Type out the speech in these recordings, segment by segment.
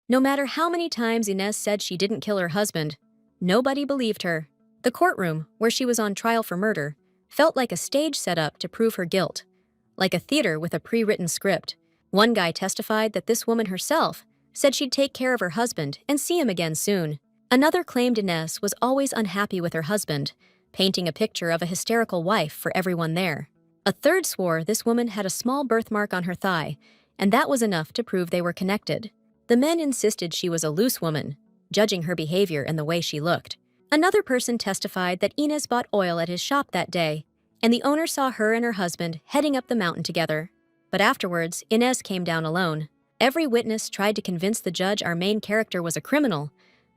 No matter how many times Inez said she didn't kill her husband, nobody believed her. The courtroom, where she was on trial for murder, felt like a stage set up to prove her guilt, like a theater with a pre-written script. One guy testified that this woman herself said she'd take care of her husband and see him again soon. Another claimed Inez was always unhappy with her husband, painting a picture of a hysterical wife for everyone there. A third swore this woman had a small birthmark on her thigh, and that was enough to prove they were connected. The men insisted she was a loose woman, judging her behavior and the way she looked. Another person testified that Inez bought oil at his shop that day, and the owner saw her and her husband heading up the mountain together. But afterwards, Inez came down alone. Every witness tried to convince the judge our main character was a criminal,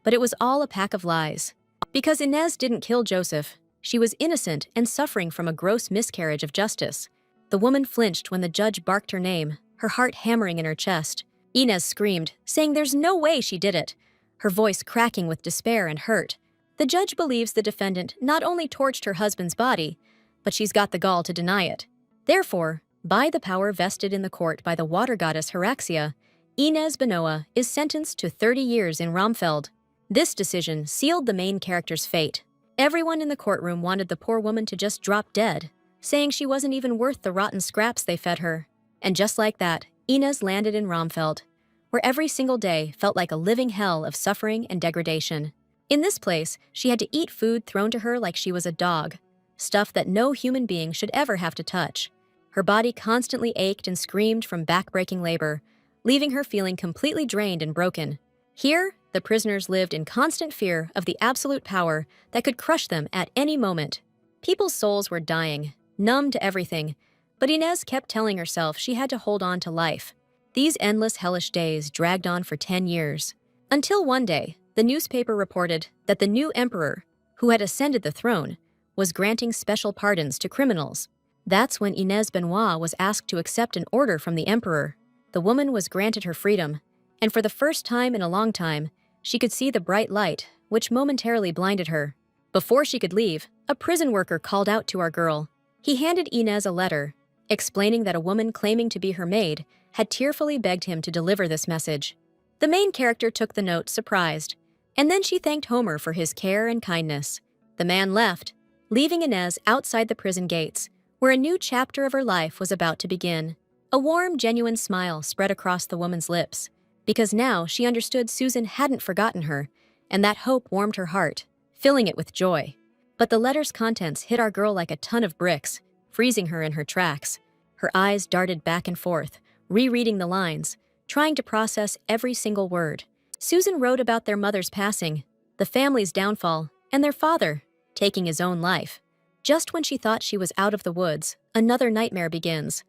but it was all a pack of lies. Because Inez didn't kill Joseph, she was innocent and suffering from a gross miscarriage of justice. The woman flinched when the judge barked her name, her heart hammering in her chest. Inez screamed, saying there's no way she did it, her voice cracking with despair and hurt. The judge believes the defendant not only torched her husband's body, but she's got the gall to deny it. Therefore, by the power vested in the court by the water goddess Hyraxia, Inez Benoa is sentenced to 30 years in Romfeld. This decision sealed the main character's fate. Everyone in the courtroom wanted the poor woman to just drop dead, saying she wasn't even worth the rotten scraps they fed her. And just like that, Inez landed in Romfeld, where every single day felt like a living hell of suffering and degradation. In this place, she had to eat food thrown to her like she was a dog, stuff that no human being should ever have to touch. Her body constantly ached and screamed from back-breaking labor, leaving her feeling completely drained and broken. Here, the prisoners lived in constant fear of the absolute power that could crush them at any moment. People's souls were dying, numb to everything, but Inez kept telling herself she had to hold on to life. These endless hellish days dragged on for 10 years. Until one day, the newspaper reported that the new emperor, who had ascended the throne, was granting special pardons to criminals. That's when Inez Benoit was asked to accept an order from the emperor. The woman was granted her freedom, and for the first time in a long time, she could see the bright light, which momentarily blinded her. Before she could leave, a prison worker called out to our girl. He handed Inez a letter, explaining that a woman claiming to be her maid had tearfully begged him to deliver this message. The main character took the note surprised, and then she thanked Homer for his care and kindness. The man left, leaving Inez outside the prison gates, where a new chapter of her life was about to begin. A warm, genuine smile spread across the woman's lips, because now she understood Susan hadn't forgotten her, and that hope warmed her heart, filling it with joy. But the letter's contents hit our girl like a ton of bricks, freezing her in her tracks. Her eyes darted back and forth, rereading the lines, trying to process every single word. Susan wrote about their mother's passing, the family's downfall, and their father taking his own life. Just when she thought she was out of the woods, another nightmare begins,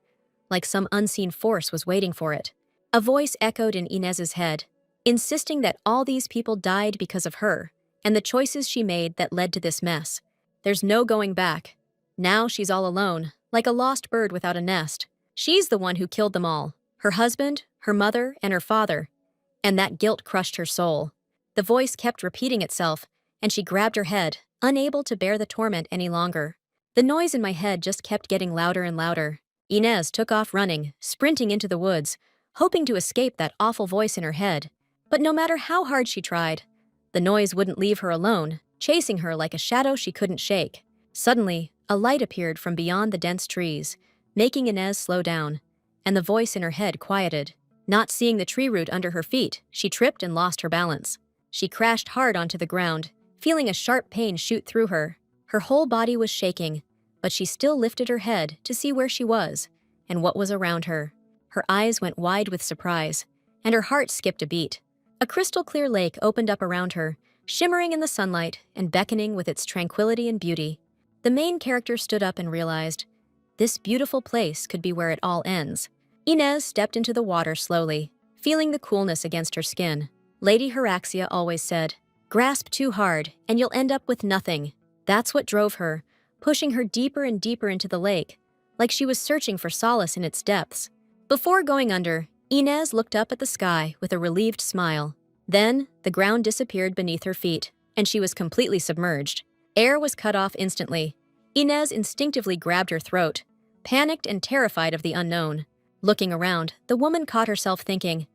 like some unseen force was waiting for it. A voice echoed in Inez's head, insisting that all these people died because of her, and the choices she made that led to this mess. There's no going back. Now she's all alone, like a lost bird without a nest. She's the one who killed them all, her husband, her mother, and her father. And that guilt crushed her soul. The voice kept repeating itself, and she grabbed her head, unable to bear the torment any longer. The noise in my head just kept getting louder and louder. Inez took off running, sprinting into the woods, hoping to escape that awful voice in her head. But no matter how hard she tried, the noise wouldn't leave her alone, chasing her like a shadow she couldn't shake. Suddenly, a light appeared from beyond the dense trees, making Inez slow down, and the voice in her head quieted. Not seeing the tree root under her feet, she tripped and lost her balance. She crashed hard onto the ground, feeling a sharp pain shoot through her. Her whole body was shaking, but she still lifted her head to see where she was and what was around her. Her eyes went wide with surprise, and her heart skipped a beat. A crystal-clear lake opened up around her, shimmering in the sunlight and beckoning with its tranquility and beauty. The main character stood up and realized, this beautiful place could be where it all ends. Inez stepped into the water slowly, feeling the coolness against her skin. Lady Hyraxia always said, grasp too hard and you'll end up with nothing. That's what drove her, pushing her deeper and deeper into the lake, like she was searching for solace in its depths. Before going under, Inez looked up at the sky with a relieved smile. Then, the ground disappeared beneath her feet, and she was completely submerged. Air was cut off instantly. Inez instinctively grabbed her throat, panicked and terrified of the unknown. Looking around, the woman caught herself thinking,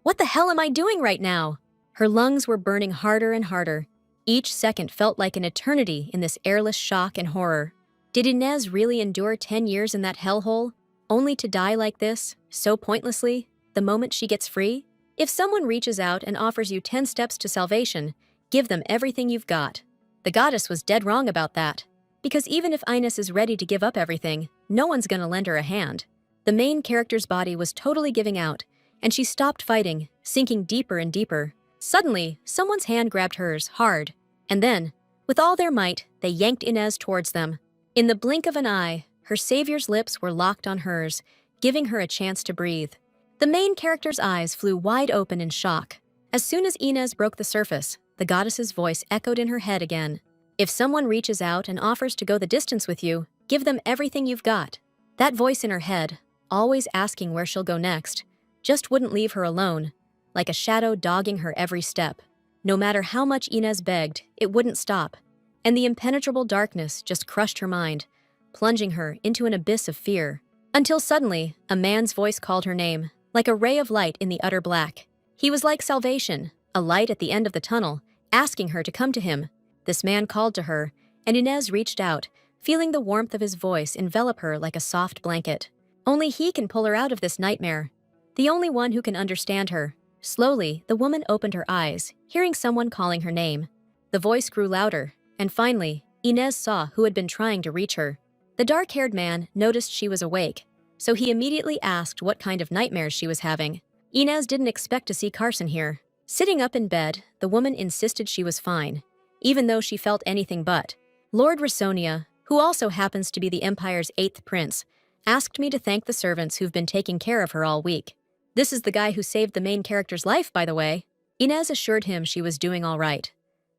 What the hell am I doing right now? Her lungs were burning harder and harder. Each second felt like an eternity in this airless shock and horror. Did Inez really endure 10 years in that hellhole, only to die like this, so pointlessly, the moment she gets free? If someone reaches out and offers you 10 steps to salvation, give them everything you've got. The goddess was dead wrong about that. Because even if Ines is ready to give up everything, no one's gonna lend her a hand. The main character's body was totally giving out, and she stopped fighting, sinking deeper and deeper. Suddenly, someone's hand grabbed hers, hard. And then, with all their might, they yanked Inez towards them. In the blink of an eye, her savior's lips were locked on hers, giving her a chance to breathe. The main character's eyes flew wide open in shock. As soon as Inez broke the surface, the goddess's voice echoed in her head again. If someone reaches out and offers to go the distance with you, give them everything you've got. That voice in her head, always asking where she'll go next, just wouldn't leave her alone, like a shadow dogging her every step. No matter how much Inez begged, it wouldn't stop, and the impenetrable darkness just crushed her mind, plunging her into an abyss of fear. Until suddenly, a man's voice called her name, like a ray of light in the utter black. He was like salvation, a light at the end of the tunnel, asking her to come to him. This man called to her, and Inez reached out, feeling the warmth of his voice envelop her like a soft blanket. Only he can pull her out of this nightmare. The only one who can understand her. Slowly, the woman opened her eyes, hearing someone calling her name. The voice grew louder, and finally, Inez saw who had been trying to reach her. The dark-haired man noticed she was awake, so he immediately asked what kind of nightmares she was having. Inez didn't expect to see Carson here. Sitting up in bed, the woman insisted she was fine, even though she felt anything but. Lord Rasonia, who also happens to be the Empire's 8th prince, asked me to thank the servants who've been taking care of her all week. This is the guy who saved the main character's life, by the way. Inez assured him she was doing all right.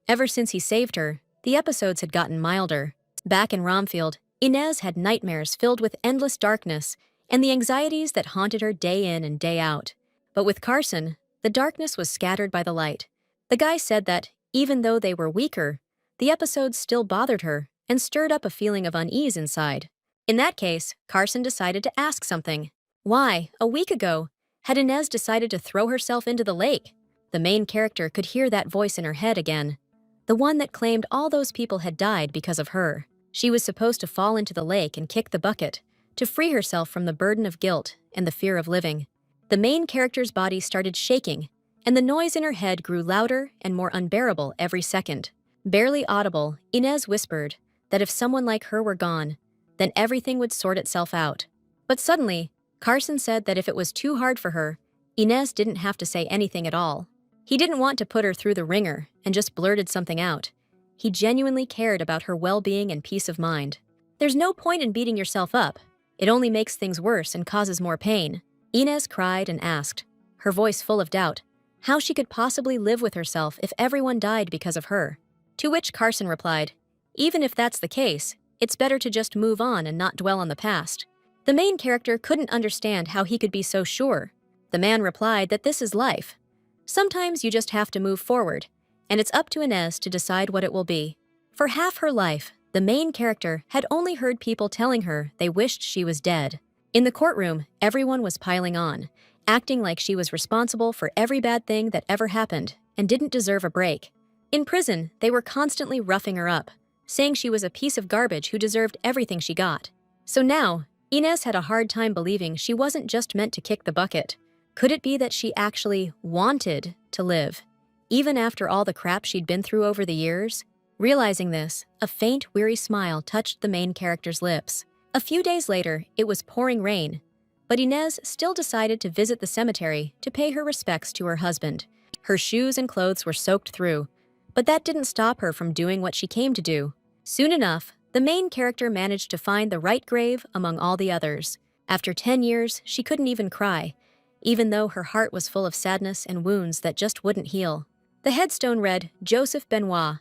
Ever since he saved her, the episodes had gotten milder. Back in Romfield, Inez had nightmares filled with endless darkness and the anxieties that haunted her day in and day out. But with Carson, the darkness was scattered by the light. The guy said that, even though they were weaker, the episodes still bothered her and stirred up a feeling of unease inside. In that case, Carson decided to ask something. Why, a week ago, had Inez decided to throw herself into the lake? The main character could hear that voice in her head again, the one that claimed all those people had died because of her. She was supposed to fall into the lake and kick the bucket, to free herself from the burden of guilt and the fear of living. The main character's body started shaking, and the noise in her head grew louder and more unbearable every second. Barely audible, Inez whispered that if someone like her were gone, then everything would sort itself out. But suddenly, Carson said that if it was too hard for her, Inez didn't have to say anything at all. He didn't want to put her through the ringer and just blurted something out. He genuinely cared about her well-being and peace of mind. There's no point in beating yourself up. It only makes things worse and causes more pain. Inez cried and asked, her voice full of doubt, how she could possibly live with herself if everyone died because of her. To which Carson replied, even if that's the case, it's better to just move on and not dwell on the past. The main character couldn't understand how he could be so sure. The man replied that this is life. Sometimes you just have to move forward, and it's up to Inez to decide what it will be. For half her life, the main character had only heard people telling her they wished she was dead. In the courtroom, everyone was piling on, acting like she was responsible for every bad thing that ever happened and didn't deserve a break. In prison, they were constantly roughing her up, saying she was a piece of garbage who deserved everything she got. So now, Inez had a hard time believing she wasn't just meant to kick the bucket. Could it be that she actually wanted to live, even after all the crap she'd been through over the years? Realizing this, a faint, weary smile touched the main character's lips. A few days later, it was pouring rain, but Inez still decided to visit the cemetery to pay her respects to her husband. Her shoes and clothes were soaked through, but that didn't stop her from doing what she came to do. Soon enough, the main character managed to find the right grave among all the others. After 10 years, she couldn't even cry, even though her heart was full of sadness and wounds that just wouldn't heal. The headstone read, Joseph Benoit,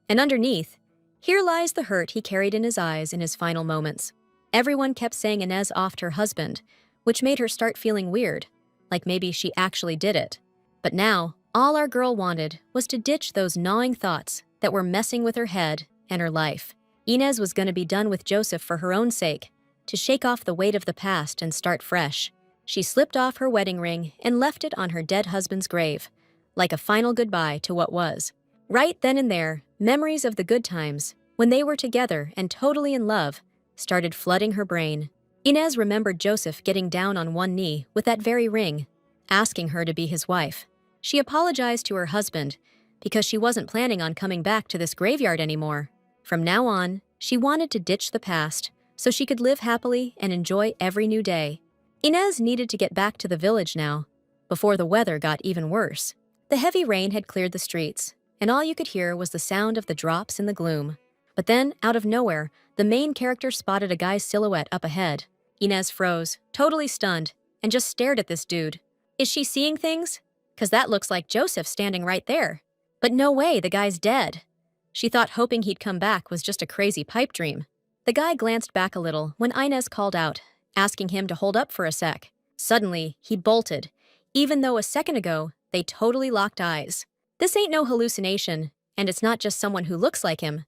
and underneath, here lies the hurt he carried in his eyes in his final moments. Everyone kept saying Inez offed her husband, which made her start feeling weird, like maybe she actually did it. But now, all our girl wanted was to ditch those gnawing thoughts that were messing with her head and her life. Inez was going to be done with Joseph for her own sake, to shake off the weight of the past and start fresh. She slipped off her wedding ring and left it on her dead husband's grave, like a final goodbye to what was. Right then and there, memories of the good times, when they were together and totally in love, started flooding her brain. Inez remembered Joseph getting down on one knee with that very ring, asking her to be his wife. She apologized to her husband because she wasn't planning on coming back to this graveyard anymore. From now on, she wanted to ditch the past so she could live happily and enjoy every new day. Inez needed to get back to the village now, before the weather got even worse. The heavy rain had cleared the streets, and all you could hear was the sound of the drops in the gloom. But then, out of nowhere, the main character spotted a guy's silhouette up ahead. Inez froze, totally stunned, and just stared at this dude. Is she seeing things? 'Cause that looks like Joseph standing right there. But no way, the guy's dead. She thought hoping he'd come back was just a crazy pipe dream. The guy glanced back a little when Inez called out, asking him to hold up for a sec. Suddenly, he bolted, even though a second ago, they totally locked eyes. This ain't no hallucination, and it's not just someone who looks like him.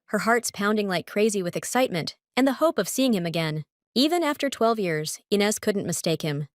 Her heart's pounding like crazy with excitement and the hope of seeing him again. Even after 12 years, Inez couldn't mistake him.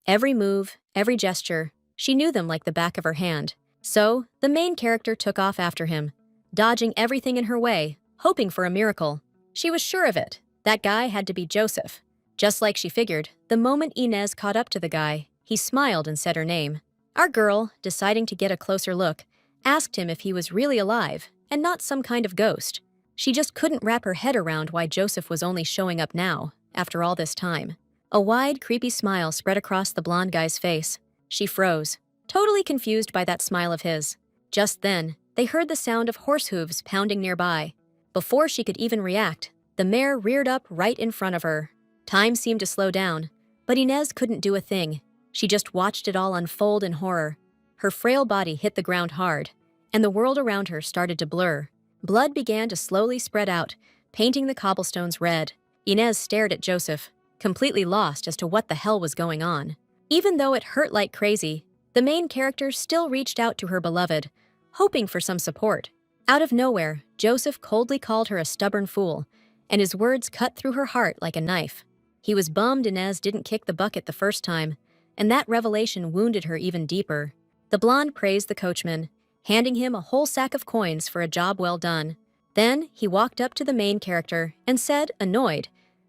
Every move, every gesture, she knew them like the back of her hand. So, the main character took off after him, dodging everything in her way, hoping for a miracle. She was sure of it. That guy had to be Joseph. Just like she figured, the moment Inez caught up to the guy, he smiled and said her name. Our girl, deciding to get a closer look, asked him if he was really alive and not some kind of ghost. She just couldn't wrap her head around why Joseph was only showing up now, after all this time. A wide, creepy smile spread across the blonde guy's face. She froze, totally confused by that smile of his. Just then, they heard the sound of horse hooves pounding nearby. Before she could even react, the mare reared up right in front of her. Time seemed to slow down, but Inez couldn't do a thing. She just watched it all unfold in horror. Her frail body hit the ground hard, and the world around her started to blur. Blood began to slowly spread out, painting the cobblestones red. Inez stared at Joseph, completely lost as to what the hell was going on. Even though it hurt like crazy, the main character still reached out to her beloved, hoping for some support. Out of nowhere, Joseph coldly called her a stubborn fool, and his words cut through her heart like a knife. He was bummed Inez didn't kick the bucket the first time, and that revelation wounded her even deeper. The blonde praised the coachman, handing him a whole sack of coins for a job well done. Then he walked up to the main character and said, annoyed,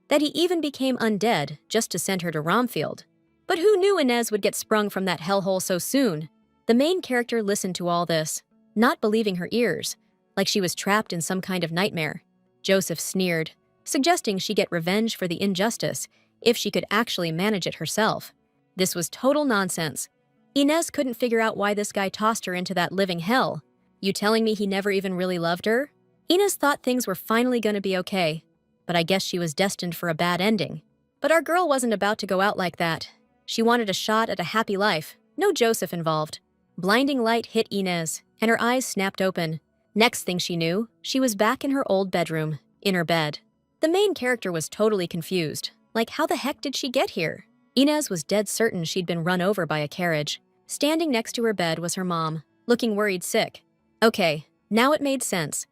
that he even became undead just to send her to Romfield. But who knew Inez would get sprung from that hellhole so soon? The main character listened to all this, not believing her ears, like she was trapped in some kind of nightmare. Joseph sneered, suggesting she get revenge for the injustice if she could actually manage it herself. This was total nonsense. Inez couldn't figure out why this guy tossed her into that living hell. You telling me he never even really loved her? Inez thought things were finally gonna be okay, but I guess she was destined for a bad ending. But our girl wasn't about to go out like that. She wanted a shot at a happy life, no Joseph involved. Blinding light hit Inez, and her eyes snapped open. Next thing she knew, she was back in her old bedroom, in her bed. The main character was totally confused. Like, how the heck did she get here? Inez was dead certain she'd been run over by a carriage. Standing next to her bed was her mom, looking worried sick. Okay, now it made sense.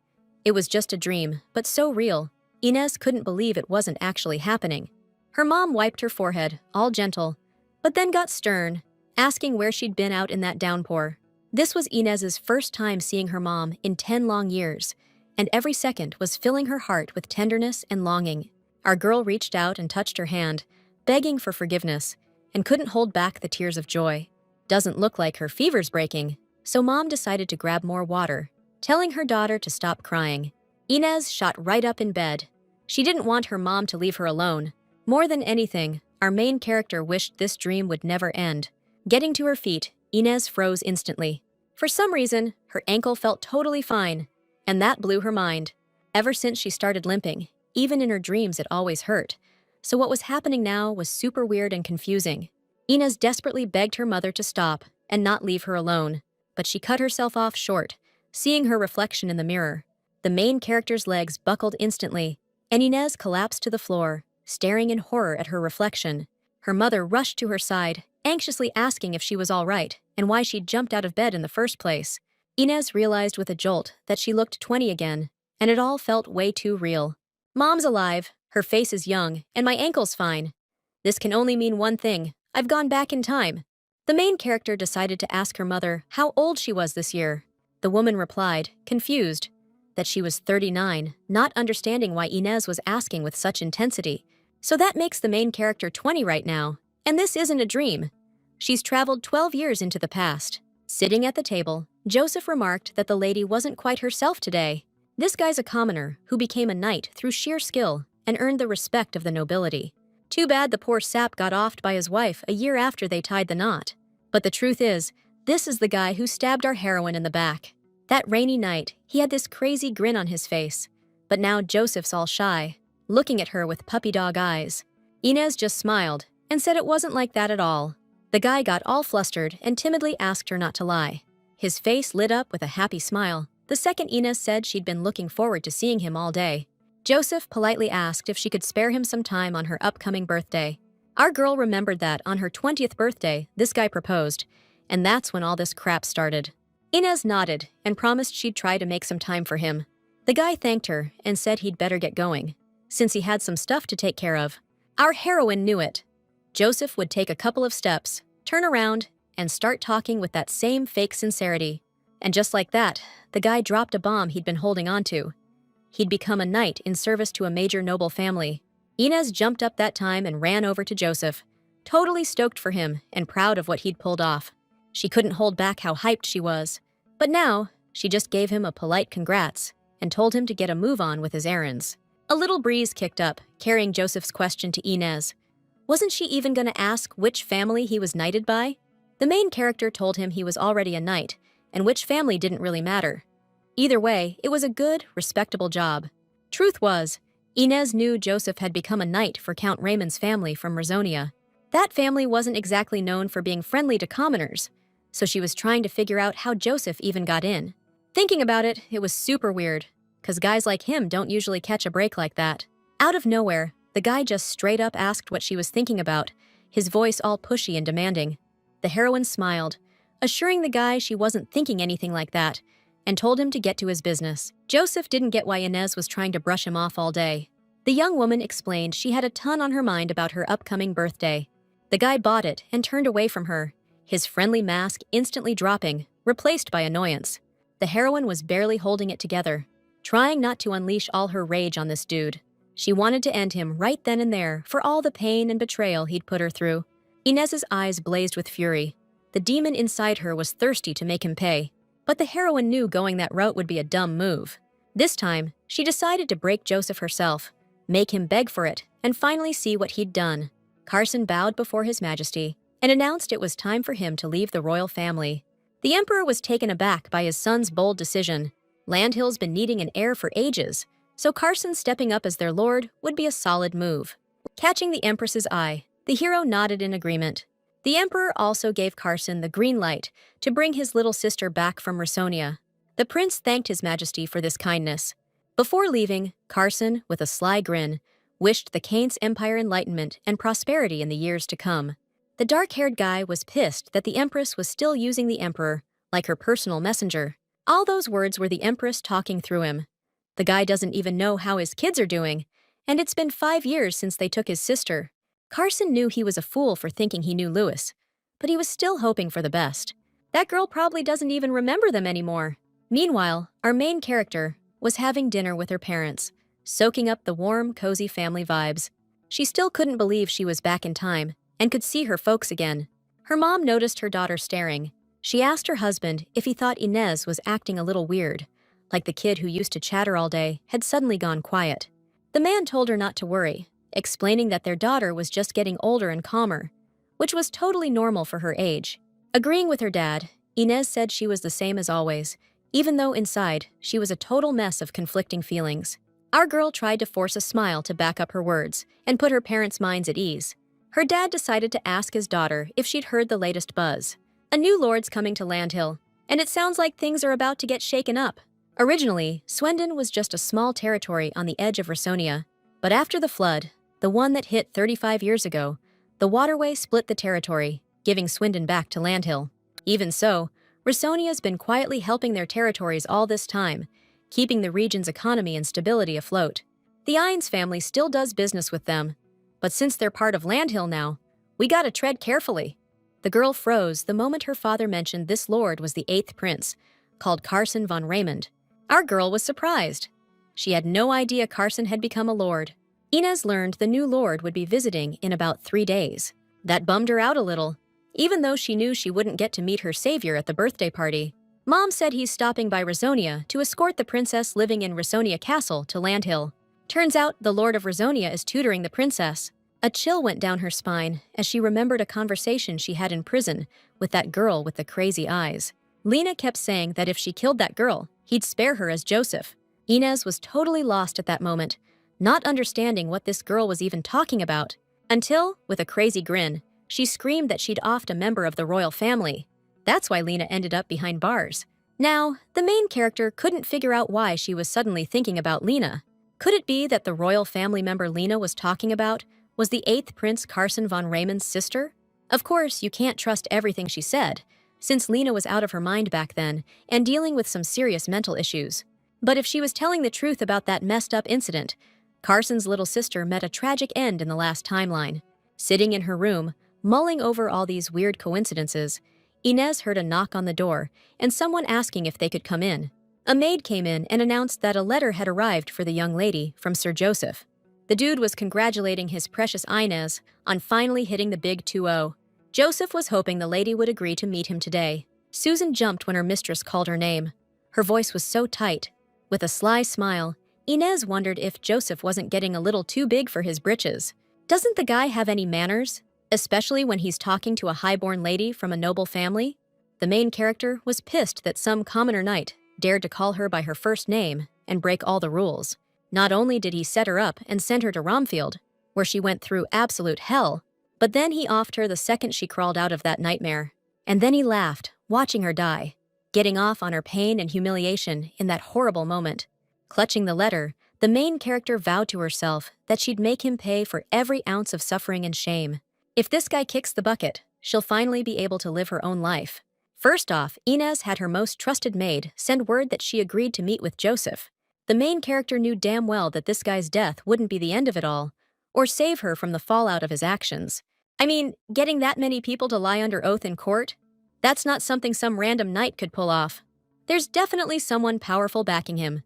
It was just a dream, but so real. Inez couldn't believe it wasn't actually happening. Her mom wiped her forehead, all gentle, but then got stern, asking where she'd been out in that downpour. This was Inez's first time seeing her mom in 10 long years, and every second was filling her heart with tenderness and longing. Our girl reached out and touched her hand, begging for forgiveness, and couldn't hold back the tears of joy. Doesn't look like her fever's breaking, so Mom decided to grab more water, telling her daughter to stop crying. Inez shot right up in bed. She didn't want her mom to leave her alone. More than anything, our main character wished this dream would never end. Getting to her feet, Inez froze instantly. For some reason, her ankle felt totally fine, and that blew her mind. Ever since she started limping, even in her dreams it always hurt. So what was happening now was super weird and confusing. Inez desperately begged her mother to stop and not leave her alone, but she cut herself off short, seeing her reflection in the mirror. The main character's legs buckled instantly, and Inez collapsed to the floor, staring in horror at her reflection. Her mother rushed to her side, anxiously asking if she was all right and why she'd jumped out of bed in the first place. Inez realized with a jolt that she looked 20 again, and it all felt way too real. Mom's alive, her face is young, and my ankle's fine. This can only mean one thing. I've gone back in time. The main character decided to ask her mother how old she was this year. The woman replied, confused, that she was 39, not understanding why Inez was asking with such intensity. So that makes the main character 20 right now. And this isn't a dream. She's traveled 12 years into the past. Sitting at the table, Joseph remarked that the lady wasn't quite herself today. This guy's a commoner who became a knight through sheer skill and earned the respect of the nobility. Too bad the poor sap got offed by his wife a year after they tied the knot. But the truth is, this is the guy who stabbed our heroine in the back. That rainy night, he had this crazy grin on his face. But now Joseph's all shy, looking at her with puppy dog eyes. Inez just smiled and said it wasn't like that at all. The guy got all flustered and timidly asked her not to lie. His face lit up with a happy smile the second Inez said she'd been looking forward to seeing him all day. Joseph politely asked if she could spare him some time on her upcoming birthday. Our girl remembered that on her 20th birthday, this guy proposed, and that's when all this crap started. Inez nodded and promised she'd try to make some time for him. The guy thanked her and said he'd better get going, since he had some stuff to take care of. Our heroine knew it. Joseph would take a couple of steps, turn around, and start talking with that same fake sincerity. And just like that, the guy dropped a bomb he'd been holding on to. He'd become a knight in service to a major noble family. Inez jumped up that time and ran over to Joseph, totally stoked for him and proud of what he'd pulled off. She couldn't hold back how hyped she was. But now, she just gave him a polite congrats and told him to get a move on with his errands. A little breeze kicked up, carrying Joseph's question to Inez. Wasn't she even going to ask which family he was knighted by? The main character told him he was already a knight, and which family didn't really matter. Either way, it was a good, respectable job. Truth was, Inez knew Joseph had become a knight for Count Raymond's family from Risonia. That family wasn't exactly known for being friendly to commoners, so she was trying to figure out how Joseph even got in. Thinking about it, it was super weird, because guys like him don't usually catch a break like that. Out of nowhere, the guy just straight up asked what she was thinking about, his voice all pushy and demanding. The heroine smiled, assuring the guy she wasn't thinking anything like that, and told him to get to his business. Joseph didn't get why Inez was trying to brush him off all day. The young woman explained she had a ton on her mind about her upcoming birthday. The guy bought it and turned away from her, his friendly mask instantly dropping, replaced by annoyance. The heroine was barely holding it together, trying not to unleash all her rage on this dude. She wanted to end him right then and there for all the pain and betrayal he'd put her through. Inez's eyes blazed with fury. The demon inside her was thirsty to make him pay. But the heroine knew going that route would be a dumb move. This time, she decided to break Joseph herself, make him beg for it, and finally see what he'd done. Carson bowed before His Majesty and announced it was time for him to leave the royal family. The Emperor was taken aback by his son's bold decision. Landhill's been needing an heir for ages, so Carson stepping up as their lord would be a solid move. Catching the Empress's eye, the hero nodded in agreement. The Emperor also gave Carson the green light to bring his little sister back from Risonia. The prince thanked His Majesty for this kindness. Before leaving, Carson, with a sly grin, wished the Kain's Empire enlightenment and prosperity in the years to come. The dark-haired guy was pissed that the Empress was still using the Emperor like her personal messenger. All those words were the Empress talking through him. The guy doesn't even know how his kids are doing, and it's been 5 years since they took his sister. Carson knew he was a fool for thinking he knew Louis, but he was still hoping for the best. That girl probably doesn't even remember them anymore. Meanwhile, our main character was having dinner with her parents, soaking up the warm, cozy family vibes. She still couldn't believe she was back in time and could see her folks again. Her mom noticed her daughter staring. She asked her husband if he thought Inez was acting a little weird, like the kid who used to chatter all day had suddenly gone quiet. The man told her not to worry, explaining that their daughter was just getting older and calmer, which was totally normal for her age. Agreeing with her dad, Inez said she was the same as always, even though inside, she was a total mess of conflicting feelings. Our girl tried to force a smile to back up her words and put her parents' minds at ease. Her dad decided to ask his daughter if she'd heard the latest buzz. A new lord's coming to Landhill, and it sounds like things are about to get shaken up. Originally, Swindon was just a small territory on the edge of Risonia, but after the flood, the one that hit 35 years ago, the waterway split the territory, giving Swindon back to Landhill. Even so, Risonia's been quietly helping their territories all this time, keeping the region's economy and stability afloat. The Ines family still does business with them, but since they're part of Landhill now, We gotta tread carefully. The girl froze the moment her father mentioned this lord was the 8th prince, called Carson von Raymond. Our girl was surprised. She had no idea Carson had become a lord. Inez learned the new lord would be visiting in about 3 days. That bummed her out a little, even though she knew she wouldn't get to meet her savior at the birthday party. Mom said he's stopping by Rasonia to escort the princess living in Rasonia Castle to Landhill. Turns out the Lord of Rasonia is tutoring the princess. A chill went down her spine as she remembered a conversation she had in prison with that girl with the crazy eyes. Lena kept saying that if she killed that girl, he'd spare her as Joseph. Inez was totally lost at that moment, not understanding what this girl was even talking about, until, with a crazy grin, she screamed that she'd offed a member of the royal family. That's why Lena ended up behind bars. Now, the main character couldn't figure out why she was suddenly thinking about Lena. Could it be that the royal family member Lena was talking about was the 8th Prince Carson von Raymond's sister? Of course, you can't trust everything she said, since Lena was out of her mind back then and dealing with some serious mental issues. But if she was telling the truth about that messed up incident, Carson's little sister met a tragic end in the last timeline. Sitting in her room, mulling over all these weird coincidences, Inez heard a knock on the door and someone asking if they could come in. A maid came in and announced that a letter had arrived for the young lady from Sir Joseph. The dude was congratulating his precious Inez on finally hitting the big 2-0. Joseph was hoping the lady would agree to meet him today. Susan jumped when her mistress called her name. Her voice was so tight. With a sly smile, Inez wondered if Joseph wasn't getting a little too big for his britches. Doesn't the guy have any manners? Especially when he's talking to a highborn lady from a noble family? The main character was pissed that some commoner knight dared to call her by her first name and break all the rules. Not only did he set her up and send her to Romfield, where she went through absolute hell, but then he offed her the second she crawled out of that nightmare. And then he laughed, watching her die, getting off on her pain and humiliation in that horrible moment. Clutching the letter, the main character vowed to herself that she'd make him pay for every ounce of suffering and shame. If this guy kicks the bucket, she'll finally be able to live her own life. First off, Inez had her most trusted maid send word that she agreed to meet with Joseph. The main character knew damn well that this guy's death wouldn't be the end of it all, or save her from the fallout of his actions. I mean, getting that many people to lie under oath in court? That's not something some random knight could pull off. There's definitely someone powerful backing him.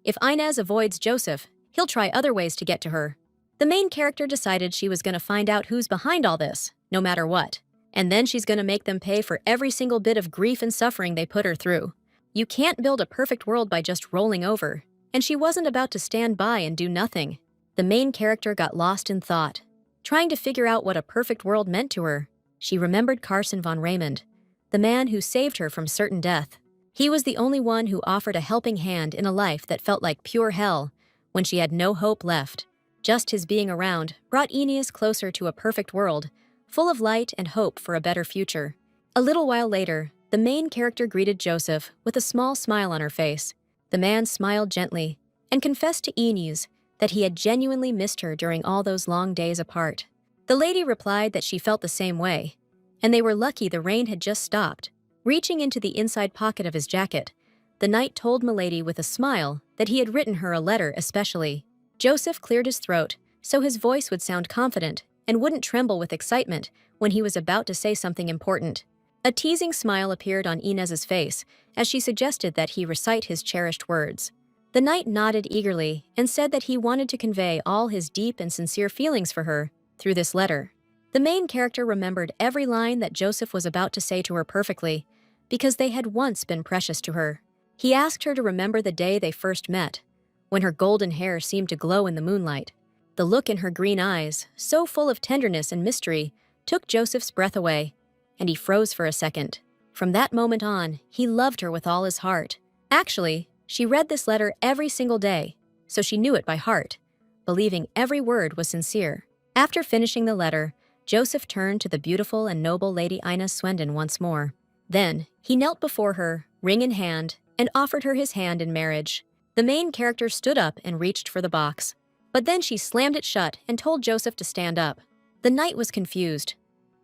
If Inez avoids Joseph, he'll try other ways to get to her. The main character decided she was going to find out who's behind all this, no matter what. And then she's going to make them pay for every single bit of grief and suffering they put her through. You can't build a perfect world by just rolling over, and she wasn't about to stand by and do nothing. The main character got lost in thought, trying to figure out what a perfect world meant to her. She remembered Carson von Raymond, the man who saved her from certain death. He was the only one who offered a helping hand in a life that felt like pure hell when she had no hope left. Just his being around brought Inez closer to a perfect world, full of light and hope for a better future. A little while later, the main character greeted Joseph with a small smile on her face. The man smiled gently and confessed to Inez that he had genuinely missed her during all those long days apart. The lady replied that she felt the same way, and they were lucky the rain had just stopped. Reaching into the inside pocket of his jacket, the knight told Milady with a smile that he had written her a letter especially. Joseph cleared his throat so his voice would sound confident and wouldn't tremble with excitement when he was about to say something important. A teasing smile appeared on Inez's face as she suggested that he recite his cherished words. The knight nodded eagerly and said that he wanted to convey all his deep and sincere feelings for her through this letter. The main character remembered every line that Joseph was about to say to her perfectly, because they had once been precious to her. He asked her to remember the day they first met, when her golden hair seemed to glow in the moonlight. The look in her green eyes, so full of tenderness and mystery, took Joseph's breath away, and he froze for a second. From that moment on, he loved her with all his heart. Actually, she read this letter every single day, so she knew it by heart, believing every word was sincere. After finishing the letter, Joseph turned to the beautiful and noble Lady Inez Swendon once more. Then, he knelt before her, ring in hand, and offered her his hand in marriage. The main character stood up and reached for the box, but then she slammed it shut and told Joseph to stand up. The knight was confused.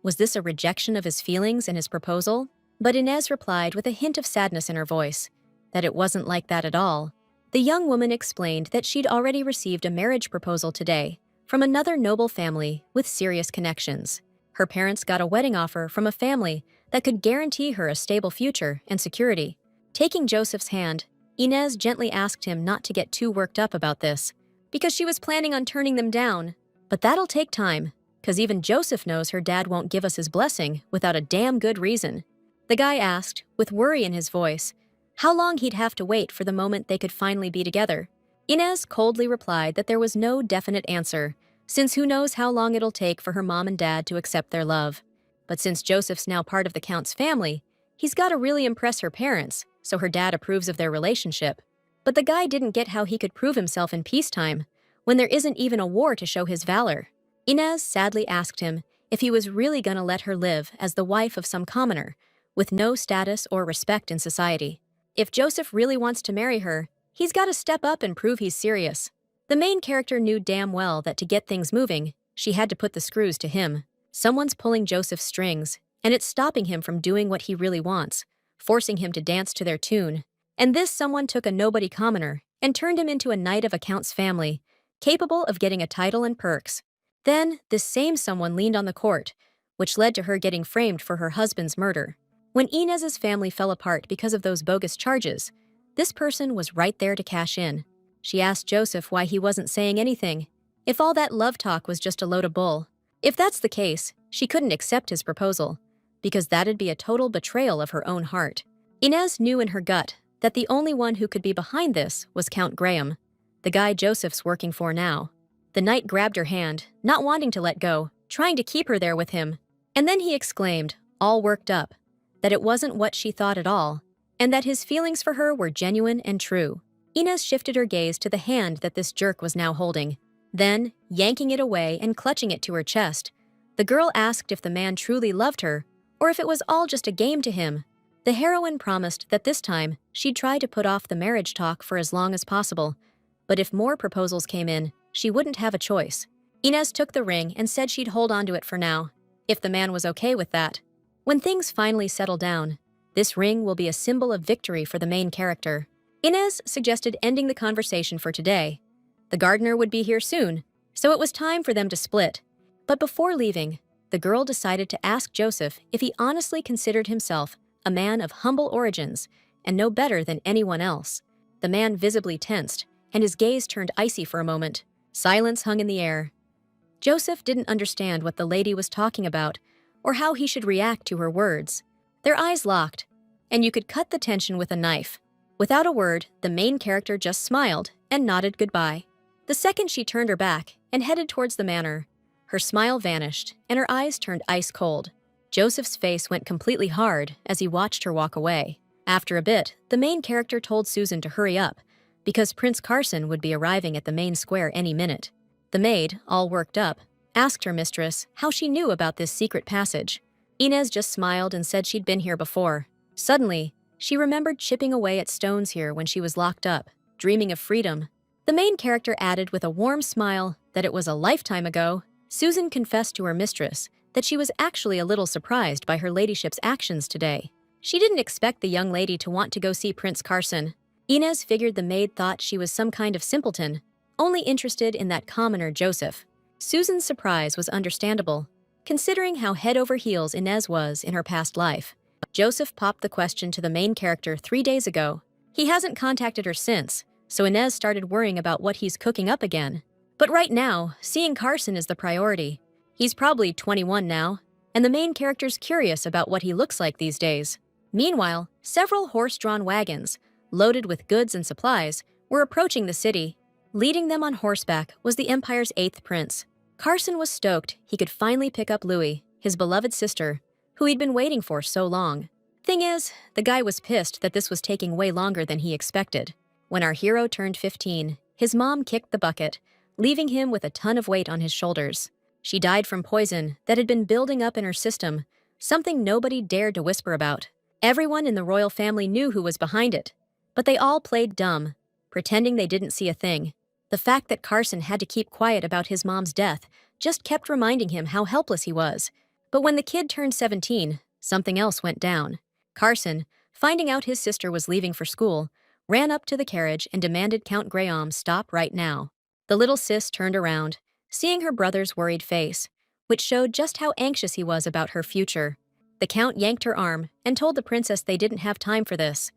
Was this a rejection of his feelings and his proposal? But Inez replied with a hint of sadness in her voice, that it wasn't like that at all. The young woman explained that she'd already received a marriage proposal today from another noble family with serious connections. Her parents got a wedding offer from a family that could guarantee her a stable future and security. Taking Joseph's hand, Inez gently asked him not to get too worked up about this, because she was planning on turning them down. But that'll take time, because even Joseph knows her dad won't give us his blessing without a damn good reason. The guy asked, with worry in his voice, how long he'd have to wait for the moment they could finally be together. Inez coldly replied that there was no definite answer, since who knows how long it'll take for her mom and dad to accept their love. But since Joseph's now part of the Count's family, he's got to really impress her parents, so her dad approves of their relationship. But the guy didn't get how he could prove himself in peacetime, when there isn't even a war to show his valor. Inez sadly asked him if he was really gonna let her live as the wife of some commoner, with no status or respect in society. If Joseph really wants to marry her, he's got to step up and prove he's serious. The main character knew damn well that to get things moving, she had to put the screws to him. Someone's pulling Joseph's strings, and it's stopping him from doing what he really wants, forcing him to dance to their tune. And this someone took a nobody commoner and turned him into a knight of a Count's family, capable of getting a title and perks. Then, this same someone leaned on the court, which led to her getting framed for her husband's murder. When Inez's family fell apart because of those bogus charges, this person was right there to cash in. She asked Joseph why he wasn't saying anything, if all that love talk was just a load of bull. If that's the case, she couldn't accept his proposal, because that'd be a total betrayal of her own heart. Inez knew in her gut that the only one who could be behind this was Count Graham, the guy Joseph's working for now. The knight grabbed her hand, not wanting to let go, trying to keep her there with him. And then he exclaimed, all worked up, that it wasn't what she thought at all, and that his feelings for her were genuine and true. Inez shifted her gaze to the hand that this jerk was now holding. Then, yanking it away and clutching it to her chest, the girl asked if the man truly loved her, or if it was all just a game to him. The heroine promised that this time she'd try to put off the marriage talk for as long as possible, but if more proposals came in, she wouldn't have a choice. Inez took the ring and said she'd hold on to it for now, if the man was okay with that. When things finally settle down, this ring will be a symbol of victory for the main character. Inez suggested ending the conversation for today. The gardener would be here soon, so it was time for them to split. But before leaving, the girl decided to ask Joseph if he honestly considered himself a man of humble origins and no better than anyone else. The man visibly tensed, and his gaze turned icy for a moment. Silence hung in the air. Joseph didn't understand what the lady was talking about or how he should react to her words. Their eyes locked, and you could cut the tension with a knife. Without a word, the main character just smiled and nodded goodbye. The second she turned her back and headed towards the manor, her smile vanished and her eyes turned ice cold. Joseph's face went completely hard as he watched her walk away. After a bit, the main character told Susan to hurry up, because Prince Carson would be arriving at the main square any minute. The maid, all worked up, asked her mistress how she knew about this secret passage. Inez just smiled and said she'd been here before. Suddenly, she remembered chipping away at stones here when she was locked up, dreaming of freedom. The main character added with a warm smile that it was a lifetime ago. Susan confessed to her mistress that she was actually a little surprised by her ladyship's actions today. She didn't expect the young lady to want to go see Prince Carson. Inez figured the maid thought she was some kind of simpleton, only interested in that commoner Joseph. Susan's surprise was understandable, considering how head over heels Inez was in her past life. Joseph popped the question to the main character 3 days ago. He hasn't contacted her since, so Inez started worrying about what he's cooking up again. But right now, seeing Carson is the priority. He's probably 21 now, and the main character's curious about what he looks like these days. Meanwhile, several horse-drawn wagons, loaded with goods and supplies, were approaching the city. Leading them on horseback was the Empire's 8th prince. Carson was stoked he could finally pick up Louis, his beloved sister, who he'd been waiting for so long. Thing is, the guy was pissed that this was taking way longer than he expected. When our hero turned 15, his mom kicked the bucket, leaving him with a ton of weight on his shoulders. She died from poison that had been building up in her system, something nobody dared to whisper about. Everyone in the royal family knew who was behind it, but they all played dumb, pretending they didn't see a thing. The fact that Carson had to keep quiet about his mom's death just kept reminding him how helpless he was. But when the kid turned 17, something else went down. Carson, finding out his sister was leaving for school, ran up to the carriage and demanded Count Graham stop right now. The little sis turned around, seeing her brother's worried face, which showed just how anxious he was about her future. The Count yanked her arm and told the princess they didn't have time for this.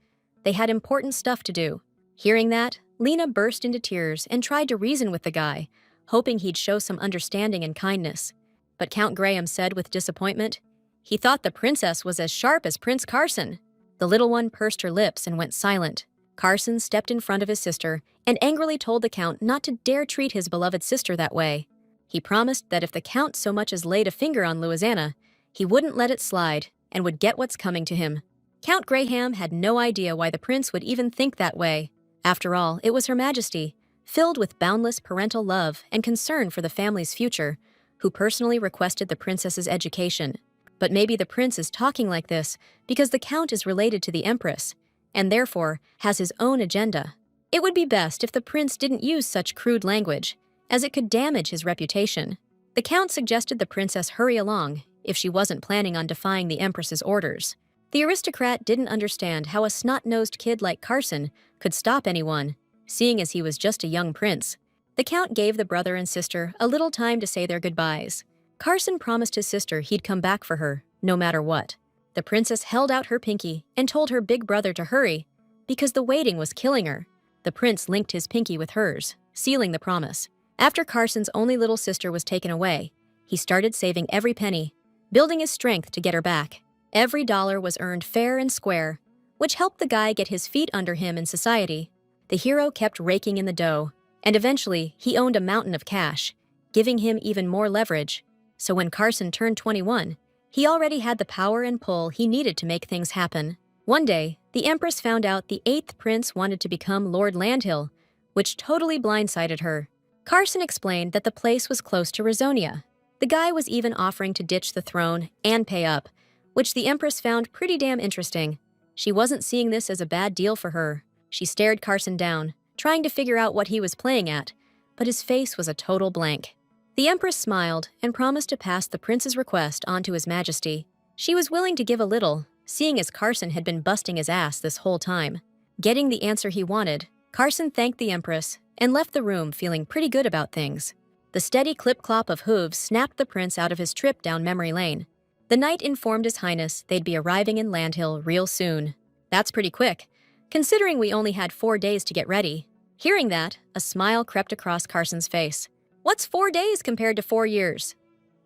They had important stuff to do. Hearing that, Lena burst into tears and tried to reason with the guy, hoping he'd show some understanding and kindness. But Count Graham said with disappointment, he thought the princess was as sharp as Prince Carson. The little one pursed her lips and went silent. Carson stepped in front of his sister and angrily told the Count not to dare treat his beloved sister that way. He promised that if the Count so much as laid a finger on Louisiana, he wouldn't let it slide and would get what's coming to him. Count Graham had no idea why the prince would even think that way. After all, it was Her Majesty, filled with boundless parental love and concern for the family's future, who personally requested the princess's education. But maybe the prince is talking like this because the Count is related to the Empress, and therefore has his own agenda. It would be best if the prince didn't use such crude language, as it could damage his reputation. The Count suggested the princess hurry along if she wasn't planning on defying the Empress's orders. The aristocrat didn't understand how a snot-nosed kid like Carson could stop anyone, seeing as he was just a young prince. The Count gave the brother and sister a little time to say their goodbyes. Carson promised his sister he'd come back for her, no matter what. The princess held out her pinky and told her big brother to hurry, because the waiting was killing her. The prince linked his pinky with hers, sealing the promise. After Carson's only little sister was taken away, he started saving every penny, building his strength to get her back. Every dollar was earned fair and square, which helped the guy get his feet under him in society. The hero kept raking in the dough, and eventually he owned a mountain of cash, giving him even more leverage. So when Carson turned 21, he already had the power and pull he needed to make things happen. One day, the Empress found out the 8th prince wanted to become Lord Landhill, which totally blindsided her. Carson explained that the place was close to Rizonia. The guy was even offering to ditch the throne and pay up, which the Empress found pretty damn interesting. She wasn't seeing this as a bad deal for her. She stared Carson down, trying to figure out what he was playing at, but his face was a total blank. The Empress smiled and promised to pass the prince's request on to His Majesty. She was willing to give a little, seeing as Carson had been busting his ass this whole time. Getting the answer he wanted, Carson thanked the Empress and left the room feeling pretty good about things. The steady clip-clop of hooves snapped the prince out of his trip down memory lane. The knight informed His Highness they'd be arriving in Landhill real soon. That's pretty quick, considering we only had 4 days to get ready. Hearing that, a smile crept across Carson's face. What's 4 days compared to 4 years?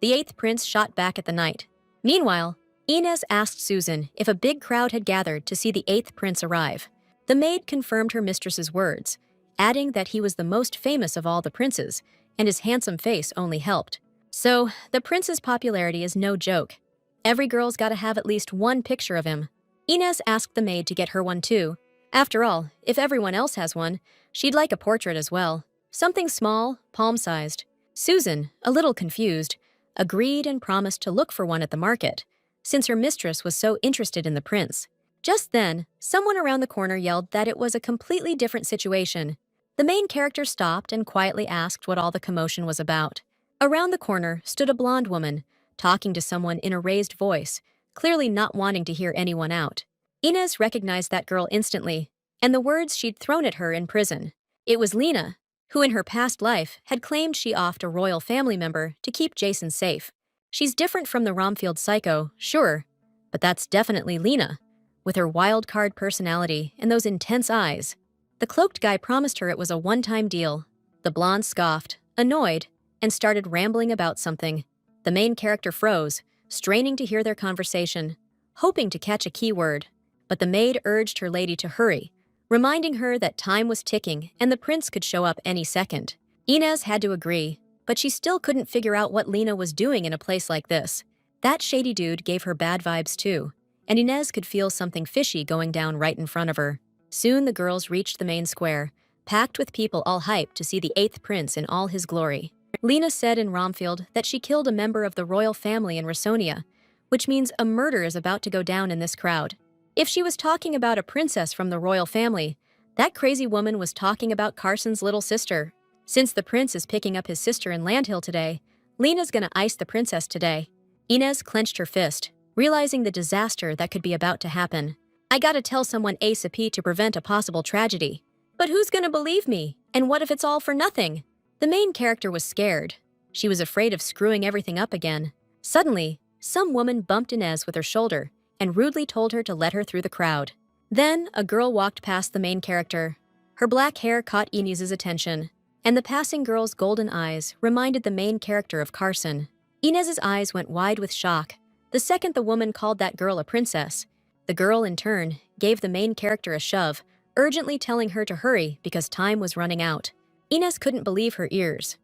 The 8th prince shot back at the knight. Meanwhile, Inez asked Susan if a big crowd had gathered to see the 8th prince arrive. The maid confirmed her mistress's words, adding that he was the most famous of all the princes, and his handsome face only helped. So, the prince's popularity is no joke. Every girl's gotta have at least one picture of him. Inez asked the maid to get her one too. After all, if everyone else has one, she'd like a portrait as well. Something small, palm-sized. Susan, a little confused, agreed and promised to look for one at the market, since her mistress was so interested in the prince. Just then, someone around the corner yelled that it was a completely different situation. The main character stopped and quietly asked what all the commotion was about. Around the corner stood a blonde woman, talking to someone in a raised voice, clearly not wanting to hear anyone out. Inez recognized that girl instantly, and the words she'd thrown at her in prison. It was Lena, who in her past life had claimed she offed a royal family member to keep Jason safe. She's different from the Romfield psycho, sure, but that's definitely Lena, with her wild card personality and those intense eyes. The cloaked guy promised her it was a one-time deal. The blonde scoffed, annoyed, and started rambling about something. The main character froze, straining to hear their conversation, hoping to catch a key word. But the maid urged her lady to hurry, reminding her that time was ticking and the prince could show up any second. Inez had to agree, but she still couldn't figure out what Lena was doing in a place like this. That shady dude gave her bad vibes too, and Inez could feel something fishy going down right in front of her. Soon the girls reached the main square, packed with people all hyped to see the 8th prince in all his glory. Lena said in Romfield that she killed a member of the royal family in Rizonia, which means a murder is about to go down in this crowd. If she was talking about a princess from the royal family, that crazy woman was talking about Carson's little sister. Since the prince is picking up his sister in Landhill today, Lena's gonna ice the princess today. Inez clenched her fist, realizing the disaster that could be about to happen. I gotta tell someone ASAP to prevent a possible tragedy. But who's gonna believe me? And what if it's all for nothing? The main character was scared. She was afraid of screwing everything up again. Suddenly, some woman bumped Inez with her shoulder and rudely told her to let her through the crowd. Then, a girl walked past the main character. Her black hair caught Inez's attention, and the passing girl's golden eyes reminded the main character of Carson. Inez's eyes went wide with shock the second the woman called that girl a princess. The girl, in turn, gave the main character a shove, urgently telling her to hurry because time was running out. Inez couldn't believe her ears.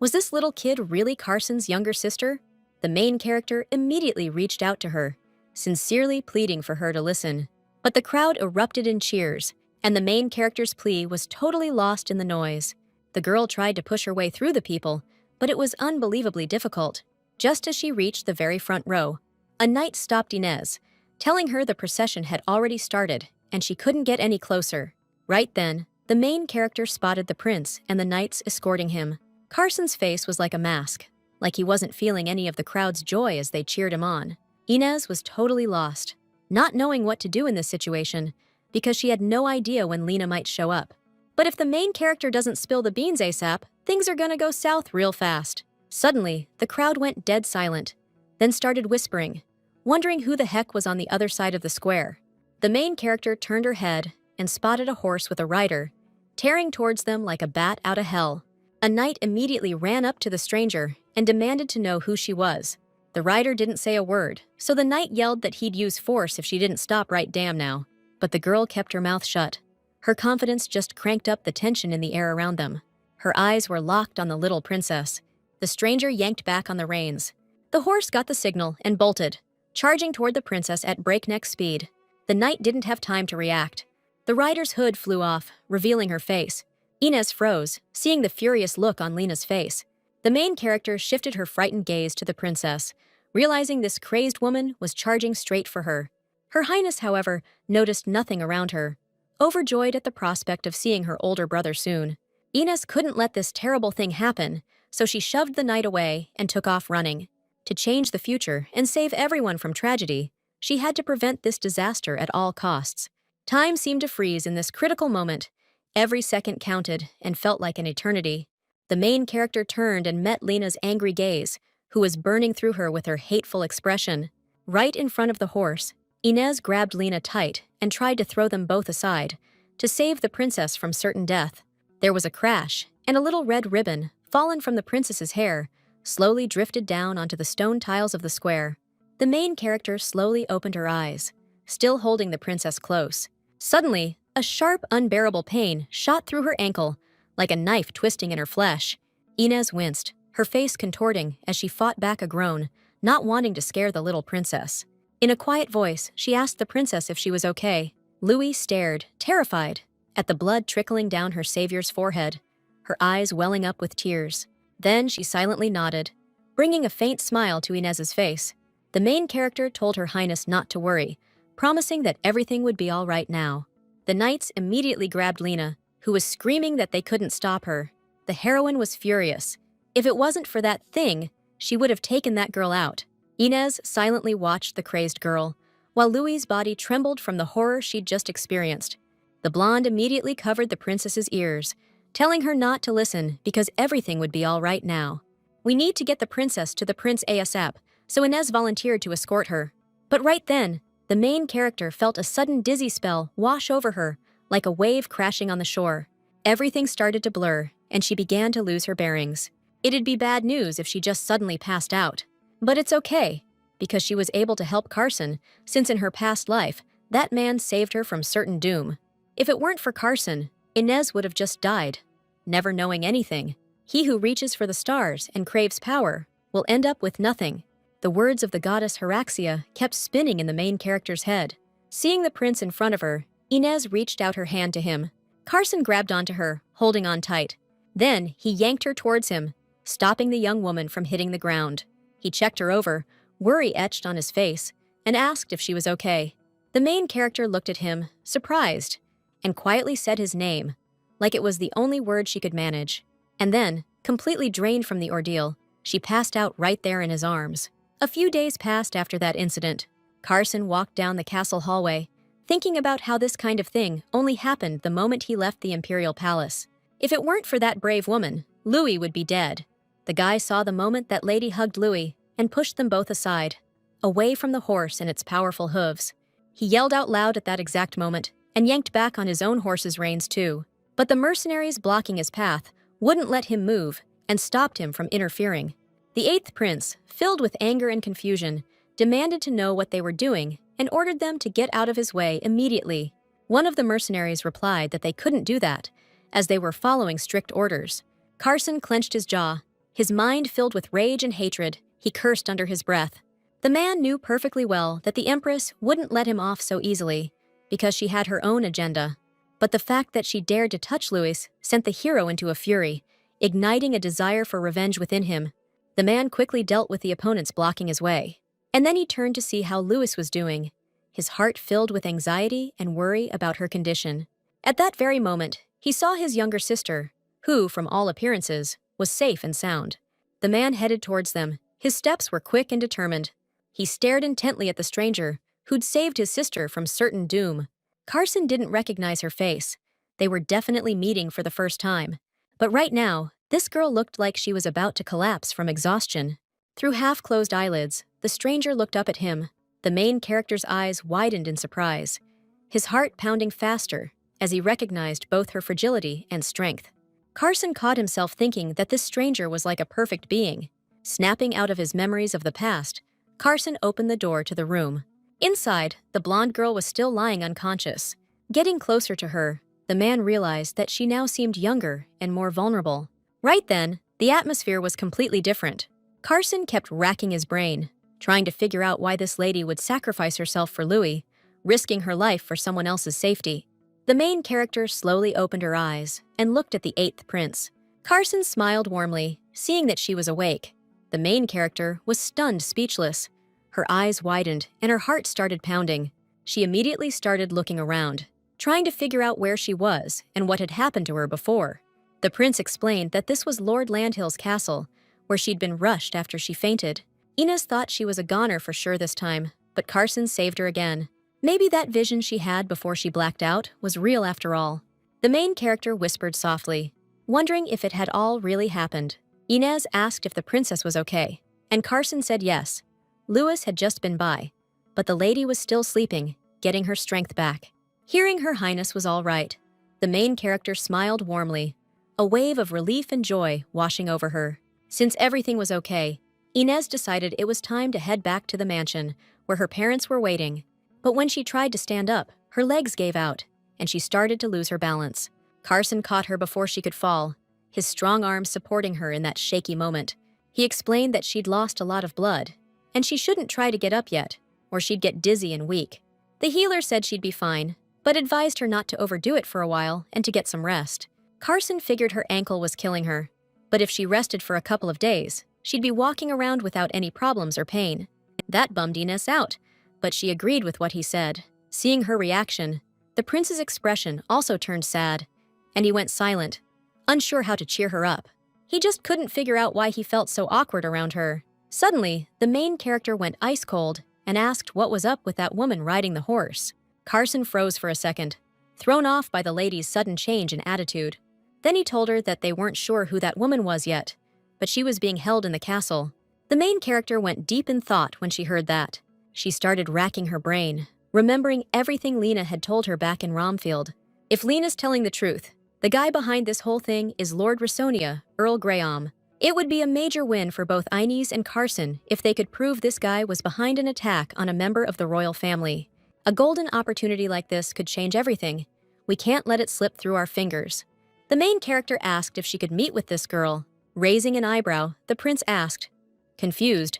Was this little kid really Carson's younger sister? The main character immediately reached out to her, sincerely pleading for her to listen. But the crowd erupted in cheers, and the main character's plea was totally lost in the noise. The girl tried to push her way through the people, but it was unbelievably difficult. Just as she reached the very front row, a knight stopped Inez, telling her the procession had already started and she couldn't get any closer. Right then, the main character spotted the prince and the knights escorting him. Carson's face was like a mask, like he wasn't feeling any of the crowd's joy as they cheered him on. Inez was totally lost, not knowing what to do in this situation because she had no idea when Lena might show up. But if the main character doesn't spill the beans ASAP, things are gonna go south real fast. Suddenly, the crowd went dead silent, then started whispering, wondering who the heck was on the other side of the square. The main character turned her head and spotted a horse with a rider, tearing towards them like a bat out of hell. A knight immediately ran up to the stranger and demanded to know who she was. The rider didn't say a word, so the knight yelled that he'd use force if she didn't stop right damn now. But the girl kept her mouth shut. Her confidence just cranked up the tension in the air around them. Her eyes were locked on the little princess. The stranger yanked back on the reins. The horse got the signal and bolted, charging toward the princess at breakneck speed. The knight didn't have time to react. The rider's hood flew off, revealing her face. Inez froze, seeing the furious look on Lena's face. The main character shifted her frightened gaze to the princess, realizing this crazed woman was charging straight for her. Her Highness, however, noticed nothing around her, overjoyed at the prospect of seeing her older brother soon. Inez couldn't let this terrible thing happen, so she shoved the knight away and took off running. To change the future and save everyone from tragedy, she had to prevent this disaster at all costs. Time seemed to freeze in this critical moment. Every second counted and felt like an eternity. The main character turned and met Lena's angry gaze, who was burning through her with her hateful expression. Right in front of the horse, Inez grabbed Lena tight and tried to throw them both aside, to save the princess from certain death. There was a crash, and a little red ribbon, fallen from the princess's hair, slowly drifted down onto the stone tiles of the square. The main character slowly opened her eyes, still holding the princess close. Suddenly, a sharp, unbearable pain shot through her ankle, like a knife twisting in her flesh. Inez winced, her face contorting as she fought back a groan, not wanting to scare the little princess. In a quiet voice, she asked the princess if she was okay. Louis stared, terrified, at the blood trickling down her savior's forehead, her eyes welling up with tears. Then she silently nodded, bringing a faint smile to Inez's face. The main character told Her Highness not to worry, promising that everything would be all right now. The knights immediately grabbed Lena, who was screaming that they couldn't stop her. The heroine was furious. If it wasn't for that thing, she would have taken that girl out. Inez silently watched the crazed girl, while Louis's body trembled from the horror she'd just experienced. The blonde immediately covered the princess's ears, telling her not to listen because everything would be all right now. "We need to get the princess to the prince ASAP, so Inez volunteered to escort her. But right then, the main character felt a sudden dizzy spell wash over her, like a wave crashing on the shore. Everything started to blur, and she began to lose her bearings. It'd be bad news if she just suddenly passed out. But it's okay, because she was able to help Carson, since in her past life, that man saved her from certain doom. If it weren't for Carson, Inez would have just died, never knowing anything. He who reaches for the stars and craves power will end up with nothing. The words of the goddess Hyraxia kept spinning in the main character's head. Seeing the prince in front of her, Inez reached out her hand to him. Carson grabbed onto her, holding on tight. Then he yanked her towards him, stopping the young woman from hitting the ground. He checked her over, worry etched on his face, and asked if she was okay. The main character looked at him, surprised, and quietly said his name, like it was the only word she could manage. And then, completely drained from the ordeal, she passed out right there in his arms. A few days passed after that incident. Carson walked down the castle hallway, thinking about how this kind of thing only happened the moment he left the imperial palace. If it weren't for that brave woman, Louis would be dead. The guy saw the moment that lady hugged Louis and pushed them both aside, away from the horse and its powerful hooves. He yelled out loud at that exact moment and yanked back on his own horse's reins too. But the mercenaries blocking his path wouldn't let him move and stopped him from interfering. The eighth prince, filled with anger and confusion, demanded to know what they were doing and ordered them to get out of his way immediately. One of the mercenaries replied that they couldn't do that, as they were following strict orders. Carson clenched his jaw. His mind filled with rage and hatred, he cursed under his breath. The man knew perfectly well that the Empress wouldn't let him off so easily, because she had her own agenda. But the fact that she dared to touch Louis sent the hero into a fury, igniting a desire for revenge within him. The man quickly dealt with the opponents blocking his way. And then he turned to see how Louis was doing, his heart filled with anxiety and worry about her condition. At that very moment, he saw his younger sister, who, from all appearances, was safe and sound. The man headed towards them. His steps were quick and determined. He stared intently at the stranger, who'd saved his sister from certain doom. Carson didn't recognize her face. They were definitely meeting for the first time. But right now, this girl looked like she was about to collapse from exhaustion. Through half-closed eyelids, the stranger looked up at him. The main character's eyes widened in surprise, his heart pounding faster as he recognized both her fragility and strength. Carson caught himself thinking that this stranger was like a perfect being. Snapping out of his memories of the past, Carson opened the door to the room. Inside, the blonde girl was still lying unconscious. Getting closer to her, the man realized that she now seemed younger and more vulnerable. Right then, the atmosphere was completely different. Carson kept racking his brain, trying to figure out why this lady would sacrifice herself for Louis, risking her life for someone else's safety. The main character slowly opened her eyes and looked at the eighth prince. Carson smiled warmly, seeing that she was awake. The main character was stunned speechless. Her eyes widened and her heart started pounding. She immediately started looking around, trying to figure out where she was and what had happened to her before. The prince explained that this was Lord Landhill's castle, where she'd been rushed after she fainted. Inez thought she was a goner for sure this time, but Carson saved her again. Maybe that vision she had before she blacked out was real after all. The main character whispered softly, wondering if it had all really happened. Inez asked if the princess was okay, and Carson said yes. Louis had just been by, but the lady was still sleeping, getting her strength back. Hearing Her Highness was all right, the main character smiled warmly, a wave of relief and joy washing over her. Since everything was okay, Inez decided it was time to head back to the mansion, where her parents were waiting. But when she tried to stand up, her legs gave out, and she started to lose her balance. Carson caught her before she could fall, his strong arms supporting her in that shaky moment. He explained that she'd lost a lot of blood, and she shouldn't try to get up yet, or she'd get dizzy and weak. The healer said she'd be fine, but advised her not to overdo it for a while and to get some rest. Carson figured her ankle was killing her, but if she rested for a couple of days, she'd be walking around without any problems or pain. That bummed Inez out, but she agreed with what he said. Seeing her reaction, the prince's expression also turned sad, and he went silent, unsure how to cheer her up. He just couldn't figure out why he felt so awkward around her. Suddenly, the main character went ice cold and asked what was up with that woman riding the horse. Carson froze for a second, thrown off by the lady's sudden change in attitude. Then he told her that they weren't sure who that woman was yet, but she was being held in the castle. The main character went deep in thought when she heard that. She started racking her brain, remembering everything Lena had told her back in Romfield. If Lena's telling the truth, the guy behind this whole thing is Lord Rissonia, Earl Graham. It would be a major win for both Inez and Carson if they could prove this guy was behind an attack on a member of the royal family. A golden opportunity like this could change everything. We can't let it slip through our fingers. The main character asked if she could meet with this girl. Raising an eyebrow, the prince asked, confused,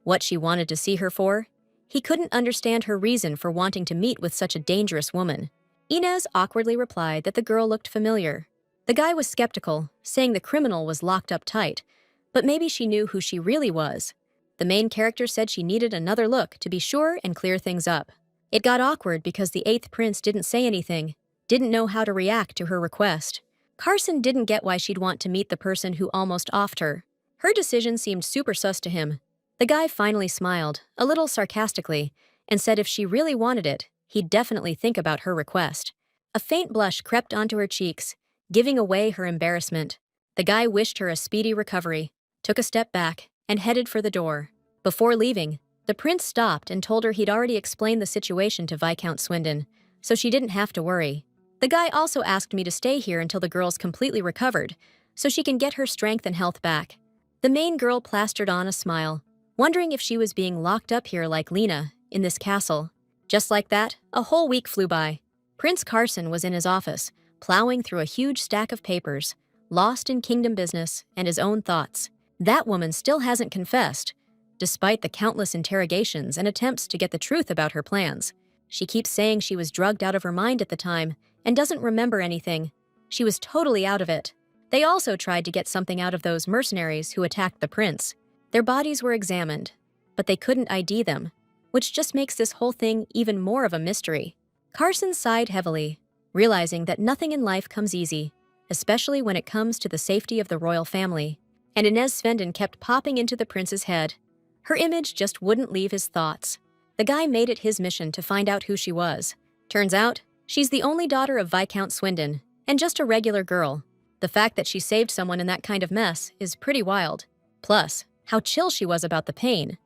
what she wanted to see her for. He couldn't understand her reason for wanting to meet with such a dangerous woman. Inez awkwardly replied that the girl looked familiar. The guy was skeptical, saying the criminal was locked up tight, but maybe she knew who she really was. The main character said she needed another look to be sure and clear things up. It got awkward because the eighth prince didn't say anything, didn't know how to react to her request. Carson didn't get why she'd want to meet the person who almost offed her. Her decision seemed super sus to him. The guy finally smiled, a little sarcastically, and said if she really wanted it, he'd definitely think about her request. A faint blush crept onto her cheeks, giving away her embarrassment. The guy wished her a speedy recovery, took a step back, and headed for the door. Before leaving, the prince stopped and told her he'd already explained the situation to Viscount Swindon, so she didn't have to worry. The guy also asked me to stay here until the girl's completely recovered, so she can get her strength and health back. The main girl plastered on a smile, wondering if she was being locked up here like Lena, in this castle. Just like that, a whole week flew by. Prince Carson was in his office, plowing through a huge stack of papers, lost in kingdom business and his own thoughts. That woman still hasn't confessed, despite the countless interrogations and attempts to get the truth about her plans. She keeps saying she was drugged out of her mind at the time and doesn't remember anything. She was totally out of it. They also tried to get something out of those mercenaries who attacked the prince. Their bodies were examined, but they couldn't ID them, which just makes this whole thing even more of a mystery. Carson sighed heavily, realizing that nothing in life comes easy, especially when it comes to the safety of the royal family. And Inez Svendon kept popping into the prince's head. Her image just wouldn't leave his thoughts. The guy made it his mission to find out who she was. Turns out, she's the only daughter of Viscount Swindon, and just a regular girl. The fact that she saved someone in that kind of mess is pretty wild. Plus, how chill she was about the pain.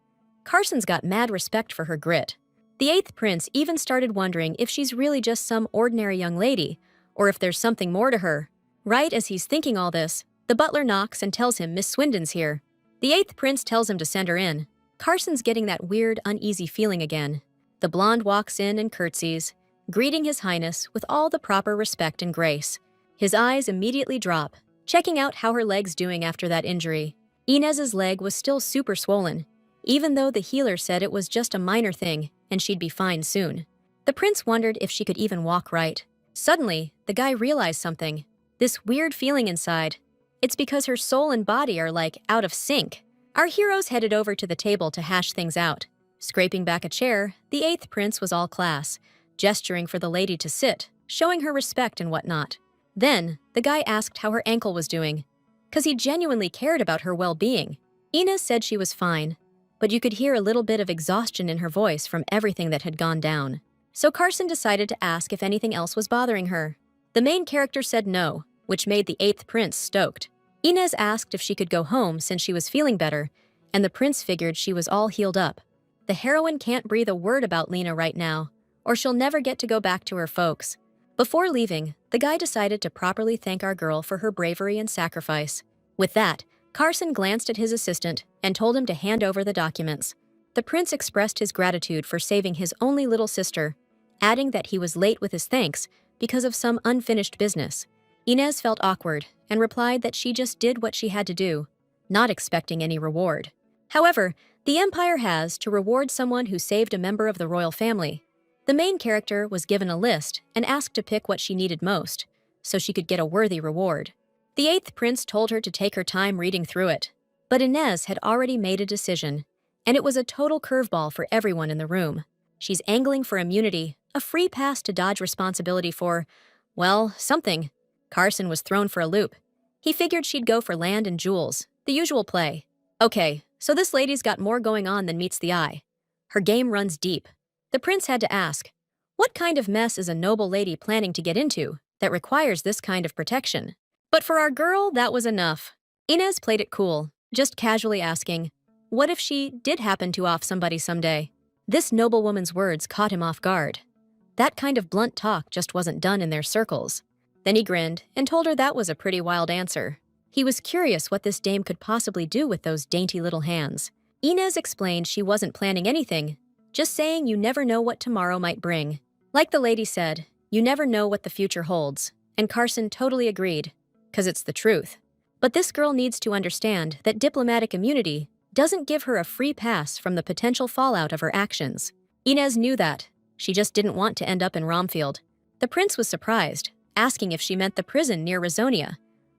Carson's got mad respect for her grit. The eighth prince even started wondering if she's really just some ordinary young lady, or if there's something more to her. Right as he's thinking all this, the butler knocks and tells him Miss Swindon's here. The eighth prince tells him to send her in. Carson's getting that weird, uneasy feeling again. The blonde walks in and curtsies, greeting His Highness with all the proper respect and grace. His eyes immediately drop, checking out how her leg's doing after that injury. Inez's leg was still super swollen, even though the healer said it was just a minor thing and she'd be fine soon. The prince wondered if she could even walk right. Suddenly, the guy realized something. This weird feeling inside. It's because her soul and body are like out of sync. Our heroes headed over to the table to hash things out. Scraping back a chair, the eighth prince was all class, gesturing for the lady to sit, showing her respect and whatnot. Then, the guy asked how her ankle was doing, 'cause he genuinely cared about her well-being. Inez said she was fine, but you could hear a little bit of exhaustion in her voice from everything that had gone down. So Carson decided to ask if anything else was bothering her. The main character said no, which made the eighth prince stoked. Inez asked if she could go home since she was feeling better, and the prince figured she was all healed up. The heroine can't breathe a word about Lena right now, or she'll never get to go back to her folks. Before leaving, the guy decided to properly thank our girl for her bravery and sacrifice. With that, Carson glanced at his assistant and told him to hand over the documents. The prince expressed his gratitude for saving his only little sister, adding that he was late with his thanks because of some unfinished business. Inez felt awkward and replied that she just did what she had to do, not expecting any reward. However, the Empire has to reward someone who saved a member of the royal family. The main character was given a list and asked to pick what she needed most, so she could get a worthy reward. The eighth prince told her to take her time reading through it, but Inez had already made a decision, and it was a total curveball for everyone in the room. She's angling for immunity, a free pass to dodge responsibility for, well, something. Carson was thrown for a loop. He figured she'd go for land and jewels, the usual play. Okay, so this lady's got more going on than meets the eye. Her game runs deep. The prince had to ask, what kind of mess is a noble lady planning to get into that requires this kind of protection? But for our girl, that was enough. Inez played it cool, just casually asking, what if she did happen to off somebody someday? This noblewoman's words caught him off guard. That kind of blunt talk just wasn't done in their circles. Then he grinned and told her that was a pretty wild answer. He was curious what this dame could possibly do with those dainty little hands. Inez explained she wasn't planning anything, just saying you never know what tomorrow might bring. Like the lady said, you never know what the future holds, and Carson totally agreed, 'cause it's the truth. But this girl needs to understand that diplomatic immunity doesn't give her a free pass from the potential fallout of her actions. Inez knew that. She just didn't want to end up in Romfield. The prince was surprised, asking if she meant the prison near Rizonia,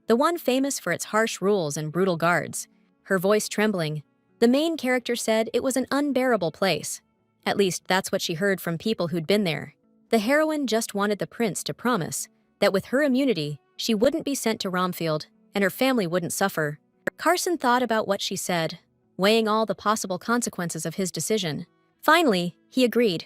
the one famous for its harsh rules and brutal guards. Her voice trembling, the main character said it was an unbearable place. At least that's what she heard from people who'd been there. The heroine just wanted the prince to promise that with her immunity, she wouldn't be sent to Romfield and her family wouldn't suffer. Carson thought about what she said, weighing all the possible consequences of his decision. Finally, he agreed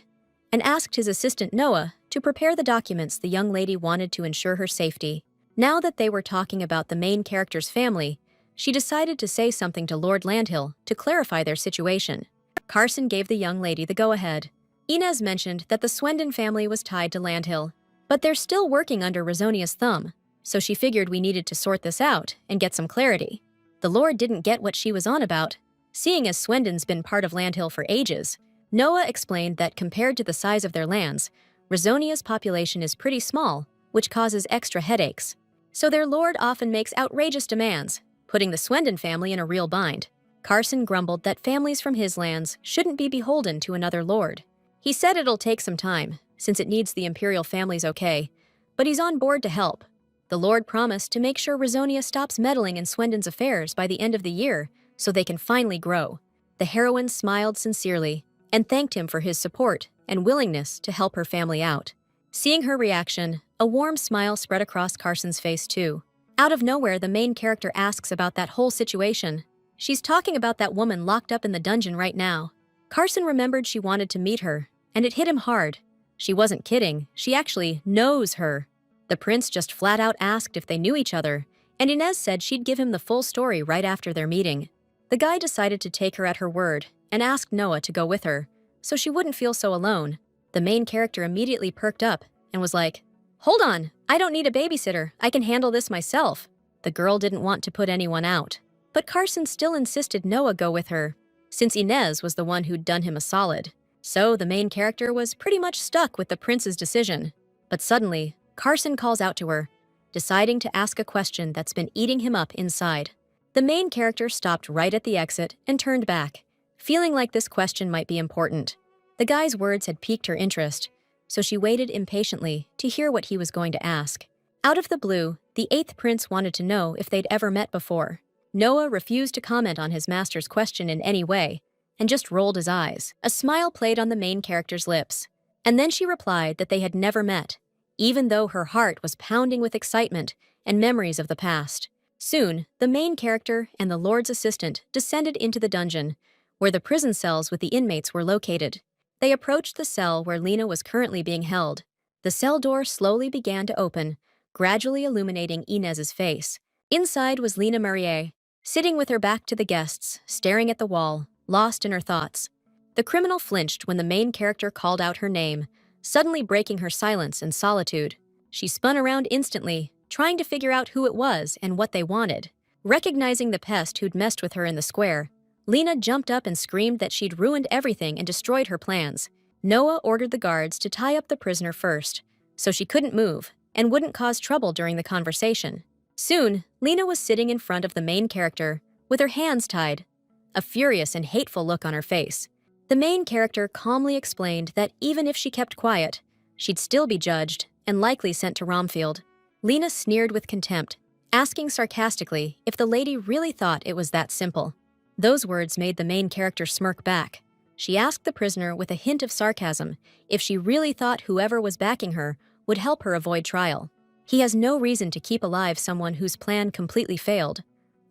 and asked his assistant Noah to prepare the documents the young lady wanted to ensure her safety. Now that they were talking about the main character's family, she decided to say something to Lord Landhill to clarify their situation. Carson gave the young lady the go-ahead. Inez mentioned that the Swendon family was tied to Landhill, but they're still working under Razonia's thumb, so she figured we needed to sort this out and get some clarity. The Lord didn't get what she was on about. Seeing as Swendon's been part of Landhill for ages, Noah explained that compared to the size of their lands, Razonia's population is pretty small, which causes extra headaches. So their lord often makes outrageous demands, putting the Swendon family in a real bind. Carson grumbled that families from his lands shouldn't be beholden to another lord. He said it'll take some time, since it needs the imperial family's okay, but he's on board to help. The lord promised to make sure Razonia stops meddling in Swendon's affairs by the end of the year so they can finally grow. The heroine smiled sincerely and thanked him for his support and willingness to help her family out. Seeing her reaction, a warm smile spread across Carson's face too. Out of nowhere, the main character asks about that whole situation. She's talking about that woman locked up in the dungeon right now. Carson remembered she wanted to meet her, and it hit him hard. She wasn't kidding, she actually knows her. The prince just flat out asked if they knew each other, and Inez said she'd give him the full story right after their meeting. The guy decided to take her at her word and asked Noah to go with her, so she wouldn't feel so alone. The main character immediately perked up and was like, "Hold on, I don't need a babysitter, I can handle this myself." The girl didn't want to put anyone out, but Carson still insisted Noah go with her, since Inez was the one who'd done him a solid. So the main character was pretty much stuck with the prince's decision. But suddenly, Carson calls out to her, deciding to ask a question that's been eating him up inside. The main character stopped right at the exit and turned back, feeling like this question might be important. The guy's words had piqued her interest, so she waited impatiently to hear what he was going to ask. Out of the blue, the 8th prince wanted to know if they'd ever met before. Noah refused to comment on his master's question in any way, and just rolled his eyes. A smile played on the main character's lips, and then she replied that they had never met, even though her heart was pounding with excitement and memories of the past. Soon, the main character and the Lord's assistant descended into the dungeon, where the prison cells with the inmates were located. They approached the cell where Lena was currently being held. The cell door slowly began to open, gradually illuminating Inez's face. Inside was Lena Marie, sitting with her back to the guests, staring at the wall, lost in her thoughts. The criminal flinched when the main character called out her name, suddenly breaking her silence and solitude. She spun around instantly, trying to figure out who it was and what they wanted. Recognizing the pest who'd messed with her in the square, Lena jumped up and screamed that she'd ruined everything and destroyed her plans. Noah ordered the guards to tie up the prisoner first, so she couldn't move and wouldn't cause trouble during the conversation. Soon, Lena was sitting in front of the main character, with her hands tied, a furious and hateful look on her face. The main character calmly explained that even if she kept quiet, she'd still be judged and likely sent to Romfield. Lena sneered with contempt, asking sarcastically if the lady really thought it was that simple. Those words made the main character smirk back. She asked the prisoner with a hint of sarcasm if she really thought whoever was backing her would help her avoid trial. He has no reason to keep alive someone whose plan completely failed.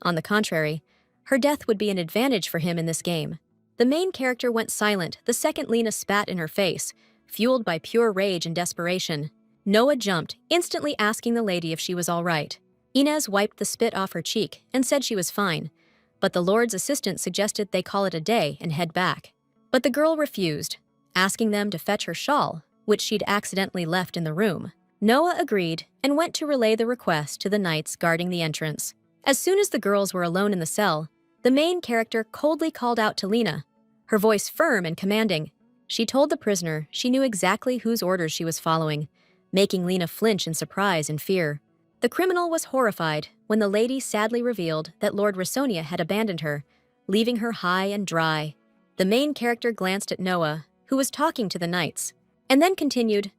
On the contrary, her death would be an advantage for him in this game. The main character went silent the second Lena spat in her face, fueled by pure rage and desperation. Noah jumped, instantly asking the lady if she was all right. Inez wiped the spit off her cheek and said she was fine, but the Lord's assistant suggested they call it a day and head back. But the girl refused, asking them to fetch her shawl, which she'd accidentally left in the room. Noah agreed and went to relay the request to the knights guarding the entrance. As soon as the girls were alone in the cell, the main character coldly called out to Lena, her voice firm and commanding. She told the prisoner she knew exactly whose orders she was following, making Lena flinch in surprise and fear. The criminal was horrified when the lady sadly revealed that Lord Rasonia had abandoned her, leaving her high and dry. The main character glanced at Noah, who was talking to the knights, and then continued,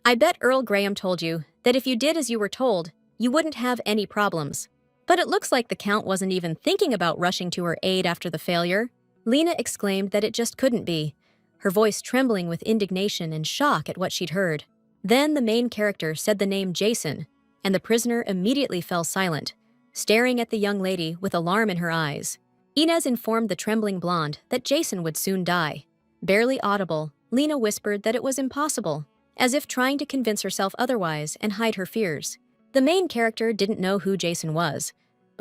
"I bet Earl Graham told you that if you did as you were told, you wouldn't have any problems. But it looks like the Count wasn't even thinking about rushing to her aid after the failure." Lena exclaimed that it just couldn't be, her voice trembling with indignation and shock at what she'd heard. Then the main character said the name Jason, and the prisoner immediately fell silent, staring at the young lady with alarm in her eyes. Inez informed the trembling blonde that Jason would soon die. Barely audible, Lena whispered that it was impossible, as if trying to convince herself otherwise and hide her fears. The main character didn't know who Jason was,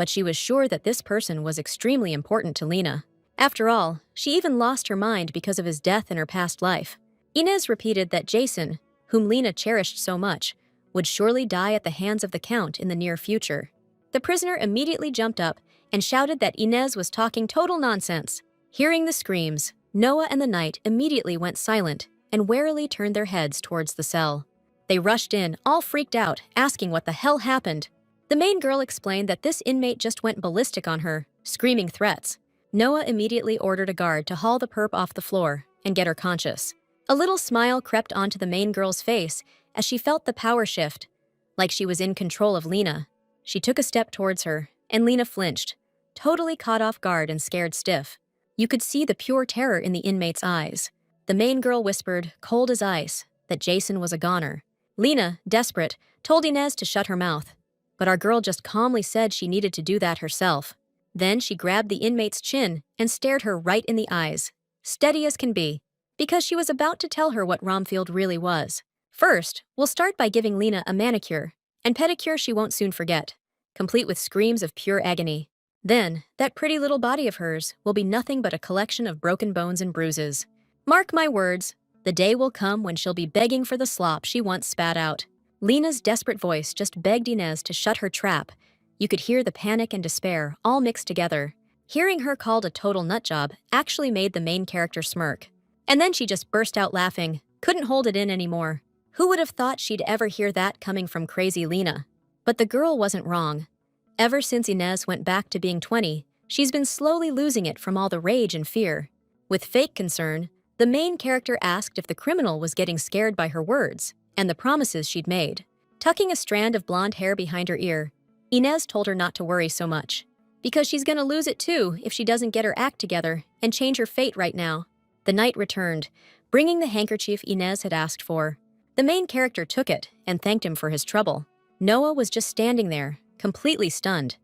but she was sure that this person was extremely important to Lena. After all, she even lost her mind because of his death in her past life. Inez repeated that Jason, whom Lena cherished so much, would surely die at the hands of the Count in the near future. The prisoner immediately jumped up and shouted that Inez was talking total nonsense. Hearing the screams, Noah and the knight immediately went silent and warily turned their heads towards the cell. They rushed in, all freaked out, asking what the hell happened. The main girl explained that this inmate just went ballistic on her, screaming threats. Noah immediately ordered a guard to haul the perp off the floor and get her conscious. A little smile crept onto the main girl's face as she felt the power shift, like she was in control of Lena. She took a step towards her, and Lena flinched, totally caught off guard and scared stiff. You could see the pure terror in the inmate's eyes. The main girl whispered, cold as ice, that Jason was a goner. Lena, desperate, told Inez to shut her mouth, but our girl just calmly said she needed to do that herself. Then she grabbed the inmate's chin and stared her right in the eyes, steady as can be, because she was about to tell her what Romfield really was. First, we'll start by giving Lena a manicure and pedicure she won't soon forget, complete with screams of pure agony. Then, that pretty little body of hers will be nothing but a collection of broken bones and bruises. Mark my words, the day will come when she'll be begging for the slop she once spat out. Lena's desperate voice just begged Inez to shut her trap. You could hear the panic and despair all mixed together. Hearing her called a total nutjob actually made the main character smirk. And then she just burst out laughing, couldn't hold it in anymore. Who would have thought she'd ever hear that coming from crazy Lena? But the girl wasn't wrong. Ever since Inez went back to being 20, she's been slowly losing it from all the rage and fear. With fake concern, the main character asked if the criminal was getting scared by her words and the promises she'd made. Tucking a strand of blonde hair behind her ear, Inez told her not to worry so much, because she's gonna lose it too if she doesn't get her act together and change her fate right now. The knight returned, bringing the handkerchief Inez had asked for. The main character took it and thanked him for his trouble. Noah was just standing there, completely stunned.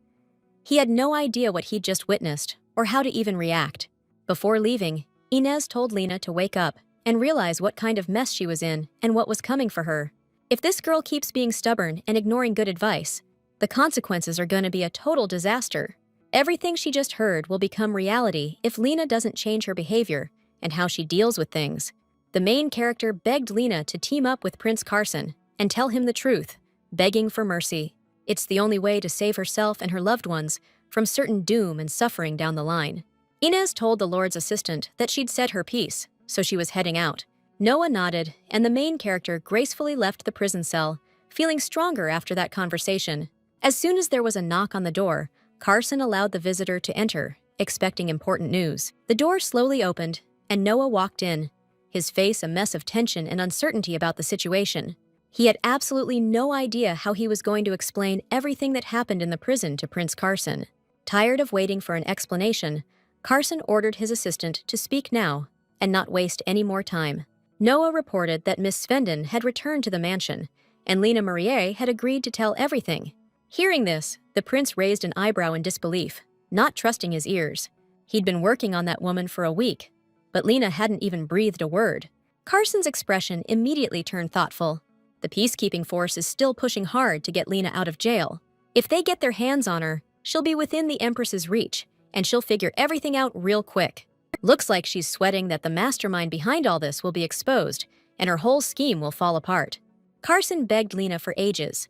He had no idea what he'd just witnessed or how to even react. Before leaving, Inez told Lena to wake up and realize what kind of mess she was in and what was coming for her. If this girl keeps being stubborn and ignoring good advice, the consequences are going to be a total disaster. Everything she just heard will become reality if Lena doesn't change her behavior and how she deals with things. The main character begged Lena to team up with Prince Carson and tell him the truth, begging for mercy. It's the only way to save herself and her loved ones from certain doom and suffering down the line. Inez told the Lord's assistant that she'd said her piece, so she was heading out. Noah nodded, and the main character gracefully left the prison cell, feeling stronger after that conversation. As soon as there was a knock on the door, Carson allowed the visitor to enter, expecting important news. The door slowly opened, and Noah walked in, his face a mess of tension and uncertainty about the situation. He had absolutely no idea how he was going to explain everything that happened in the prison to Prince Carson. Tired of waiting for an explanation, Carson ordered his assistant to speak now and not waste any more time. Noah reported that Miss Svendon had returned to the mansion, and Lena Marie had agreed to tell everything. Hearing this, the prince raised an eyebrow in disbelief, not trusting his ears. He'd been working on that woman for a week, but Lena hadn't even breathed a word. Carson's expression immediately turned thoughtful. The peacekeeping force is still pushing hard to get Lena out of jail. If they get their hands on her, she'll be within the Empress's reach, and she'll figure everything out real quick. Looks like she's sweating that the mastermind behind all this will be exposed, and her whole scheme will fall apart. Carson begged Lena for ages,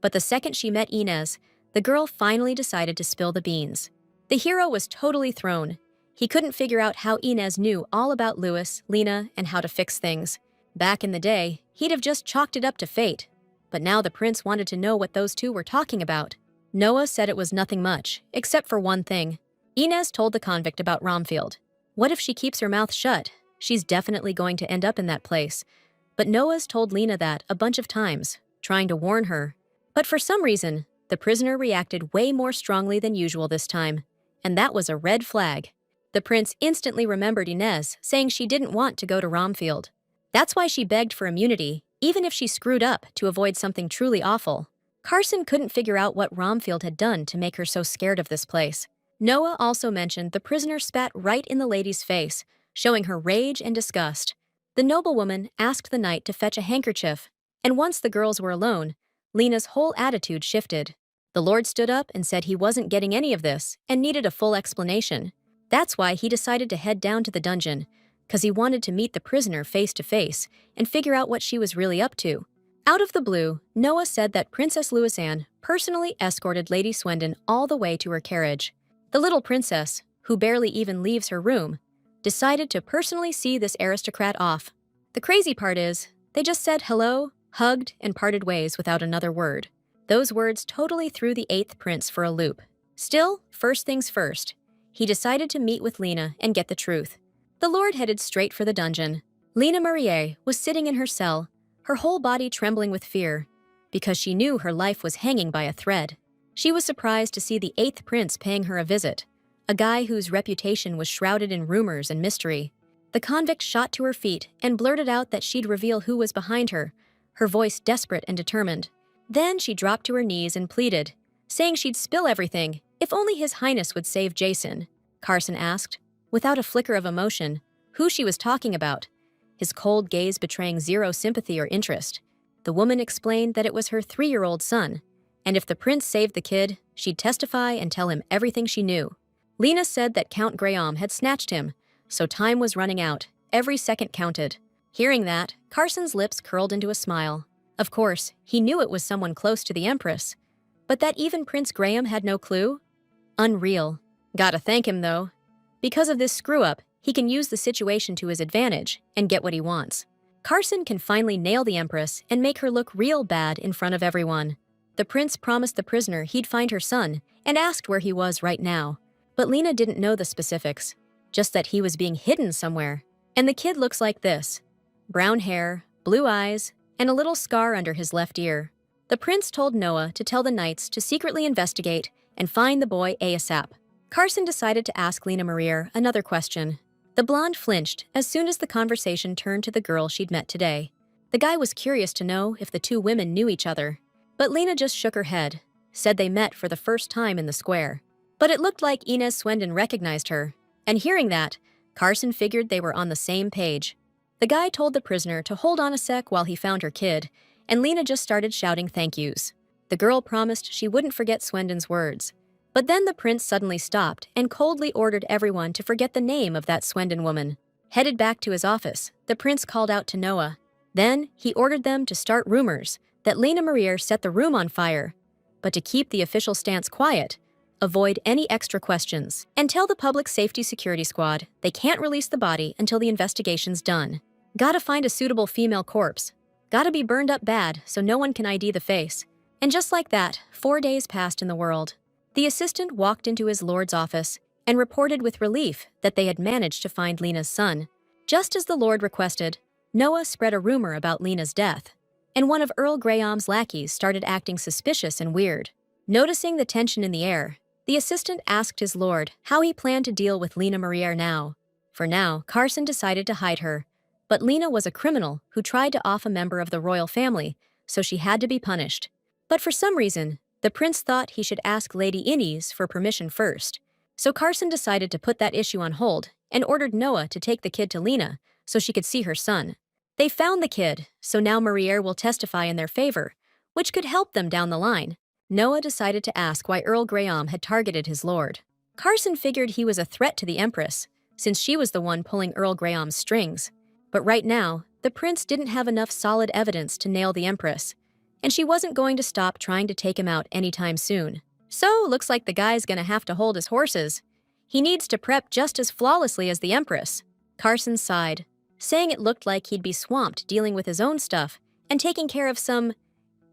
but the second she met Inez, the girl finally decided to spill the beans. The hero was totally thrown. He couldn't figure out how Inez knew all about Louis, Lena, and how to fix things. Back in the day, he'd have just chalked it up to fate, but now the prince wanted to know what those two were talking about. Noah said it was nothing much, except for one thing. Inez told the convict about Romfield. What if she keeps her mouth shut? She's definitely going to end up in that place. But Noah's told Lena that a bunch of times, trying to warn her. But for some reason, the prisoner reacted way more strongly than usual this time, and that was a red flag. The prince instantly remembered Inez saying she didn't want to go to Romfield. That's why she begged for immunity, even if she screwed up to avoid something truly awful. Carson couldn't figure out what Romfield had done to make her so scared of this place. Noah also mentioned the prisoner spat right in the lady's face, showing her rage and disgust. The noblewoman asked the knight to fetch a handkerchief, and once the girls were alone, Lena's whole attitude shifted. The Lord stood up and said he wasn't getting any of this and needed a full explanation. That's why he decided to head down to the dungeon, because he wanted to meet the prisoner face to face and figure out what she was really up to. Out of the blue, Noah said that Princess Louisanne personally escorted Lady Swendon all the way to her carriage. The little princess, who barely even leaves her room, decided to personally see this aristocrat off. The crazy part is, they just said hello, hugged, and parted ways without another word. Those words totally threw the 8th prince for a loop. Still, first things first, he decided to meet with Lena and get the truth. The Lord headed straight for the dungeon. Lena Marie was sitting in her cell, her whole body trembling with fear, because she knew her life was hanging by a thread. She was surprised to see the 8th prince paying her a visit, a guy whose reputation was shrouded in rumors and mystery. The convict shot to her feet and blurted out that she'd reveal who was behind her, her voice desperate and determined. Then she dropped to her knees and pleaded, saying she'd spill everything if only His Highness would save Jason. Carson asked, without a flicker of emotion, who she was talking about, his cold gaze betraying zero sympathy or interest. The woman explained that it was her 3-year-old son, and if the prince saved the kid, she'd testify and tell him everything she knew. Lena said that Count Graham had snatched him, so time was running out. Every second counted. Hearing that, Carson's lips curled into a smile. Of course, he knew it was someone close to the Empress. But that even Prince Graham had no clue? Unreal. Gotta thank him, though. Because of this screw-up, he can use the situation to his advantage and get what he wants. Carson can finally nail the Empress and make her look real bad in front of everyone. The prince promised the prisoner he'd find her son and asked where he was right now. But Lena didn't know the specifics, just that he was being hidden somewhere. And the kid looks like this. Brown hair, blue eyes, and a little scar under his left ear. The prince told Noah to tell the knights to secretly investigate and find the boy ASAP. Carson decided to ask Lena Marie another question. The blonde flinched as soon as the conversation turned to the girl she'd met today. The guy was curious to know if the two women knew each other. But Lena just shook her head, said they met for the first time in the square. But it looked like Inez Swendon recognized her. And hearing that, Carson figured they were on the same page. The guy told the prisoner to hold on a sec while he found her kid, and Lena just started shouting thank yous. The girl promised she wouldn't forget Swendon's words. But then the prince suddenly stopped and coldly ordered everyone to forget the name of that Swendon woman. Headed back to his office, the prince called out to Noah. Then, he ordered them to start rumors that Lena Marie set the room on fire. But to keep the official stance quiet, avoid any extra questions, and tell the Public Safety Security Squad they can't release the body until the investigation's done. Gotta find a suitable female corpse. Gotta be burned up bad so no one can ID the face. And just like that, 4 days passed in the world. The assistant walked into his lord's office and reported with relief that they had managed to find Lena's son. Just as the lord requested, Noah spread a rumor about Lena's death, and one of Earl Graham's lackeys started acting suspicious and weird. Noticing the tension in the air, the assistant asked his lord how he planned to deal with Lena Marie now. For now, Carson decided to hide her, but Lena was a criminal who tried to off a member of the royal family, so she had to be punished. But for some reason, the prince thought he should ask Lady Inez for permission first. So Carson decided to put that issue on hold and ordered Noah to take the kid to Lena so she could see her son. They found the kid, so now Marie will testify in their favor, which could help them down the line. Noah decided to ask why Earl Graham had targeted his lord. Carson figured he was a threat to the Empress, since she was the one pulling Earl Graham's strings. But right now, the prince didn't have enough solid evidence to nail the Empress, and she wasn't going to stop trying to take him out anytime soon. So, looks like the guy's gonna have to hold his horses. He needs to prep just as flawlessly as the Empress. Carson sighed, saying it looked like he'd be swamped dealing with his own stuff and taking care of some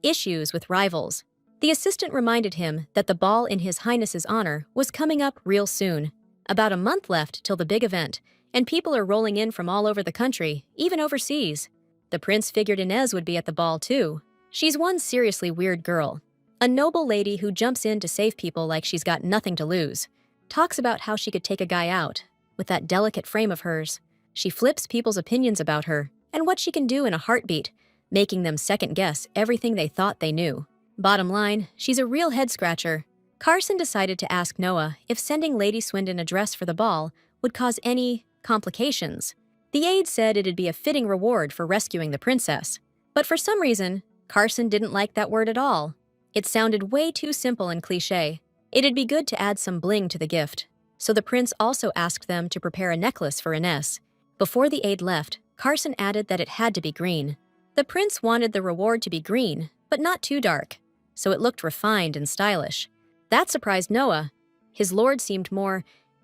issues with rivals. The assistant reminded him that the ball in His Highness's honor was coming up real soon. About a month left till the big event, and people are rolling in from all over the country, even overseas. The prince figured Inez would be at the ball too. She's one seriously weird girl. A noble lady who jumps in to save people like she's got nothing to lose. Talks about how she could take a guy out. With that delicate frame of hers, she flips people's opinions about her and what she can do in a heartbeat, making them second-guess everything they thought they knew. Bottom line, she's a real head-scratcher. Carson decided to ask Noah if sending Lady Swendon a dress for the ball would cause any complications. The aide said it'd be a fitting reward for rescuing the princess. But for some reason, Carson didn't like that word at all. It sounded way too simple and cliché. It'd be good to add some bling to the gift. So the prince also asked them to prepare a necklace for Ines. Before the aide left, Carson added that it had to be green. The prince wanted the reward to be green, but not too dark, so it looked refined and stylish. That surprised Noah. His lord seemed more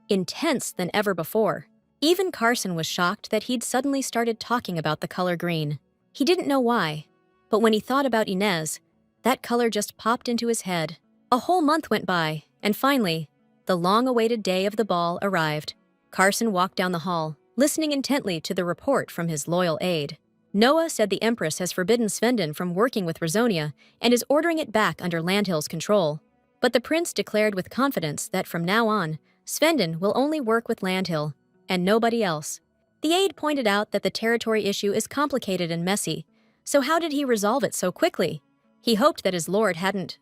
intense than ever before. Even Carson was shocked that he'd suddenly started talking about the color green. He didn't know why, but when he thought about Inez, that color just popped into his head. A whole month went by, and finally, the long-awaited day of the ball arrived. Carson walked down the hall, listening intently to the report from his loyal aide. Noah said the Empress has forbidden Svendin from working with Rasonia and is ordering it back under Landhill's control. But the prince declared with confidence that from now on, Svendin will only work with Landhill, and nobody else. The aide pointed out that the territory issue is complicated and messy, so how did he resolve it so quickly? He hoped that his lord hadn't,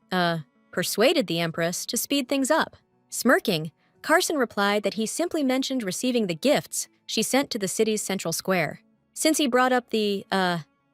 persuaded the Empress to speed things up. Smirking, Carson replied that he simply mentioned receiving the gifts she sent to the city's central square. Since he brought up the,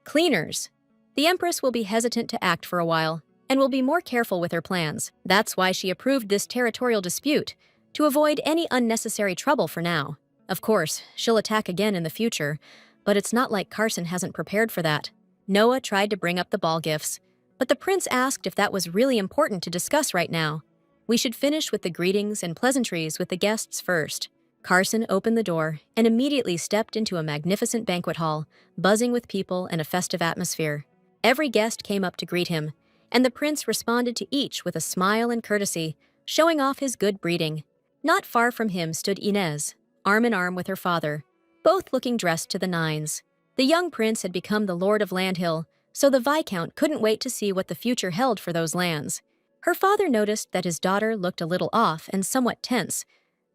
cleaners, the Empress will be hesitant to act for a while and will be more careful with her plans. That's why she approved this territorial dispute, to avoid any unnecessary trouble for now. Of course, she'll attack again in the future, but it's not like Carson hasn't prepared for that. Noah tried to bring up the ball gifts, but the prince asked if that was really important to discuss right now. We should finish with the greetings and pleasantries with the guests first. Carson opened the door and immediately stepped into a magnificent banquet hall, buzzing with people and a festive atmosphere. Every guest came up to greet him, and the prince responded to each with a smile and courtesy, showing off his good breeding. Not far from him stood Inez, arm in arm with her father, both looking dressed to the nines. The young prince had become the lord of Landhill, so the Viscount couldn't wait to see what the future held for those lands. Her father noticed that his daughter looked a little off and somewhat tense,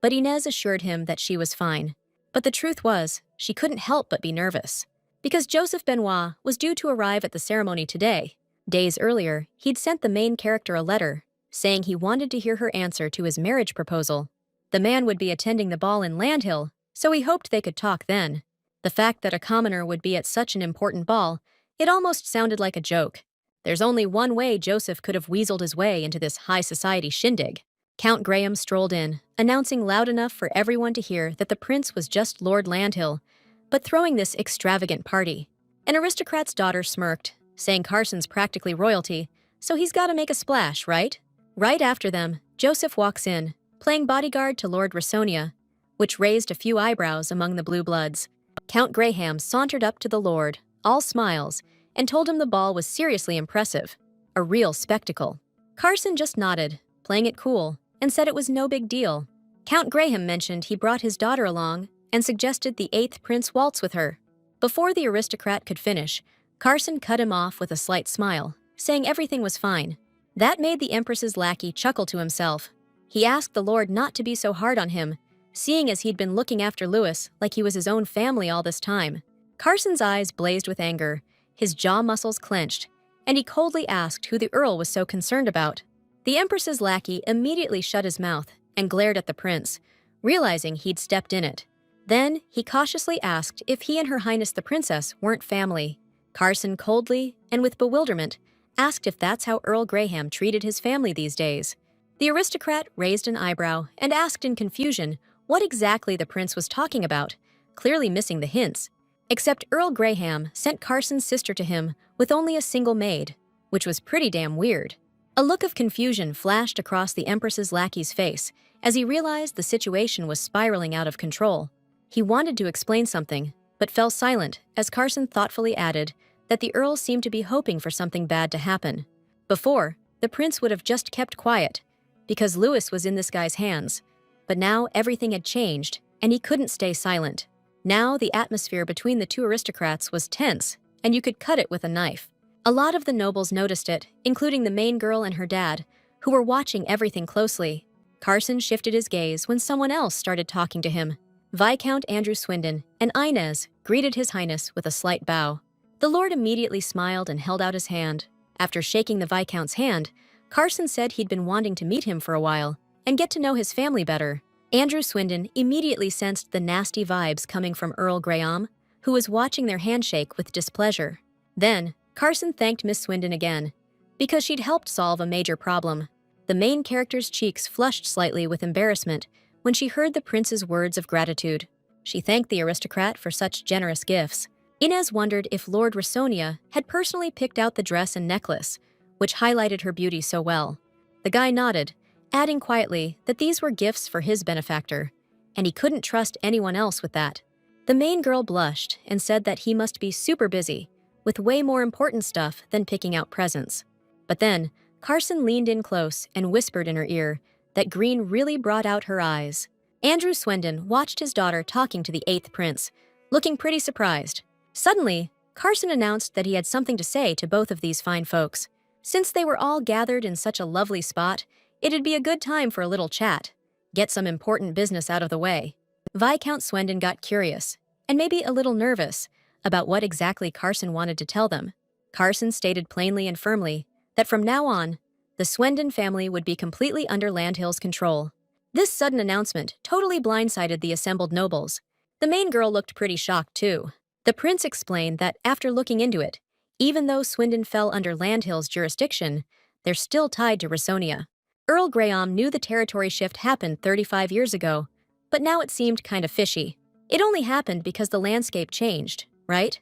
but Inez assured him that she was fine. But the truth was, she couldn't help but be nervous. Because Joseph Benoit was due to arrive at the ceremony today. Days earlier, he'd sent the main character a letter, saying he wanted to hear her answer to his marriage proposal. The man would be attending the ball in Landhill, so he hoped they could talk then. The fact that a commoner would be at such an important ball, it almost sounded like a joke. There's only one way Joseph could have weaseled his way into this high society shindig. Count Graham strolled in, announcing loud enough for everyone to hear that the prince was just Lord Landhill, but throwing this extravagant party. An aristocrat's daughter smirked, saying Carson's practically royalty, so he's got to make a splash, right? Right after them, Joseph walks in, playing bodyguard to Lord Rasonia, which raised a few eyebrows among the blue bloods. Count Graham sauntered up to the lord, all smiles, and told him the ball was seriously impressive, a real spectacle. Carson just nodded, playing it cool, and said it was no big deal. Count Graham mentioned he brought his daughter along and suggested the 8th prince waltz with her. Before the aristocrat could finish, Carson cut him off with a slight smile, saying everything was fine. That made the Empress's lackey chuckle to himself. He asked the lord not to be so hard on him, seeing as he'd been looking after Louis like he was his own family all this time. Carson's eyes blazed with anger, his jaw muscles clenched, and he coldly asked who the Earl was so concerned about. The Empress's lackey immediately shut his mouth and glared at the prince, realizing he'd stepped in it. Then he cautiously asked if he and Her Highness the Princess weren't family. Carson coldly, and with bewilderment, asked if that's how Earl Graham treated his family these days. The aristocrat raised an eyebrow and asked in confusion what exactly the prince was talking about, clearly missing the hints. Except Earl Graham sent Carson's sister to him with only a single maid, which was pretty damn weird. A look of confusion flashed across the Empress's lackey's face as he realized the situation was spiraling out of control. He wanted to explain something, but fell silent as Carson thoughtfully added that the Earl seemed to be hoping for something bad to happen. Before, the prince would have just kept quiet, because Louis was in this guy's hands. But now everything had changed, and he couldn't stay silent. Now the atmosphere between the two aristocrats was tense, and you could cut it with a knife. A lot of the nobles noticed it, including the main girl and her dad, who were watching everything closely. Carson shifted his gaze when someone else started talking to him. Viscount Andrew Swindon and Inez greeted His Highness with a slight bow. The lord immediately smiled and held out his hand. After shaking the Viscount's hand, Carson said he'd been wanting to meet him for a while and get to know his family better. Andrew Swindon immediately sensed the nasty vibes coming from Earl Graham, who was watching their handshake with displeasure. Then, Carson thanked Miss Swindon again, because she'd helped solve a major problem. The main character's cheeks flushed slightly with embarrassment when she heard the prince's words of gratitude. She thanked the aristocrat for such generous gifts. Inez wondered if Lord Rasonia had personally picked out the dress and necklace, which highlighted her beauty so well. The guy nodded, adding quietly that these were gifts for his benefactor, and he couldn't trust anyone else with that. The main girl blushed and said that he must be super busy, with way more important stuff than picking out presents. But then, Carson leaned in close and whispered in her ear that green really brought out her eyes. Andrew Swindon watched his daughter talking to the 8th prince, looking pretty surprised. Suddenly, Carson announced that he had something to say to both of these fine folks. Since they were all gathered in such a lovely spot, it'd be a good time for a little chat. Get some important business out of the way. Viscount Swindon got curious, and maybe a little nervous, about what exactly Carson wanted to tell them. Carson stated plainly and firmly that from now on, the Swindon family would be completely under Landhill's control. This sudden announcement totally blindsided the assembled nobles. The main girl looked pretty shocked too. The prince explained that after looking into it, even though Swindon fell under Landhill's jurisdiction, they're still tied to Rasonia. Earl Graham knew the territory shift happened 35 years ago, but now it seemed kind of fishy. It only happened because the landscape changed, right?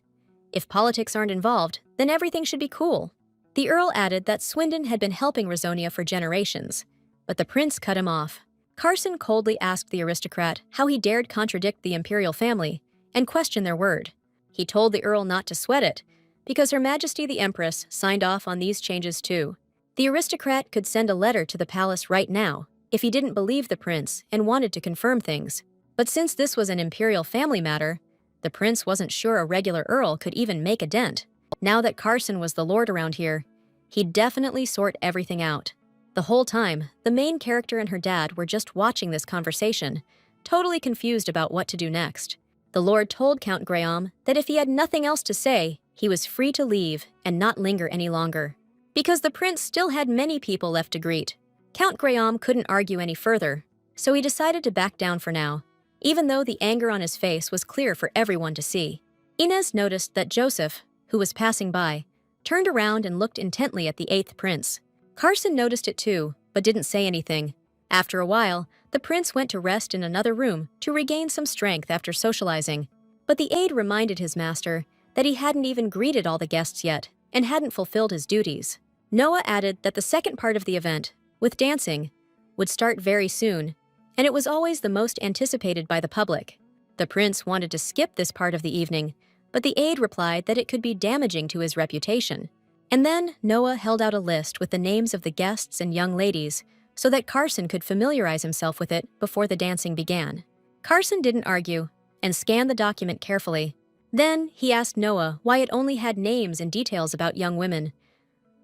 If politics aren't involved, then everything should be cool. The Earl added that Swindon had been helping Rasonia for generations, but the prince cut him off. Carson coldly asked the aristocrat how he dared contradict the imperial family and question their word. He told the Earl not to sweat it, because Her Majesty the Empress signed off on these changes too. The aristocrat could send a letter to the palace right now if he didn't believe the prince and wanted to confirm things. But since this was an imperial family matter, the prince wasn't sure a regular earl could even make a dent. Now that Carson was the lord around here, he'd definitely sort everything out. The whole time, the main character and her dad were just watching this conversation, totally confused about what to do next. The lord told Count Graham that if he had nothing else to say, he was free to leave and not linger any longer, because the prince still had many people left to greet. Count Graham couldn't argue any further, so he decided to back down for now, even though the anger on his face was clear for everyone to see. Inez noticed that Joseph, who was passing by, turned around and looked intently at the 8th prince. Carson noticed it too, but didn't say anything. After a while, the prince went to rest in another room to regain some strength after socializing. But the aide reminded his master that he hadn't even greeted all the guests yet and hadn't fulfilled his duties. Noah added that the second part of the event, with dancing, would start very soon, and it was always the most anticipated by the public. The prince wanted to skip this part of the evening, but the aide replied that it could be damaging to his reputation. And then Noah held out a list with the names of the guests and young ladies so that Carson could familiarize himself with it before the dancing began. Carson didn't argue and scanned the document carefully. Then he asked Noah why it only had names and details about young women.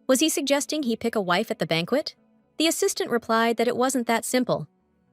Was he suggesting he pick a wife at the banquet? The assistant replied that it wasn't that simple.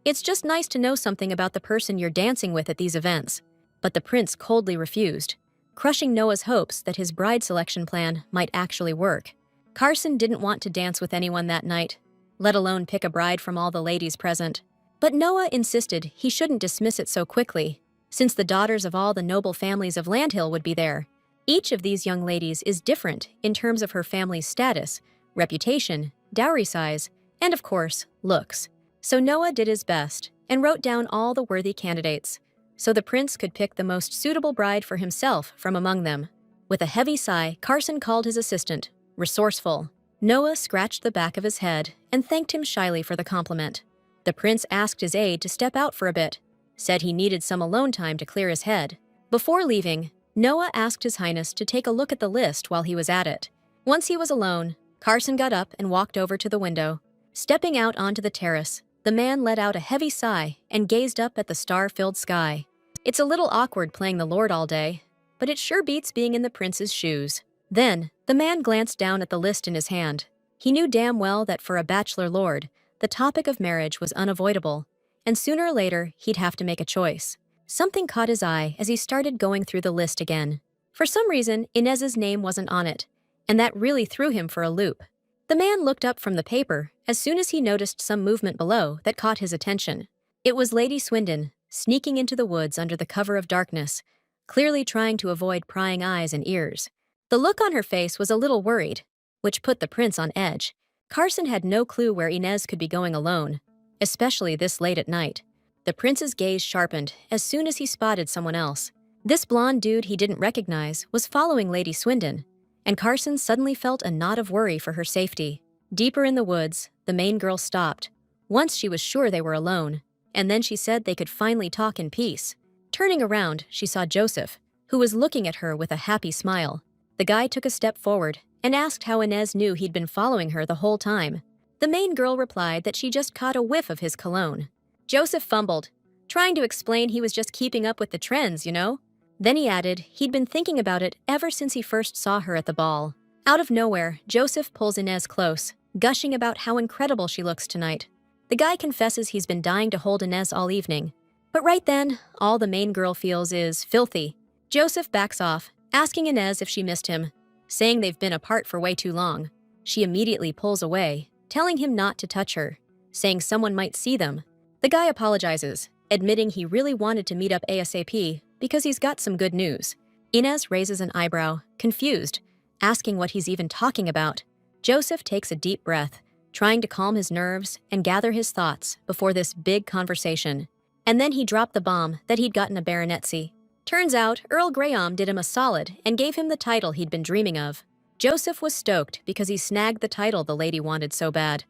It's just nice to know something about the person you're dancing with at these events. But the prince coldly refused, crushing Noah's hopes that his bride selection plan might actually work. Carson didn't want to dance with anyone that night, let alone pick a bride from all the ladies present. But Noah insisted he shouldn't dismiss it so quickly, since the daughters of all the noble families of Landhill would be there. Each of these young ladies is different in terms of her family's status, reputation, dowry size, and of course, looks. So Noah did his best and wrote down all the worthy candidates, so the prince could pick the most suitable bride for himself from among them. With a heavy sigh, Carson called his assistant, resourceful. Noah scratched the back of his head and thanked him shyly for the compliment. The prince asked his aide to step out for a bit, said he needed some alone time to clear his head. Before leaving, Noah asked His Highness to take a look at the list while he was at it. Once he was alone, Carson got up and walked over to the window. Stepping out onto the terrace, the man let out a heavy sigh and gazed up at the star-filled sky. It's a little awkward playing the Lord all day, but it sure beats being in the prince's shoes. Then, the man glanced down at the list in his hand. He knew damn well that for a bachelor lord, the topic of marriage was unavoidable, and sooner or later he'd have to make a choice. Something caught his eye as he started going through the list again. For some reason, Inez's name wasn't on it, and that really threw him for a loop. The man looked up from the paper as soon as he noticed some movement below that caught his attention. It was Lady Swindon, sneaking into the woods under the cover of darkness, clearly trying to avoid prying eyes and ears. The look on her face was a little worried, which put the prince on edge. Carson had no clue where Inez could be going alone, especially this late at night. The prince's gaze sharpened as soon as he spotted someone else. This blonde dude he didn't recognize was following Lady Swindon, and Carson suddenly felt a knot of worry for her safety. Deeper in the woods, the main girl stopped. Once she was sure they were alone, and then she said they could finally talk in peace. Turning around, she saw Joseph, who was looking at her with a happy smile. The guy took a step forward and asked how Inez knew he'd been following her the whole time. The main girl replied that she just caught a whiff of his cologne. Joseph fumbled, trying to explain he was just keeping up with the trends, you know? Then he added he'd been thinking about it ever since he first saw her at the ball. Out of nowhere, Joseph pulls Inez close, gushing about how incredible she looks tonight. The guy confesses he's been dying to hold Inez all evening. But right then, all the main girl feels is filthy. Joseph backs off, asking Inez if she missed him, saying they've been apart for way too long. She immediately pulls away, telling him not to touch her, saying someone might see them. The guy apologizes, admitting he really wanted to meet up ASAP because he's got some good news. Inez raises an eyebrow, confused, asking what he's even talking about. Joseph takes a deep breath, trying to calm his nerves and gather his thoughts before this big conversation. And then he dropped the bomb that he'd gotten a baronetcy. Turns out, Earl Graham did him a solid and gave him the title he'd been dreaming of. Joseph was stoked because he snagged the title the lady wanted so bad.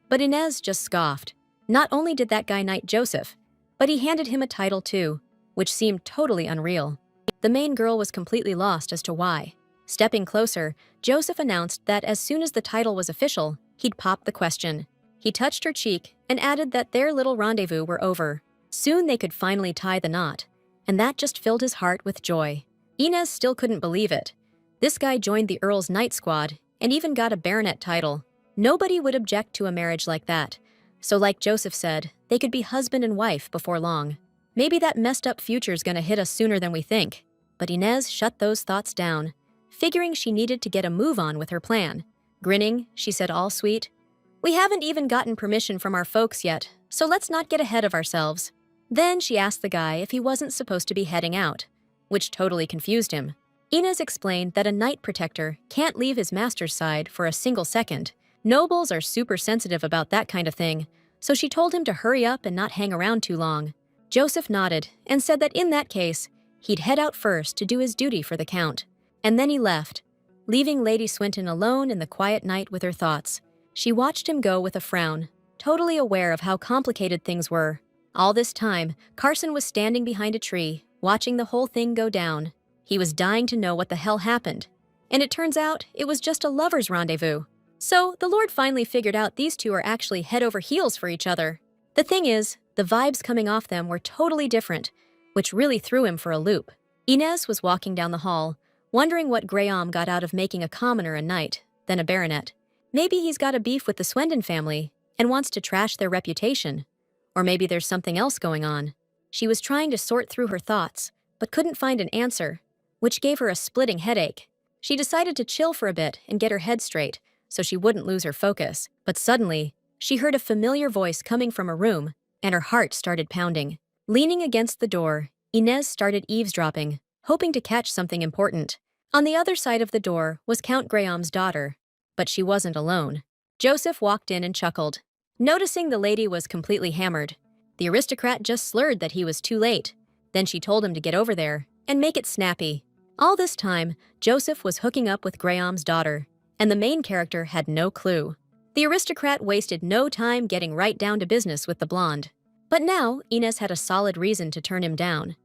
But Inez just scoffed. Not only did that guy knight Joseph, but he handed him a title too, which seemed totally unreal. The main girl was completely lost as to why. Stepping closer, Joseph announced that as soon as the title was official, he'd pop the question. He touched her cheek and added that their little rendezvous were over. Soon they could finally tie the knot, and that just filled his heart with joy. Inez still couldn't believe it. This guy joined the Earl's Knight Squad and even got a baronet title. Nobody would object to a marriage like that. So like Joseph said, they could be husband and wife before long. Maybe that messed up future's gonna hit us sooner than we think. But Inez shut those thoughts down, figuring she needed to get a move on with her plan. Grinning, she said all sweet, "We haven't even gotten permission from our folks yet, so let's not get ahead of ourselves." Then she asked the guy if he wasn't supposed to be heading out, which totally confused him. Inez explained that a knight protector can't leave his master's side for a single second. Nobles are super sensitive about that kind of thing, so she told him to hurry up and not hang around too long. Joseph nodded and said that in that case, he'd head out first to do his duty for the Count. And then he left, leaving Lady Swinton alone in the quiet night with her thoughts. She watched him go with a frown, totally aware of how complicated things were. All this time, Carson was standing behind a tree, watching the whole thing go down. He was dying to know what the hell happened. And it turns out it was just a lover's rendezvous. So the Lord finally figured out these two are actually head over heels for each other. The thing is, the vibes coming off them were totally different, which really threw him for a loop. Inez was walking down the hall, wondering what Graham got out of making a commoner a knight, then a baronet. Maybe he's got a beef with the Swindon family and wants to trash their reputation. Or maybe there's something else going on. She was trying to sort through her thoughts, but couldn't find an answer, which gave her a splitting headache. She decided to chill for a bit and get her head straight so she wouldn't lose her focus. But suddenly, she heard a familiar voice coming from a room, and her heart started pounding. Leaning against the door, Inez started eavesdropping, hoping to catch something important. On the other side of the door was Count Graham's daughter, but she wasn't alone. Joseph walked in and chuckled, noticing the lady was completely hammered. The aristocrat just slurred that he was too late. Then she told him to get over there and make it snappy. All this time, Joseph was hooking up with Graham's daughter, and the main character had no clue. The aristocrat wasted no time getting right down to business with the blonde. But now, Inez had a solid reason to turn him down.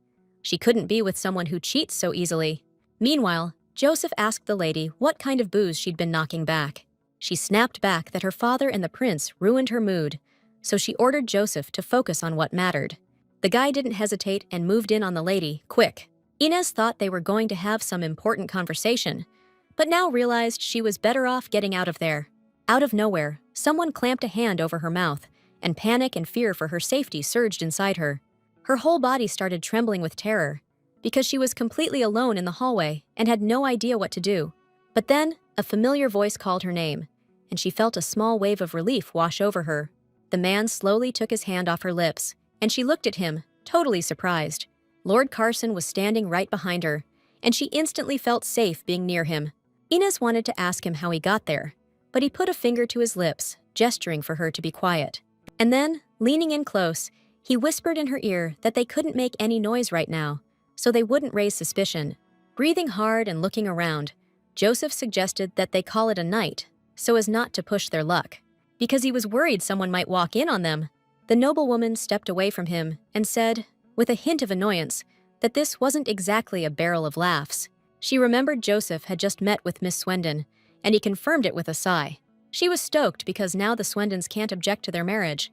She couldn't be with someone who cheats so easily. Meanwhile, Joseph asked the lady what kind of booze she'd been knocking back. She snapped back that her father and the prince ruined her mood, so she ordered Joseph to focus on what mattered. The guy didn't hesitate and moved in on the lady, quick. Inez thought they were going to have some important conversation, but now realized she was better off getting out of there. Out of nowhere, someone clamped a hand over her mouth, and panic and fear for her safety surged inside her. Her whole body started trembling with terror, because she was completely alone in the hallway and had no idea what to do. But then, a familiar voice called her name, and she felt a small wave of relief wash over her. The man slowly took his hand off her lips, and she looked at him, totally surprised. Lord Carson was standing right behind her, and she instantly felt safe being near him. Inez wanted to ask him how he got there, but he put a finger to his lips, gesturing for her to be quiet. And then, leaning in close, he whispered in her ear that they couldn't make any noise right now, so they wouldn't raise suspicion. Breathing hard and looking around, Joseph suggested that they call it a night, so as not to push their luck. Because he was worried someone might walk in on them, the noblewoman stepped away from him and said, with a hint of annoyance, that this wasn't exactly a barrel of laughs. She remembered Joseph had just met with Miss Swendon, and he confirmed it with a sigh. She was stoked because now the Swendons can't object to their marriage,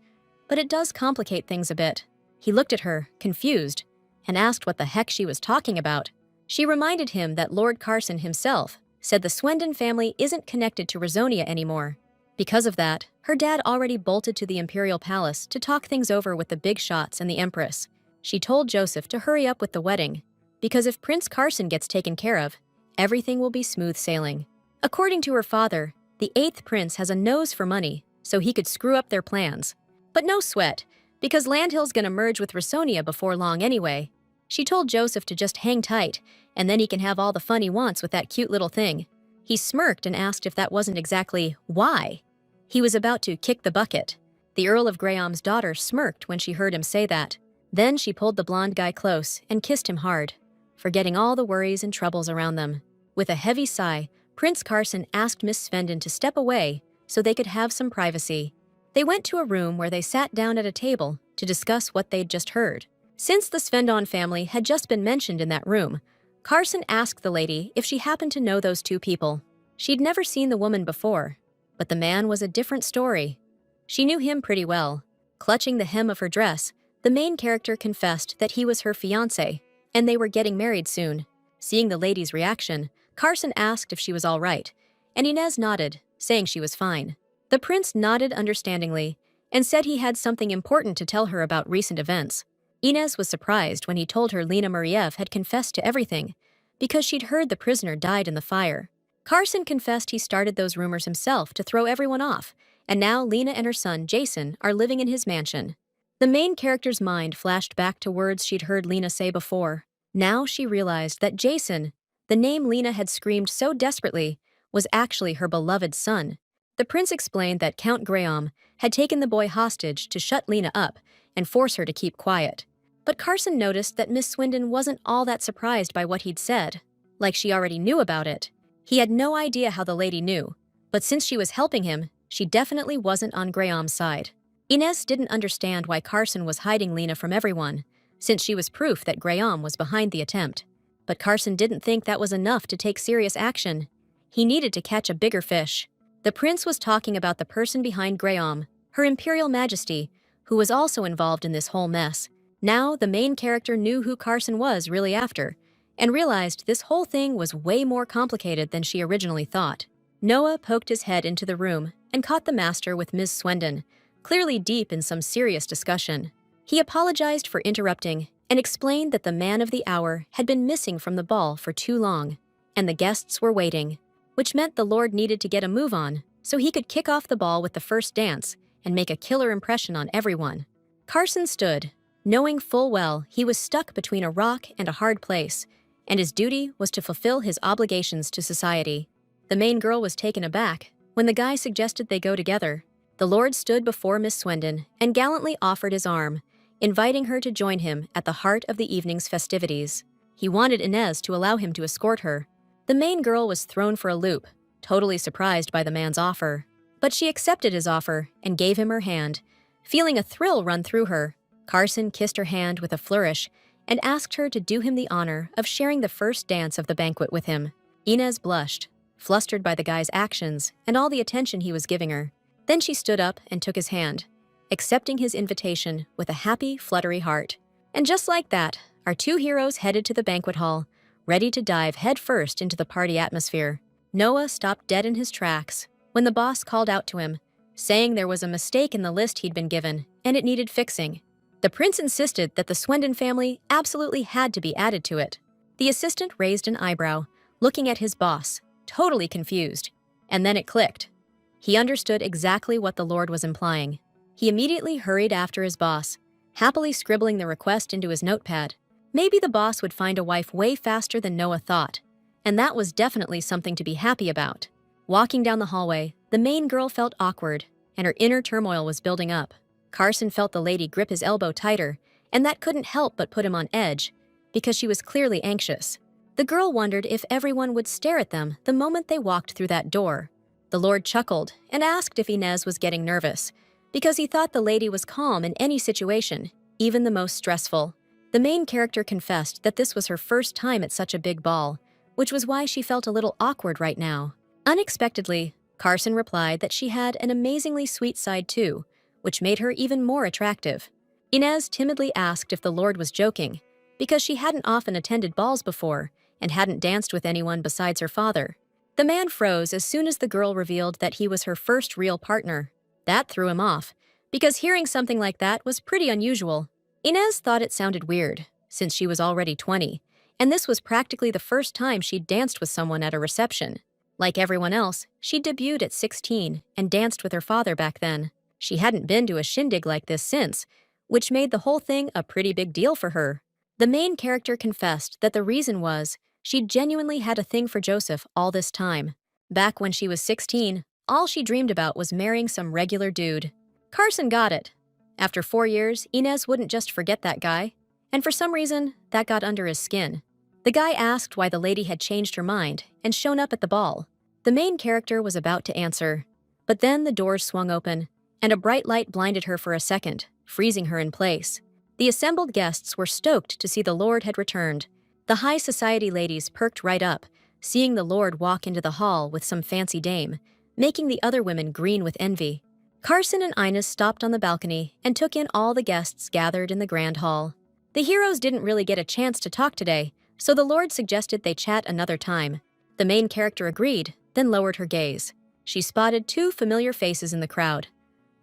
but it does complicate things a bit. He looked at her, confused, and asked what the heck she was talking about. She reminded him that Lord Carson himself said the Swendon family isn't connected to Rizonia anymore. Because of that, her dad already bolted to the Imperial Palace to talk things over with the big shots and the Empress. She told Joseph to hurry up with the wedding, because if Prince Carson gets taken care of, everything will be smooth sailing. According to her father, the 8th prince has a nose for money, so he could screw up their plans. But no sweat, because Landhill's gonna merge with Rizonia before long anyway. She told Joseph to just hang tight, and then he can have all the fun he wants with that cute little thing. He smirked and asked if that wasn't exactly why. He was about to kick the bucket. The Earl of Graham's daughter smirked when she heard him say that. Then she pulled the blonde guy close and kissed him hard, forgetting all the worries and troubles around them. With a heavy sigh, Prince Carson asked Miss Svendon to step away so they could have some privacy. They went to a room where they sat down at a table to discuss what they'd just heard. Since the Svendon family had just been mentioned in that room, Carson asked the lady if she happened to know those two people. She'd never seen the woman before, but the man was a different story. She knew him pretty well. Clutching the hem of her dress, the main character confessed that he was her fiancé, and they were getting married soon. Seeing the lady's reaction, Carson asked if she was all right, and Inez nodded, saying she was fine. The prince nodded understandingly and said he had something important to tell her about recent events. Inez was surprised when he told her Lena Mariev had confessed to everything, because she'd heard the prisoner died in the fire. Carson confessed he started those rumors himself to throw everyone off, and now Lena and her son, Jason, are living in his mansion. The main character's mind flashed back to words she'd heard Lena say before. Now she realized that Jason, the name Lena had screamed so desperately, was actually her beloved son. The prince explained that Count Graham had taken the boy hostage to shut Lena up and force her to keep quiet. But Carson noticed that Miss Swendon wasn't all that surprised by what he'd said, like she already knew about it. He had no idea how the lady knew, but since she was helping him, she definitely wasn't on Graham's side. Inez didn't understand why Carson was hiding Lena from everyone, since she was proof that Graham was behind the attempt. But Carson didn't think that was enough to take serious action. He needed to catch a bigger fish. The prince was talking about the person behind Graham, Her Imperial Majesty, who was also involved in this whole mess. Now the main character knew who Carson was really after, and realized this whole thing was way more complicated than she originally thought. Noah poked his head into the room and caught the master with Ms. Swendon, clearly deep in some serious discussion. He apologized for interrupting and explained that the man of the hour had been missing from the ball for too long, and the guests were waiting, which meant the Lord needed to get a move on so he could kick off the ball with the first dance and make a killer impression on everyone. Carson stood, knowing full well he was stuck between a rock and a hard place, and his duty was to fulfill his obligations to society. The main girl was taken aback when the guy suggested they go together. The Lord stood before Miss Swendon and gallantly offered his arm, inviting her to join him at the heart of the evening's festivities. He wanted Inez to allow him to escort her. The main girl was thrown for a loop, totally surprised by the man's offer. But she accepted his offer and gave him her hand. Feeling a thrill run through her, Carson kissed her hand with a flourish and asked her to do him the honor of sharing the first dance of the banquet with him. Inez blushed, flustered by the guy's actions and all the attention he was giving her. Then she stood up and took his hand, accepting his invitation with a happy, fluttery heart. And just like that, our two heroes headed to the banquet hall, ready to dive headfirst into the party atmosphere. Noah stopped dead in his tracks when the boss called out to him, saying there was a mistake in the list he'd been given and it needed fixing. The prince insisted that the Swendon family absolutely had to be added to it. The assistant raised an eyebrow, looking at his boss, totally confused. And then it clicked. He understood exactly what the Lord was implying. He immediately hurried after his boss, happily scribbling the request into his notepad. Maybe the boss would find a wife way faster than Noah thought, and that was definitely something to be happy about. Walking down the hallway, The main girl felt awkward, and her inner turmoil was building up. Carson felt the lady grip his elbow tighter, and that couldn't help but put him on edge, because she was clearly anxious. The girl wondered if everyone would stare at them the moment they walked through that door. The Lord chuckled and asked if Inez was getting nervous, because he thought the lady was calm in any situation, even the most stressful. The main character confessed that this was her first time at such a big ball, which was why she felt a little awkward right now. Unexpectedly, Carson replied that she had an amazingly sweet side too, which made her even more attractive. Inez timidly asked if the Lord was joking, because she hadn't often attended balls before and hadn't danced with anyone besides her father. The man froze as soon as the girl revealed that he was her first real partner. That threw him off, because hearing something like that was pretty unusual. Inez thought it sounded weird, since she was already 20, and this was practically the first time she'd danced with someone at a reception. Like everyone else, she debuted at 16 and danced with her father back then. She hadn't been to a shindig like this since, which made the whole thing a pretty big deal for her. The main character confessed that the reason was she'd genuinely had a thing for Joseph all this time. Back when she was 16, all she dreamed about was marrying some regular dude. Carson got it. After 4 years, Inez wouldn't just forget that guy, and for some reason, that got under his skin. The guy asked why the lady had changed her mind and shown up at the ball. The main character was about to answer, but then the doors swung open, and a bright light blinded her for a second, freezing her in place. The assembled guests were stoked to see the Lord had returned. The high society ladies perked right up, seeing the Lord walk into the hall with some fancy dame, making the other women green with envy. Carson and Inez stopped on the balcony and took in all the guests gathered in the grand hall. The heroes didn't really get a chance to talk today, so the Lord suggested they chat another time. The main character agreed, then lowered her gaze. She spotted 2 familiar faces in the crowd: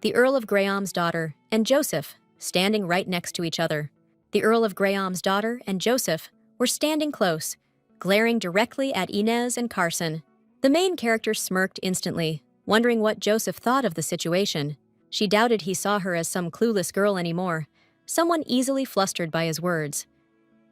the Earl of Graham's daughter and Joseph, standing right next to each other. The Earl of Graham's daughter and Joseph were standing close, glaring directly at Inez and Carson. The main character smirked instantly, wondering what Joseph thought of the situation. She doubted he saw her as some clueless girl anymore, someone easily flustered by his words.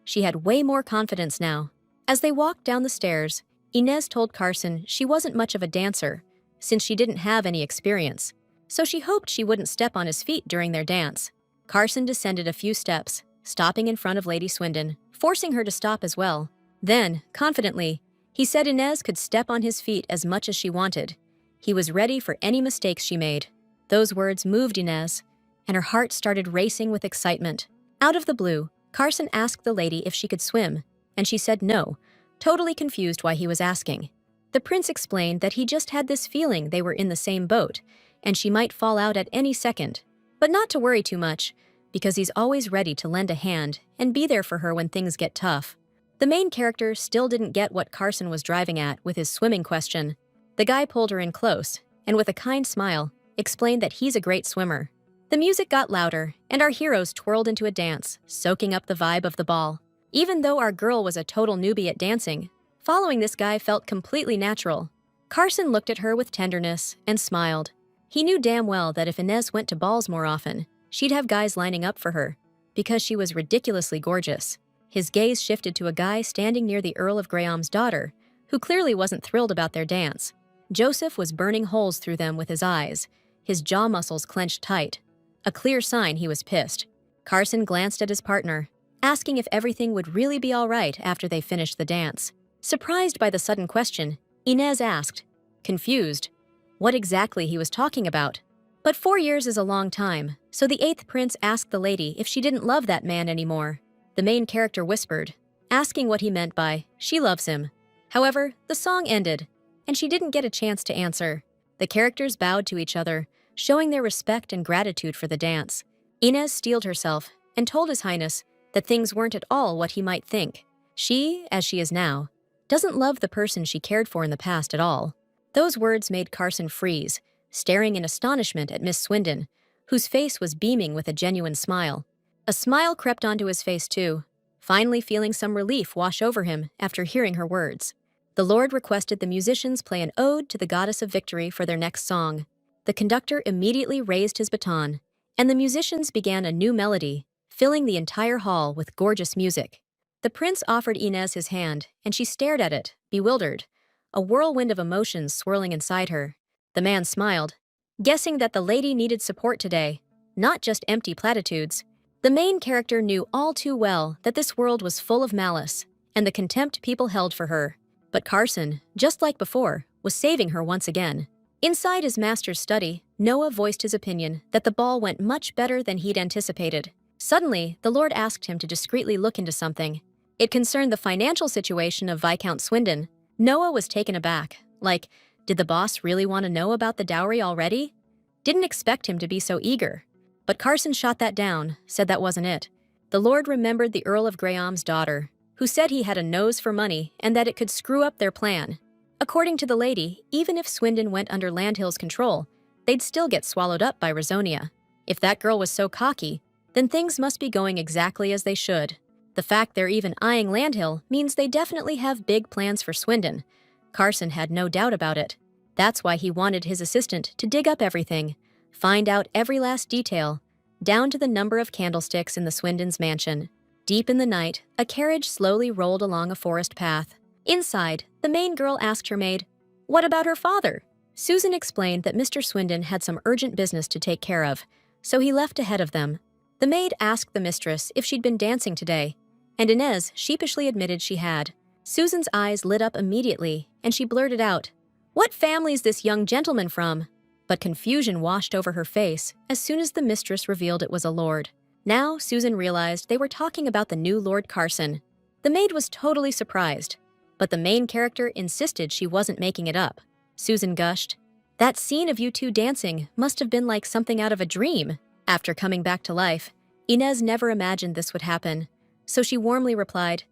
She had way more confidence now. As they walked down the stairs, Inez told Carson she wasn't much of a dancer, since she didn't have any experience, so she hoped she wouldn't step on his feet during their dance. Carson descended a few steps, stopping in front of Lady Swindon, forcing her to stop as well. Then, confidently, he said Inez could step on his feet as much as she wanted. He was ready for any mistakes she made. Those words moved Inez, and her heart started racing with excitement. Out of the blue, Carson asked the lady if she could swim, and she said no, totally confused why he was asking. The prince explained that he just had this feeling they were in the same boat, and she might fall out at any second. But not to worry too much, because he's always ready to lend a hand and be there for her when things get tough. The main character still didn't get what Carson was driving at with his swimming question. The guy pulled her in close, and with a kind smile, explained that he's a great swimmer. The music got louder, and our heroes twirled into a dance, soaking up the vibe of the ball. Even though our girl was a total newbie at dancing, following this guy felt completely natural. Carson looked at her with tenderness and smiled. He knew damn well that if Inez went to balls more often, she'd have guys lining up for her, because she was ridiculously gorgeous. His gaze shifted to a guy standing near the Earl of Graham's daughter, who clearly wasn't thrilled about their dance. Joseph was burning holes through them with his eyes, his jaw muscles clenched tight. A clear sign he was pissed. Carson glanced at his partner, asking if everything would really be all right after they finished the dance. Surprised by the sudden question, Inez asked, confused, what exactly he was talking about. But 4 years is a long time, so the 8th prince asked the lady if she didn't love that man anymore. The main character whispered, asking what he meant by, she loves him. However, the song ended, and she didn't get a chance to answer. The characters bowed to each other, showing their respect and gratitude for the dance. Inez steeled herself and told His Highness that things weren't at all what he might think. She, as she is now, doesn't love the person she cared for in the past at all. Those words made Carson freeze, staring in astonishment at Miss Swindon, whose face was beaming with a genuine smile. A smile crept onto his face too, finally feeling some relief wash over him after hearing her words. The Lord requested the musicians play an ode to the goddess of victory for their next song. The conductor immediately raised his baton, and the musicians began a new melody, filling the entire hall with gorgeous music. The prince offered Inez his hand, and she stared at it, bewildered, a whirlwind of emotions swirling inside her. The man smiled, guessing that the lady needed support today, not just empty platitudes. The main character knew all too well that this world was full of malice and the contempt people held for her. But Carson, just like before, was saving her once again. Inside his master's study, Noah voiced his opinion that the ball went much better than he'd anticipated. Suddenly, the Lord asked him to discreetly look into something. It concerned the financial situation of Viscount Swindon. Noah was taken aback, like, did the boss really want to know about the dowry already? Didn't expect him to be so eager. But Carson shot that down, said that wasn't it. The Lord remembered the Earl of Graham's daughter, who said he had a nose for money and that it could screw up their plan. According to the lady, even if Swindon went under Landhill's control, they'd still get swallowed up by Rizonia. If that girl was so cocky, then things must be going exactly as they should. The fact they're even eyeing Landhill means they definitely have big plans for Swindon. Carson had no doubt about it. That's why he wanted his assistant to dig up everything, find out every last detail, down to the number of candlesticks in the Swindon's mansion. Deep in the night, a carriage slowly rolled along a forest path. Inside, the main girl asked her maid, "What about her father?" Susan explained that Mr. Swindon had some urgent business to take care of, so he left ahead of them. The maid asked the mistress if she'd been dancing today, and Inez sheepishly admitted she had. Susan's eyes lit up immediately, and she blurted out, "What family's this young gentleman from?" But confusion washed over her face as soon as the mistress revealed it was a lord. Now Susan realized they were talking about the new Lord Carson. The maid was totally surprised, but the main character insisted she wasn't making it up. Susan gushed, "That scene of you two dancing must have been like something out of a dream." After coming back to life, Inez never imagined this would happen, so she warmly replied,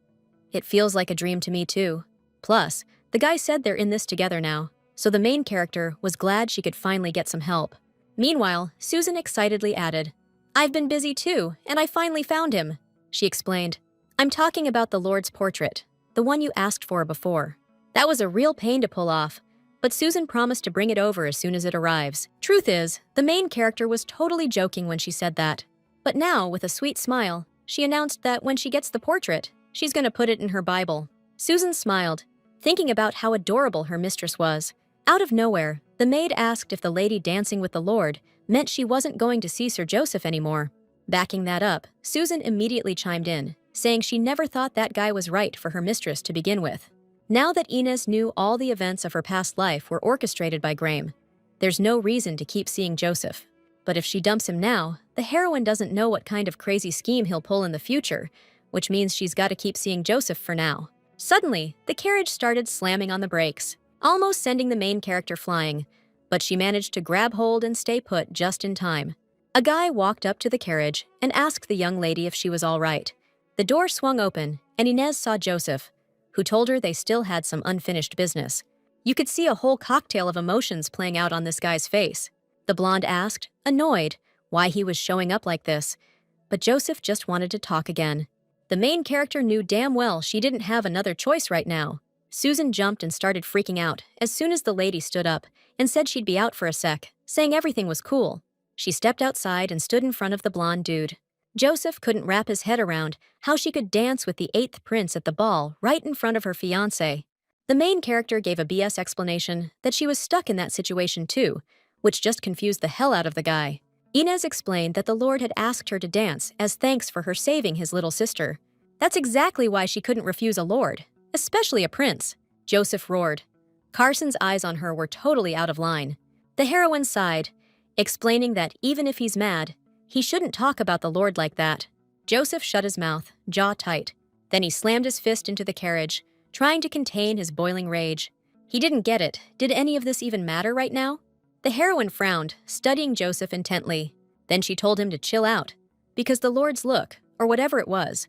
"It feels like a dream to me too. Plus, the guy said they're in this together now, so the main character was glad she could finally get some help." Meanwhile, Susan excitedly added, "I've been busy too, and I finally found him." She explained, "I'm talking about the Lord's portrait, the one you asked for before. That was a real pain to pull off, but Susan promised to bring it over as soon as it arrives." Truth is, the main character was totally joking when she said that. But now, with a sweet smile, she announced that when she gets the portrait, she's going to put it in her Bible. Susan smiled, thinking about how adorable her mistress was. Out of nowhere, the maid asked if the lady dancing with the Lord meant she wasn't going to see Sir Joseph anymore. Backing that up, Susan immediately chimed in, saying she never thought that guy was right for her mistress to begin with. Now that Inez knew all the events of her past life were orchestrated by Graham, there's no reason to keep seeing Joseph. But if she dumps him now, the heroine doesn't know what kind of crazy scheme he'll pull in the future, which means she's got to keep seeing Joseph for now. Suddenly, the carriage started slamming on the brakes, almost sending the main character flying, but she managed to grab hold and stay put just in time. A guy walked up to the carriage and asked the young lady if she was all right. The door swung open, and Inez saw Joseph, who told her they still had some unfinished business. You could see a whole cocktail of emotions playing out on this guy's face. The blonde asked, annoyed, why he was showing up like this, but Joseph just wanted to talk again. The main character knew damn well she didn't have another choice right now. Susan jumped and started freaking out as soon as the lady stood up and said she'd be out for a sec, saying everything was cool. She stepped outside and stood in front of the blonde dude. Joseph couldn't wrap his head around how she could dance with the 8th prince at the ball right in front of her fiancé. The main character gave a BS explanation that she was stuck in that situation too, which just confused the hell out of the guy. Inez explained that the Lord had asked her to dance as thanks for her saving his little sister. That's exactly why she couldn't refuse a lord, especially a prince. Joseph roared. Carson's eyes on her were totally out of line. The heroine sighed, explaining that even if he's mad, he shouldn't talk about the Lord like that. Joseph shut his mouth, jaw tight. Then he slammed his fist into the carriage, trying to contain his boiling rage. He didn't get it. Did any of this even matter right now? The heroine frowned, studying Joseph intently. Then she told him to chill out, because the Lord's look, or whatever it was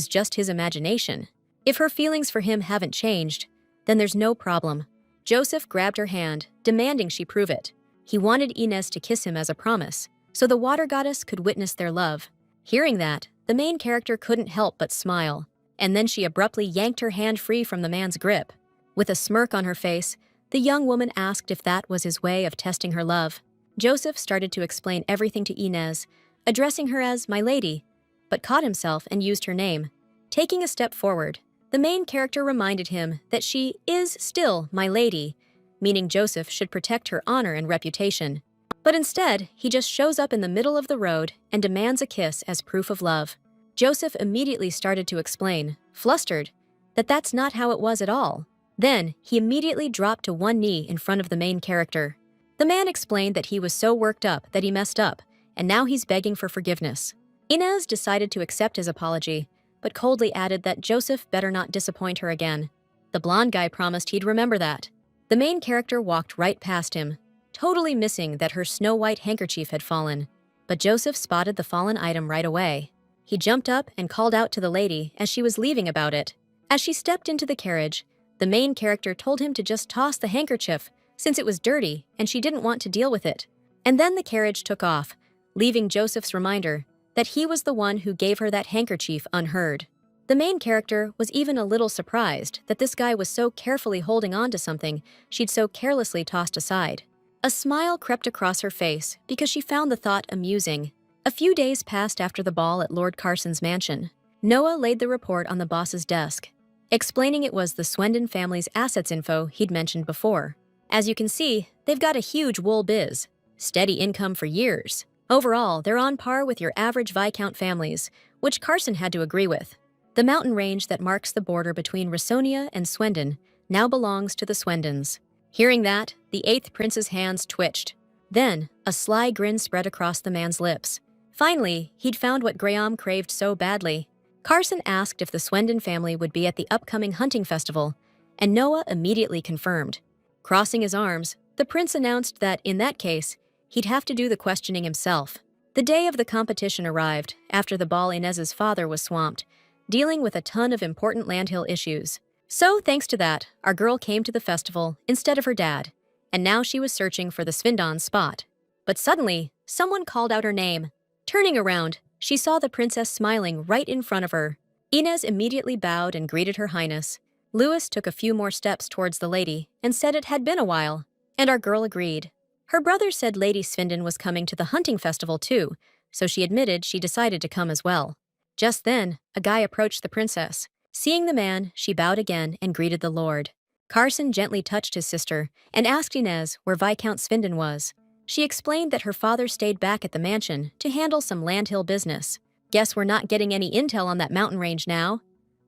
just his imagination. If her feelings for him haven't changed, then there's no problem. Joseph grabbed her hand, demanding she prove it. He wanted Inez to kiss him as a promise, so the water goddess could witness their love. Hearing that, the main character couldn't help but smile, and then she abruptly yanked her hand free from the man's grip. With a smirk on her face, the young woman asked if that was his way of testing her love. Joseph started to explain everything to Inez, addressing her as "my lady," but caught himself and used her name. Taking a step forward, the main character reminded him that she is still my lady, meaning Joseph should protect her honor and reputation. But instead, he just shows up in the middle of the road and demands a kiss as proof of love. Joseph immediately started to explain, flustered, that that's not how it was at all. Then, he immediately dropped to one knee in front of the main character. The man explained that he was so worked up that he messed up, and now he's begging for forgiveness. Inez decided to accept his apology, but coldly added that Joseph better not disappoint her again. The blonde guy promised he'd remember that. The main character walked right past him, totally missing that her snow-white handkerchief had fallen. But Joseph spotted the fallen item right away. He jumped up and called out to the lady as she was leaving about it. As she stepped into the carriage, the main character told him to just toss the handkerchief since it was dirty and she didn't want to deal with it. And then the carriage took off, leaving Joseph's reminder that he was the one who gave her that handkerchief unheard. The main character was even a little surprised that this guy was so carefully holding on to something she'd so carelessly tossed aside. A smile crept across her face because she found the thought amusing. A few days passed after the ball at Lord Carson's mansion. Noah laid the report on the boss's desk, explaining it was the Swendon family's assets info he'd mentioned before. As you can see, they've got a huge wool biz, steady income for years. Overall, they're on par with your average Viscount families, which Carson had to agree with. The mountain range that marks the border between Rissonia and Swendon now belongs to the Swendons. Hearing that, the 8th prince's hands twitched. Then, a sly grin spread across the man's lips. Finally, he'd found what Graham craved so badly. Carson asked if the Swendon family would be at the upcoming hunting festival, and Noah immediately confirmed. Crossing his arms, the prince announced that, in that case, he'd have to do the questioning himself. The day of the competition arrived, after the ball Inez's father was swamped, dealing with a ton of important landhill issues. So, thanks to that, our girl came to the festival instead of her dad, and now she was searching for the Swindon spot. But suddenly, someone called out her name. Turning around, she saw the princess smiling right in front of her. Inez immediately bowed and greeted her highness. Louis took a few more steps towards the lady and said it had been a while, and our girl agreed. Her brother said Lady Swindon was coming to the hunting festival too, so she admitted she decided to come as well. Just then, a guy approached the princess. Seeing the man, she bowed again and greeted the lord. Carson gently touched his sister and asked Inez where Viscount Swindon was. She explained that her father stayed back at the mansion to handle some landhill business. Guess we're not getting any intel on that mountain range now?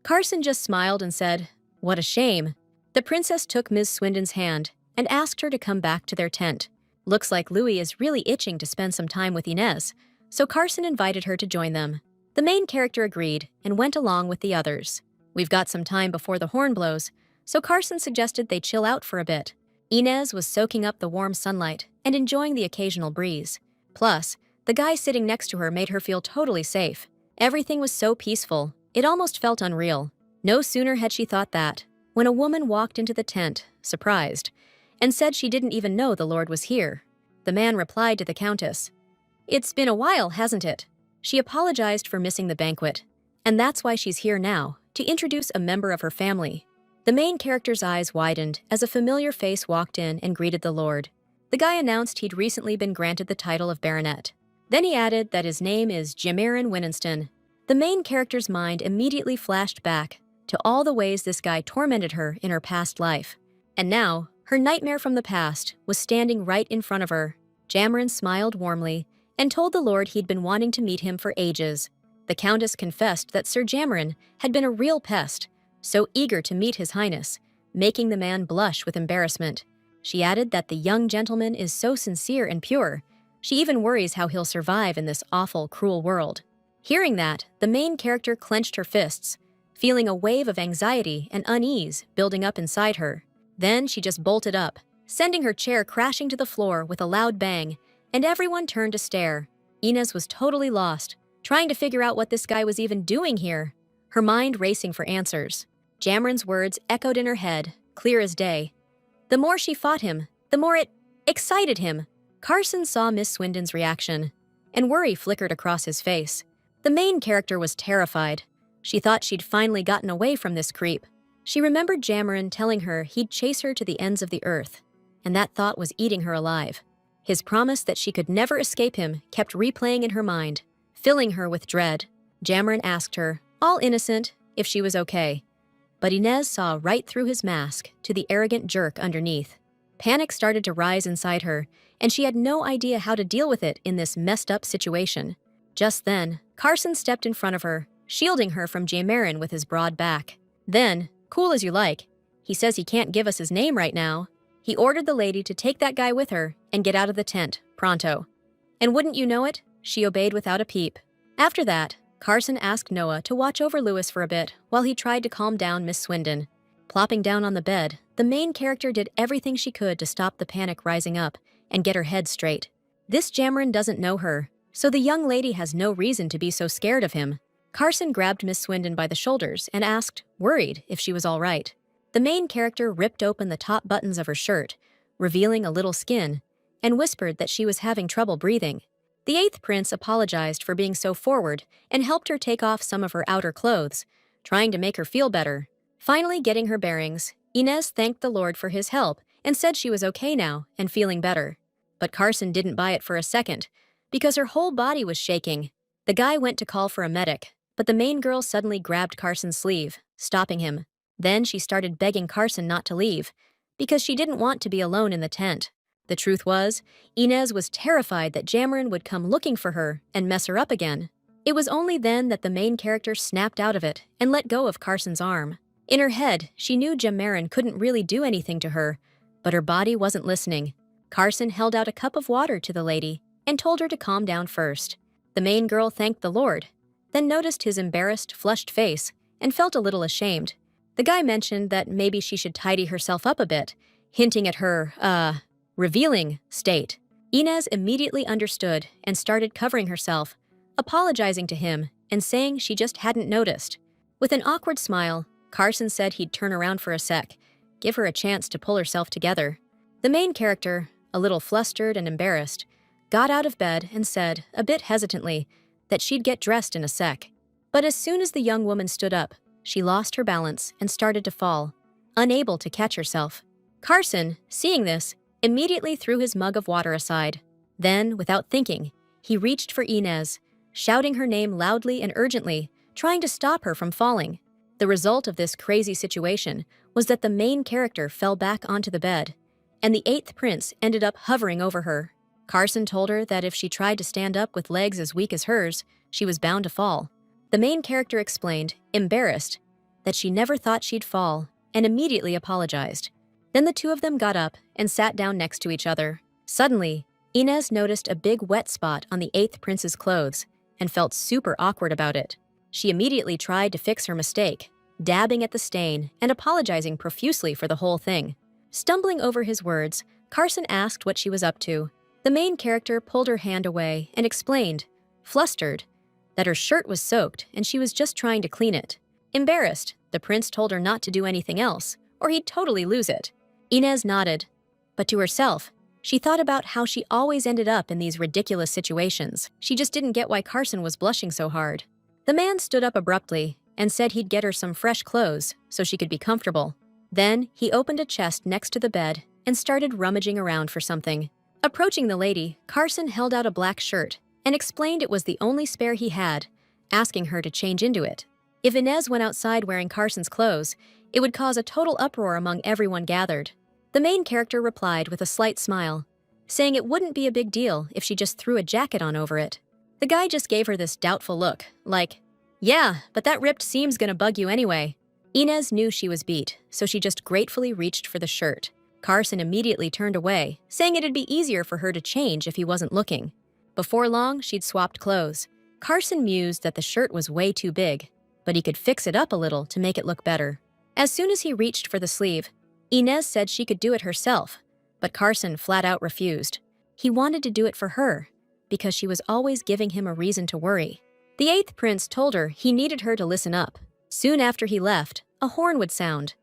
Carson just smiled and said, "What a shame." The princess took Ms. Swindon's hand and asked her to come back to their tent. Looks like Louis is really itching to spend some time with Inez, so Carson invited her to join them. The main character agreed and went along with the others. We've got some time before the horn blows, so Carson suggested they chill out for a bit. Inez was soaking up the warm sunlight and enjoying the occasional breeze. Plus, the guy sitting next to her made her feel totally safe. Everything was so peaceful, it almost felt unreal. No sooner had she thought that, when a woman walked into the tent, surprised, and said she didn't even know the Lord was here. The man replied to the Countess, "It's been a while, hasn't it?" She apologized for missing the banquet, and that's why she's here now, to introduce a member of her family. The main character's eyes widened as a familiar face walked in and greeted the Lord. The guy announced he'd recently been granted the title of baronet. Then he added that his name is Jamirin Winston. The main character's mind immediately flashed back to all the ways this guy tormented her in her past life. And now, her nightmare from the past was standing right in front of her. Jamirin smiled warmly and told the Lord he'd been wanting to meet him for ages. The Countess confessed that Sir Jamirin had been a real pest, so eager to meet His Highness, making the man blush with embarrassment. She added that the young gentleman is so sincere and pure, she even worries how he'll survive in this awful, cruel world. Hearing that, the main character clenched her fists, feeling a wave of anxiety and unease building up inside her. Then she just bolted up, sending her chair crashing to the floor with a loud bang, and everyone turned to stare. Inez was totally lost, trying to figure out what this guy was even doing here, her mind racing for answers. Jamirin's words echoed in her head, clear as day. The more she fought him, the more it excited him. Carson saw Miss Swindon's reaction, and worry flickered across his face. The main character was terrified. She thought she'd finally gotten away from this creep. She remembered Jamirin telling her he'd chase her to the ends of the earth, and that thought was eating her alive. His promise that she could never escape him kept replaying in her mind, filling her with dread. Jamirin asked her, all innocent, if she was okay. But Inez saw right through his mask to the arrogant jerk underneath. Panic started to rise inside her, and she had no idea how to deal with it in this messed up situation. Just then, Carson stepped in front of her, shielding her from Jamarin with his broad back. Then, cool as you like, he says he can't give us his name right now. He ordered the lady to take that guy with her and get out of the tent, pronto. And wouldn't you know it, she obeyed without a peep. After that, Carson asked Noah to watch over Lewis for a bit while he tried to calm down Miss Swindon. Plopping down on the bed, the main character did everything she could to stop the panic rising up and get her head straight. This Jamarin doesn't know her, so the young lady has no reason to be so scared of him. Carson grabbed Miss Swindon by the shoulders and asked, worried, if she was all right. The main character ripped open the top buttons of her shirt, revealing a little skin, and whispered that she was having trouble breathing. The eighth prince apologized for being so forward and helped her take off some of her outer clothes, trying to make her feel better. Finally getting her bearings, Inez thanked the Lord for his help and said she was okay now and feeling better. But Carson didn't buy it for a second, because her whole body was shaking. The guy went to call for a medic, but the main girl suddenly grabbed Carson's sleeve, stopping him. Then she started begging Carson not to leave, because she didn't want to be alone in the tent. The truth was, Inez was terrified that Jamarin would come looking for her and mess her up again. It was only then that the main character snapped out of it and let go of Carson's arm. In her head, she knew Jamarin couldn't really do anything to her, but her body wasn't listening. Carson held out a cup of water to the lady and told her to calm down first. The main girl thanked the Lord, then noticed his embarrassed, flushed face and felt a little ashamed. The guy mentioned that maybe she should tidy herself up a bit, hinting at her, revealing state. Inez immediately understood and started covering herself, apologizing to him and saying she just hadn't noticed. With an awkward smile, Carson said he'd turn around for a sec, give her a chance to pull herself together. The main character, a little flustered and embarrassed, got out of bed and said, a bit hesitantly, that she'd get dressed in a sec. But as soon as the young woman stood up, she lost her balance and started to fall, unable to catch herself. Carson, seeing this, immediately threw his mug of water aside. Then, without thinking, he reached for Inez, shouting her name loudly and urgently, trying to stop her from falling. The result of this crazy situation was that the main character fell back onto the bed, and the eighth prince ended up hovering over her. Carson told her that if she tried to stand up with legs as weak as hers, she was bound to fall. The main character explained, embarrassed, that she never thought she'd fall, and immediately apologized. Then the two of them got up and sat down next to each other. Suddenly, Inez noticed a big wet spot on the eighth prince's clothes and felt super awkward about it. She immediately tried to fix her mistake, dabbing at the stain and apologizing profusely for the whole thing. Stumbling over his words, Carson asked what she was up to. The main character pulled her hand away and explained, flustered, that her shirt was soaked and she was just trying to clean it. Embarrassed, the prince told her not to do anything else, or he'd totally lose it. Inez nodded, but to herself, she thought about how she always ended up in these ridiculous situations. She just didn't get why Carson was blushing so hard. The man stood up abruptly and said he'd get her some fresh clothes so she could be comfortable. Then he opened a chest next to the bed and started rummaging around for something. Approaching the lady, Carson held out a black shirt and explained it was the only spare he had, asking her to change into it. If Inez went outside wearing Carson's clothes, it would cause a total uproar among everyone gathered. The main character replied with a slight smile, saying it wouldn't be a big deal if she just threw a jacket on over it. The guy just gave her this doubtful look, like, yeah, but that ripped seam's gonna bug you anyway. Inez knew she was beat, so she just gratefully reached for the shirt. Carson immediately turned away, saying it'd be easier for her to change if he wasn't looking. Before long, she'd swapped clothes. Carson mused that the shirt was way too big, but he could fix it up a little to make it look better. As soon as he reached for the sleeve, Inez said she could do it herself, but Carson flat out refused. He wanted to do it for her, because she was always giving him a reason to worry. The eighth prince told her he needed her to listen up. Soon after he left, a horn would sound.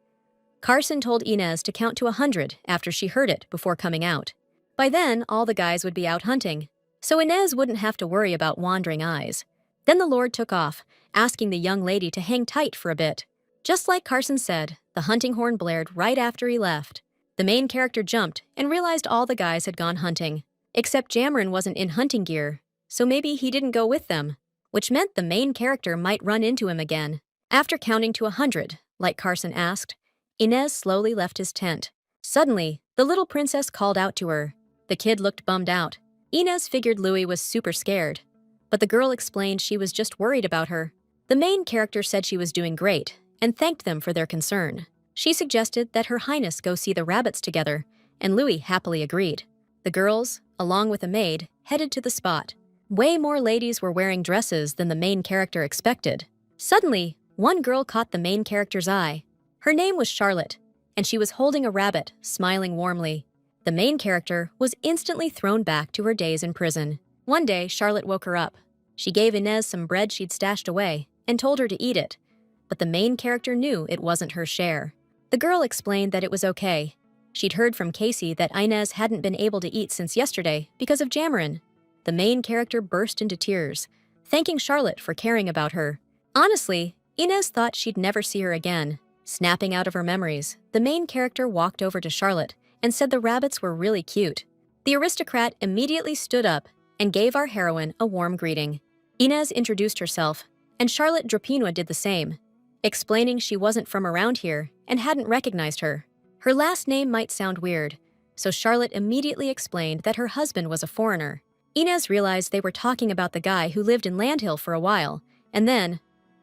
Carson told Inez to count to 100 after she heard it before coming out. By then, all the guys would be out hunting, so Inez wouldn't have to worry about wandering eyes. Then the Lord took off, asking the young lady to hang tight for a bit. Just like Carson said, the hunting horn blared right after he left. The main character jumped and realized all the guys had gone hunting. Except Jamarin wasn't in hunting gear, so maybe he didn't go with them, which meant the main character might run into him again. After counting to 100, like Carson asked, Inez slowly left his tent. Suddenly, the little princess called out to her. The kid looked bummed out. Inez figured Louis was super scared, but the girl explained she was just worried about her. The main character said she was doing great and thanked them for their concern. She suggested that Her Highness go see the rabbits together, and Louis happily agreed. The girls, along with a maid, headed to the spot. Way more ladies were wearing dresses than the main character expected. Suddenly, one girl caught the main character's eye. Her name was Charlotte, and she was holding a rabbit, smiling warmly. The main character was instantly thrown back to her days in prison. One day, Charlotte woke her up. She gave Inez some bread she'd stashed away and told her to eat it, but the main character knew it wasn't her share. The girl explained that it was okay. She'd heard from Casey that Inez hadn't been able to eat since yesterday because of Jamarin. The main character burst into tears, thanking Charlotte for caring about her. Honestly, Inez thought she'd never see her again. Snapping out of her memories, the main character walked over to Charlotte and said the rabbits were really cute. The aristocrat immediately stood up and gave our heroine a warm greeting. Inez introduced herself, and Charlotte Dropinwa did the same, explaining she wasn't from around here and hadn't recognized her. Her last name might sound weird, so Charlotte immediately explained that her husband was a foreigner. Inez realized they were talking about the guy who lived in Landhill for a while, and then,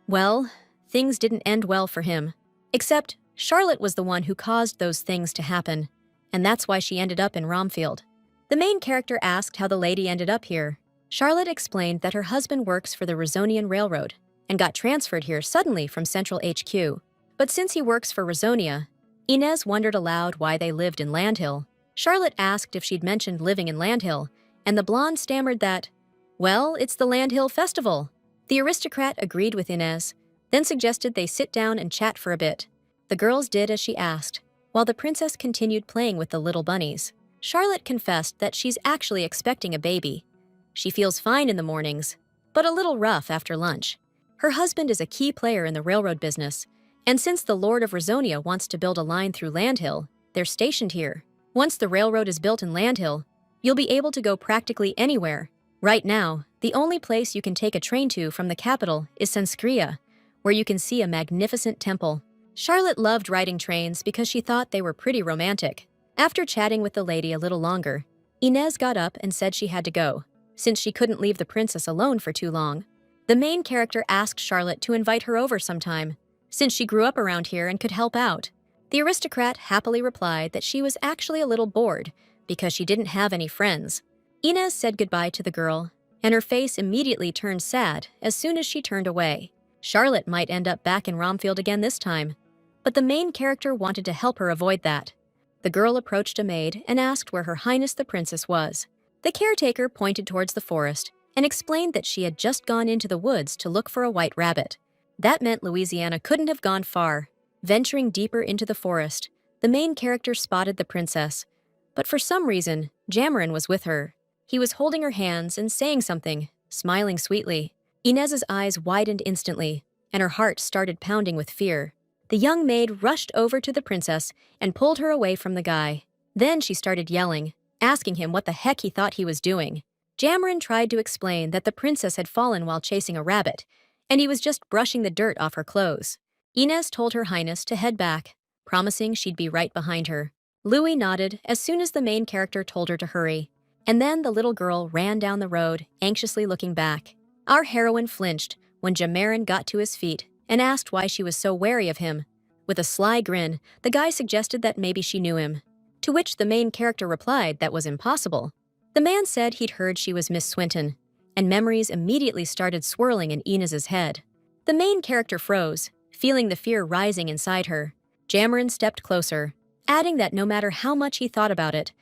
well, things didn't end well for him. Except, Charlotte was the one who caused those things to happen, and that's why she ended up in Romfield. The main character asked how the lady ended up here. Charlotte explained that her husband works for the Razonian Railroad and got transferred here suddenly from Central HQ. But since he works for Razonia, Inez wondered aloud why they lived in Landhill. Charlotte asked if she'd mentioned living in Landhill, and the blonde stammered that, well, it's the Landhill Festival. The aristocrat agreed with Inez, then suggested they sit down and chat for a bit. The girls did as she asked, while the princess continued playing with the little bunnies. Charlotte confessed that she's actually expecting a baby. She feels fine in the mornings, but a little rough after lunch. Her husband is a key player in the railroad business, and since the Lord of Razonia wants to build a line through Landhill, they're stationed here. Once the railroad is built in Landhill, you'll be able to go practically anywhere. Right now, the only place you can take a train to from the capital is Sanskria, where you can see a magnificent temple. Charlotte loved riding trains because she thought they were pretty romantic. After chatting with the lady a little longer, Inez got up and said she had to go, since she couldn't leave the princess alone for too long. The main character asked Charlotte to invite her over sometime, since she grew up around here and could help out. The aristocrat happily replied that she was actually a little bored because she didn't have any friends. Inez said goodbye to the girl, and her face immediately turned sad as soon as she turned away. Charlotte might end up back in Romfield again this time, but the main character wanted to help her avoid that. The girl approached a maid and asked where Her Highness the Princess was. The caretaker pointed towards the forest and explained that she had just gone into the woods to look for a white rabbit. That meant Louisiana couldn't have gone far. Venturing deeper into the forest, the main character spotted the princess, but for some reason, Jamarin was with her. He was holding her hands and saying something, smiling sweetly. Inez's eyes widened instantly, and her heart started pounding with fear. The young maid rushed over to the princess and pulled her away from the guy. Then she started yelling, asking him what the heck he thought he was doing. Jamarin tried to explain that the princess had fallen while chasing a rabbit, and he was just brushing the dirt off her clothes. Inez told Her Highness to head back, promising she'd be right behind her. Louis nodded as soon as the main character told her to hurry, and then the little girl ran down the road, anxiously looking back. Our heroine flinched when Jamarin got to his feet and asked why she was so wary of him. With a sly grin, the guy suggested that maybe she knew him, to which the main character replied that was impossible. The man said he'd heard she was Miss Swinton, and memories immediately started swirling in Inez's head. The main character froze, feeling the fear rising inside her. Jamarin stepped closer, adding that no matter how much he thought about it,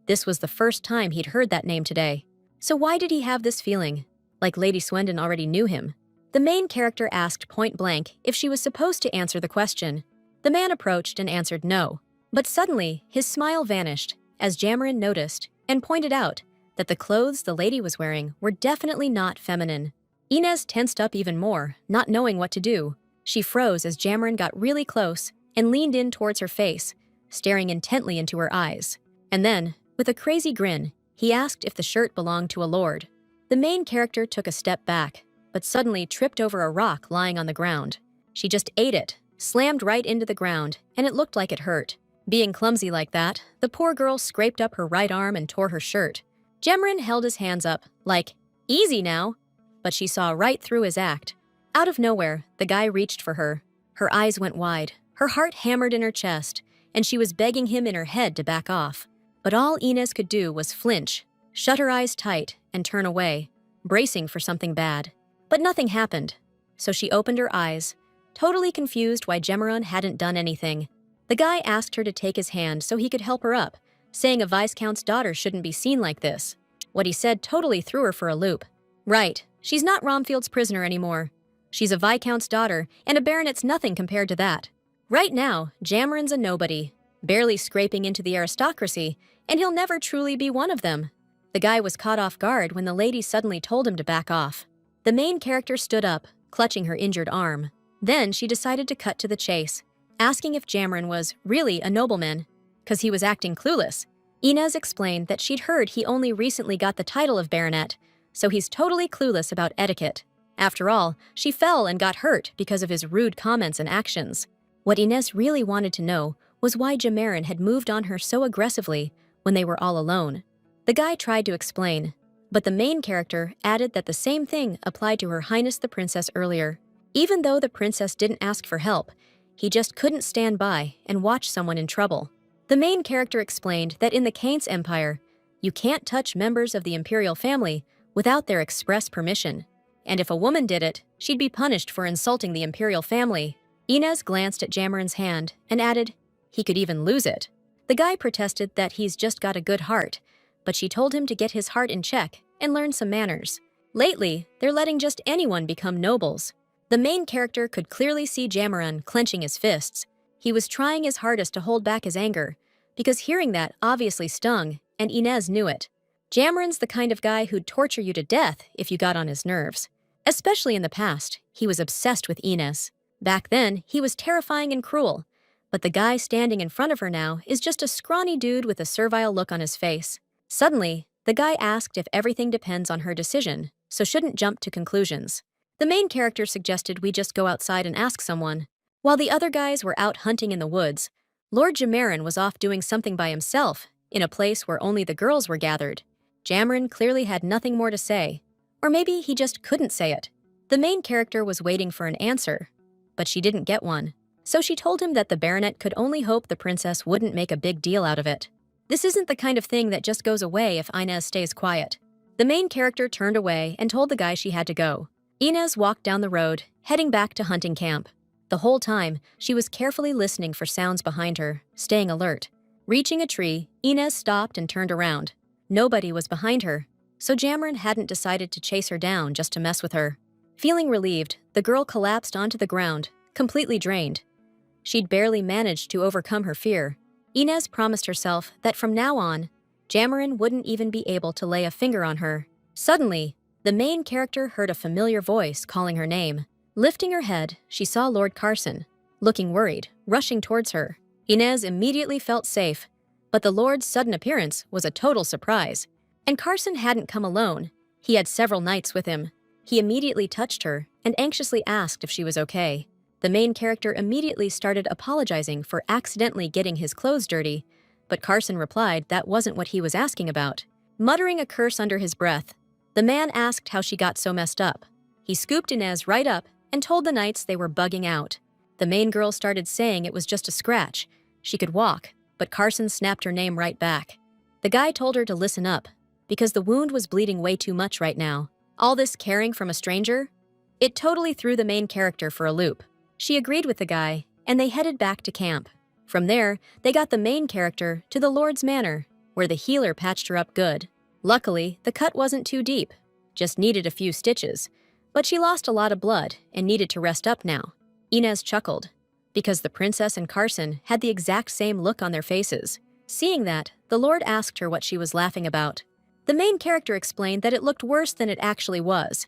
this was the first time he'd heard that name today. So why did he have this feeling? Like Lady Swindon already knew him. The main character asked point blank if she was supposed to answer the question. The man approached and answered no. But suddenly, his smile vanished as Jamarin noticed and pointed out that the clothes the lady was wearing were definitely not feminine. Inez tensed up even more, not knowing what to do. She froze as Jamarin got really close and leaned in towards her face, staring intently into her eyes. And then, with a crazy grin, he asked if the shirt belonged to a lord. The main character took a step back, but suddenly tripped over a rock lying on the ground. She just ate it, slammed right into the ground, and it looked like it hurt. Being clumsy like that, the poor girl scraped up her right arm and tore her shirt. Jemrin held his hands up, like, "Easy now." But she saw right through his act. Out of nowhere, the guy reached for her. Her eyes went wide, her heart hammered in her chest, and she was begging him in her head to back off. But all Inez could do was flinch, shut her eyes tight, and turn away, bracing for something bad. But nothing happened. So she opened her eyes, totally confused why Jemmeron hadn't done anything. The guy asked her to take his hand so he could help her up, saying a Viscount's daughter shouldn't be seen like this. What he said totally threw her for a loop. Right, she's not Romfield's prisoner anymore. She's a Viscount's daughter, and a baronet's nothing compared to that. Right now, Jammeron's a nobody, barely scraping into the aristocracy, and he'll never truly be one of them. The guy was caught off guard when the lady suddenly told him to back off. The main character stood up, clutching her injured arm. Then she decided to cut to the chase, asking if Jammeron was really a nobleman, because he was acting clueless. Inez explained that she'd heard he only recently got the title of baronet, so he's totally clueless about etiquette. After all, she fell and got hurt because of his rude comments and actions. What Inez really wanted to know was why Jemmeron had moved on her so aggressively when they were all alone. The guy tried to explain, but the main character added that the same thing applied to Her Highness the Princess earlier. Even though the princess didn't ask for help, he just couldn't stand by and watch someone in trouble. The main character explained that in the Kain's Empire, you can't touch members of the imperial family without their express permission. And if a woman did it, she'd be punished for insulting the imperial family. Inez glanced at Jammeron's hand and added, he could even lose it. The guy protested that he's just got a good heart, but she told him to get his heart in check and learn some manners. Lately, they're letting just anyone become nobles. The main character could clearly see Jammeron clenching his fists. He was trying his hardest to hold back his anger, because hearing that obviously stung, and Inez knew it. Jammeron's the kind of guy who'd torture you to death if you got on his nerves. Especially in the past, he was obsessed with Inez. Back then, he was terrifying and cruel, but the guy standing in front of her now is just a scrawny dude with a servile look on his face. Suddenly, the guy asked if everything depends on her decision, so shouldn't jump to conclusions. The main character suggested we just go outside and ask someone. While the other guys were out hunting in the woods, Lord Jemmeron was off doing something by himself, in a place where only the girls were gathered. Jammeron clearly had nothing more to say, or maybe he just couldn't say it. The main character was waiting for an answer, but she didn't get one. So she told him that the baronet could only hope the princess wouldn't make a big deal out of it. This isn't the kind of thing that just goes away if Inez stays quiet. The main character turned away and told the guy she had to go. Inez walked down the road, heading back to hunting camp. The whole time, she was carefully listening for sounds behind her, staying alert. Reaching a tree, Inez stopped and turned around. Nobody was behind her, so Jammeron hadn't decided to chase her down just to mess with her. Feeling relieved, the girl collapsed onto the ground, completely drained. She'd barely managed to overcome her fear. Inez promised herself that from now on, Jammeron wouldn't even be able to lay a finger on her. Suddenly, the main character heard a familiar voice calling her name. Lifting her head, she saw Lord Carson, looking worried, rushing towards her. Inez immediately felt safe, but the Lord's sudden appearance was a total surprise. And Carson hadn't come alone. He had several knights with him. He immediately touched her and anxiously asked if she was okay. The main character immediately started apologizing for accidentally getting his clothes dirty, but Carson replied that wasn't what he was asking about. Muttering a curse under his breath, the man asked how she got so messed up. He scooped Inez right up and told the knights they were bugging out. The main girl started saying it was just a scratch. She could walk, but Carson snapped her name right back. The guy told her to listen up, because the wound was bleeding way too much right now. All this caring from a stranger? It totally threw the main character for a loop. She agreed with the guy, and they headed back to camp. From there, they got the main character to the Lord's Manor, where the healer patched her up good. Luckily, the cut wasn't too deep, just needed a few stitches, but she lost a lot of blood and needed to rest up now. Inez chuckled, because the princess and Carson had the exact same look on their faces. Seeing that, the Lord asked her what she was laughing about. The main character explained that it looked worse than it actually was.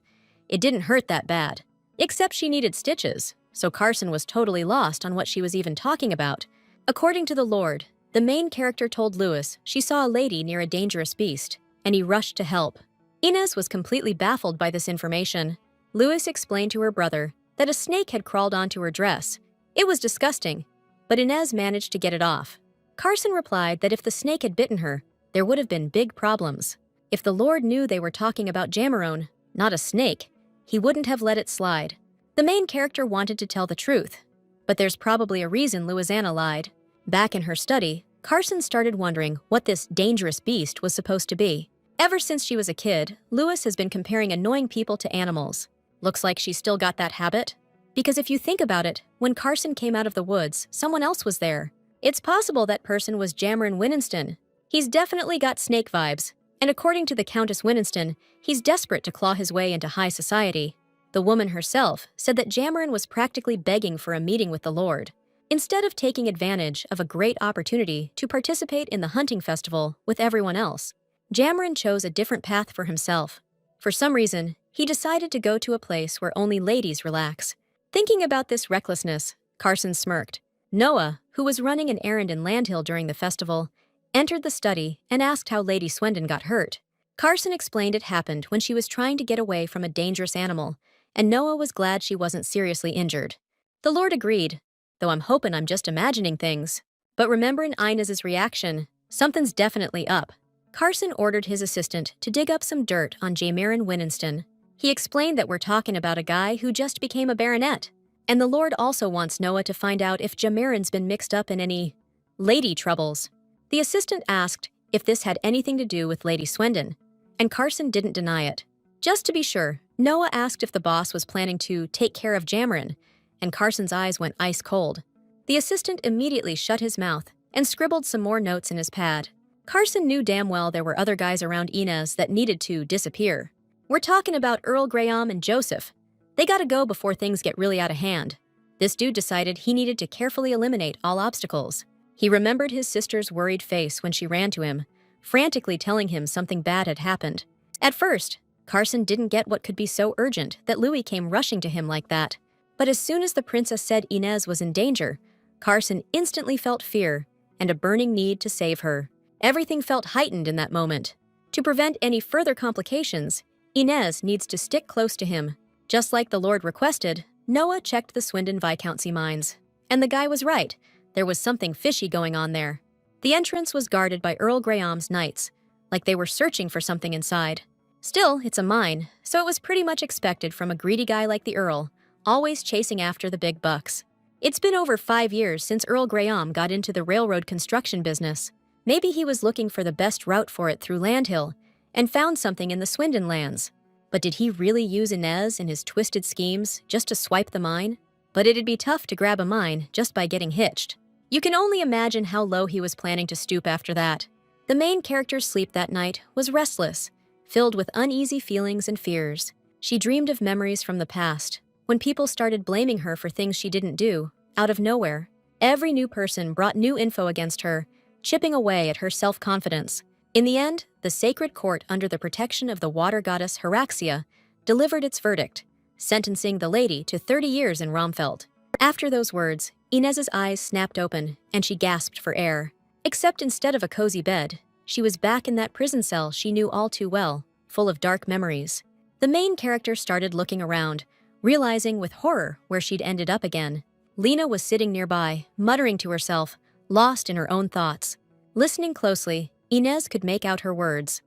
It didn't hurt that bad, except she needed stitches, so Carson was totally lost on what she was even talking about. According to the Lord, the main character told Louis she saw a lady near a dangerous beast, and he rushed to help. Inez was completely baffled by this information. Louis explained to her brother that a snake had crawled onto her dress. It was disgusting, but Inez managed to get it off. Carson replied that if the snake had bitten her, there would have been big problems. If the Lord knew they were talking about Jamarone, not a snake, he wouldn't have let it slide. The main character wanted to tell the truth, but there's probably a reason Louisiana lied. Back in her study, Carson started wondering what this dangerous beast was supposed to be. Ever since she was a kid, Lewis has been comparing annoying people to animals. Looks like she's still got that habit. Because if you think about it, when Carson came out of the woods, someone else was there. It's possible that person was Jamarone Winston. He's definitely got snake vibes, and according to the Countess Winston, he's desperate to claw his way into high society. The woman herself said that Jamarone was practically begging for a meeting with the Lord, instead of taking advantage of a great opportunity to participate in the hunting festival with everyone else. Jamarone chose a different path for himself. For some reason, he decided to go to a place where only ladies relax. Thinking about this recklessness, Carson smirked. Noah, who was running an errand in Landhill during the festival, entered the study and asked how Lady Swindon got hurt. Carson explained it happened when she was trying to get away from a dangerous animal, and Noah was glad she wasn't seriously injured. The Lord agreed, though I'm hoping I'm just imagining things. But remembering Inez's reaction, something's definitely up. Carson ordered his assistant to dig up some dirt on Jamarone Winston. He explained that we're talking about a guy who just became a baronet. And the Lord also wants Noah to find out if Jamarone's been mixed up in any lady troubles. The assistant asked if this had anything to do with Lady Swindon, and Carson didn't deny it. Just to be sure, Noah asked if the boss was planning to take care of Jamarone, and Carson's eyes went ice cold. The assistant immediately shut his mouth and scribbled some more notes in his pad. Carson knew damn well there were other guys around Inez that needed to disappear. We're talking about Earl Graham and Joseph. They gotta go before things get really out of hand. This dude decided he needed to carefully eliminate all obstacles. He remembered his sister's worried face when she ran to him, frantically telling him something bad had happened. At first, Carson didn't get what could be so urgent that Louis came rushing to him like that. But as soon as the princess said Inez was in danger, Carson instantly felt fear and a burning need to save her. Everything felt heightened in that moment. To prevent any further complications, Inez needs to stick close to him. Just like the Lord requested, Noah checked the Swindon Viscountcy mines. And the guy was right. There was something fishy going on there. The entrance was guarded by Earl Graham's knights, like they were searching for something inside. Still, it's a mine, so it was pretty much expected from a greedy guy like the Earl, always chasing after the big bucks. It's been over 5 years since Earl Graham got into the railroad construction business. Maybe he was looking for the best route for it through Landhill and found something in the Swindon lands. But did he really use Inez in his twisted schemes just to swipe the mine? But it'd be tough to grab a mine just by getting hitched. You can only imagine how low he was planning to stoop after that. The main character's sleep that night was restless, filled with uneasy feelings and fears. She dreamed of memories from the past, when people started blaming her for things she didn't do, out of nowhere. Every new person brought new info against her, chipping away at her self-confidence. In the end, the sacred court under the protection of the water goddess Hyraxia delivered its verdict, sentencing the lady to 30 years in Romfeld. After those words, Inez's eyes snapped open, and she gasped for air. Except instead of a cozy bed, she was back in that prison cell she knew all too well, full of dark memories. The main character started looking around, realizing with horror where she'd ended up again. Lena was sitting nearby, muttering to herself, lost in her own thoughts. Listening closely, Inez could make out her words.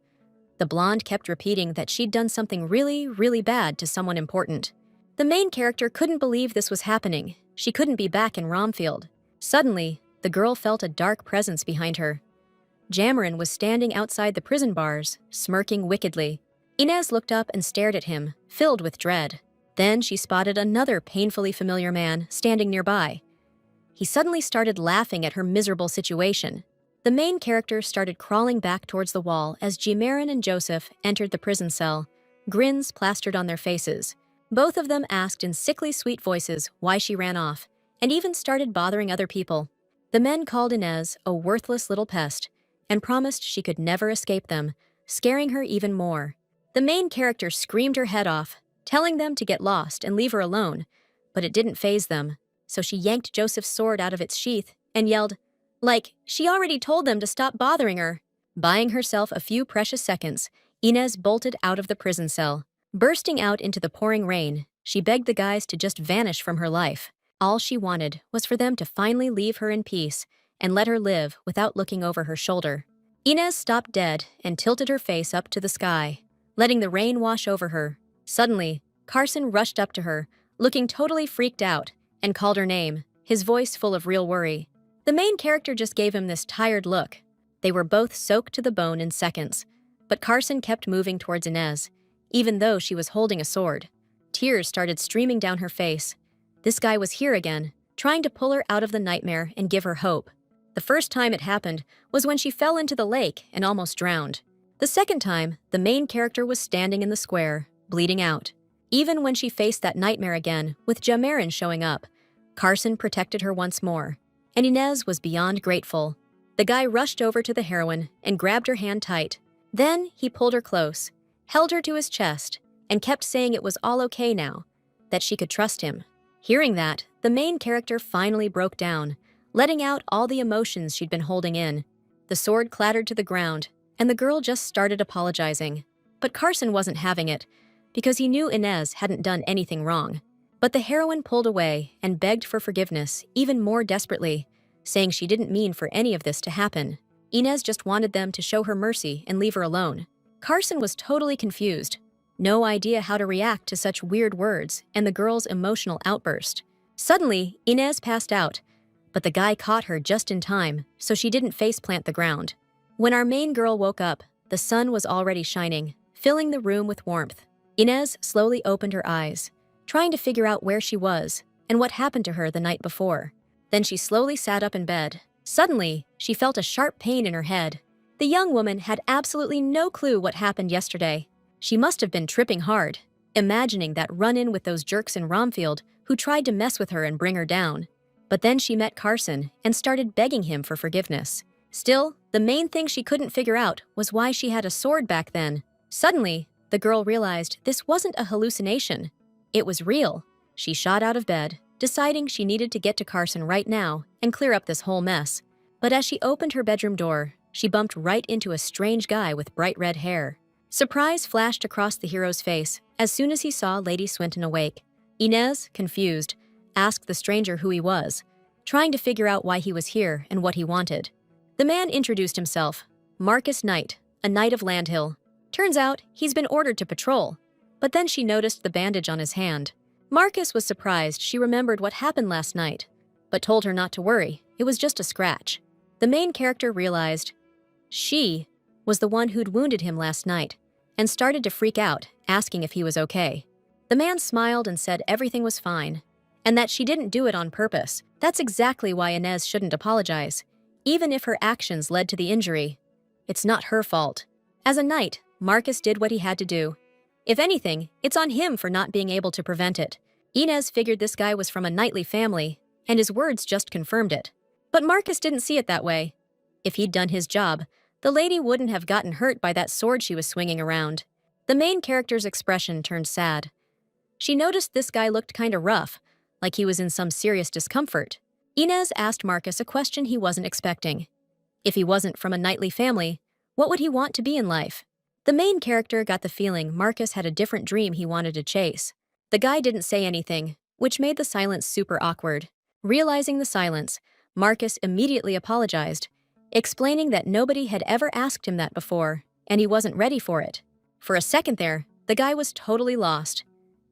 The blonde kept repeating that she'd done something really, really bad to someone important. The main character couldn't believe this was happening. She couldn't be back in Romfield. Suddenly, the girl felt a dark presence behind her. Jamarone was standing outside the prison bars, smirking wickedly. Inez looked up and stared at him, filled with dread. Then she spotted another painfully familiar man standing nearby. He suddenly started laughing at her miserable situation. The main character started crawling back towards the wall as Jamarone and Joseph entered the prison cell, grins plastered on their faces. Both of them asked in sickly sweet voices why she ran off, and even started bothering other people. The men called Inez a worthless little pest and promised she could never escape them, scaring her even more. The main character screamed her head off, telling them to get lost and leave her alone, but it didn't faze them, so she yanked Joseph's sword out of its sheath and yelled, like she already told them to stop bothering her. Buying herself a few precious seconds, Inez bolted out of the prison cell. Bursting out into the pouring rain, she begged the guys to just vanish from her life. All she wanted was for them to finally leave her in peace and let her live without looking over her shoulder. Inez stopped dead and tilted her face up to the sky, letting the rain wash over her. Suddenly, Carson rushed up to her, looking totally freaked out, and called her name, his voice full of real worry. The main character just gave him this tired look. They were both soaked to the bone in seconds, but Carson kept moving towards Inez, even though she was holding a sword. Tears started streaming down her face. This guy was here again, trying to pull her out of the nightmare and give her hope. The first time it happened was when she fell into the lake and almost drowned. The second time, the main character was standing in the square, bleeding out. Even when she faced that nightmare again, with Jamarin showing up, Carson protected her once more, and Inez was beyond grateful. The guy rushed over to the heroine and grabbed her hand tight. Then he pulled her close, held her to his chest, and kept saying it was all okay now, that she could trust him. Hearing that, the main character finally broke down, letting out all the emotions she'd been holding in. The sword clattered to the ground, and the girl just started apologizing. But Carson wasn't having it, because he knew Inez hadn't done anything wrong. But the heroine pulled away and begged for forgiveness even more desperately, saying she didn't mean for any of this to happen. Inez just wanted them to show her mercy and leave her alone. Carson was totally confused, no idea how to react to such weird words and the girl's emotional outburst. Suddenly, Inez passed out, but the guy caught her just in time so she didn't faceplant the ground. When our main girl woke up, the sun was already shining, filling the room with warmth. Inez slowly opened her eyes, trying to figure out where she was and what happened to her the night before. Then she slowly sat up in bed. Suddenly, she felt a sharp pain in her head. The young woman had absolutely no clue what happened yesterday. She must have been tripping hard, imagining that run-in with those jerks in Romfield who tried to mess with her and bring her down. But then she met Carson and started begging him for forgiveness. Still, the main thing she couldn't figure out was why she had a sword back then. Suddenly, the girl realized this wasn't a hallucination. It was real. She shot out of bed, deciding she needed to get to Carson right now and clear up this whole mess. But as she opened her bedroom door, she bumped right into a strange guy with bright red hair. Surprise flashed across the hero's face as soon as he saw Lady Swinton awake. Inez, confused, asked the stranger who he was, trying to figure out why he was here and what he wanted. The man introduced himself, Marcus Knight, a knight of Landhill. Turns out he's been ordered to patrol, but then she noticed the bandage on his hand. Marcus was surprised she remembered what happened last night, but told her not to worry, it was just a scratch. The main character realized she was the one who'd wounded him last night and started to freak out, asking if he was okay. The man smiled and said everything was fine, and that she didn't do it on purpose. That's exactly why Inez shouldn't apologize, even if her actions led to the injury. It's not her fault. As a knight, Marcus did what he had to do. If anything, it's on him for not being able to prevent it. Inez figured this guy was from a knightly family, and his words just confirmed it. But Marcus didn't see it that way. If he'd done his job, the lady wouldn't have gotten hurt by that sword she was swinging around. The main character's expression turned sad. She noticed this guy looked kinda rough, like he was in some serious discomfort. Inez asked Marcus a question he wasn't expecting. If he wasn't from a knightly family, what would he want to be in life? The main character got the feeling Marcus had a different dream he wanted to chase. The guy didn't say anything, which made the silence super awkward. Realizing the silence, Marcus immediately apologized, explaining that nobody had ever asked him that before, and he wasn't ready for it. For a second there, the guy was totally lost.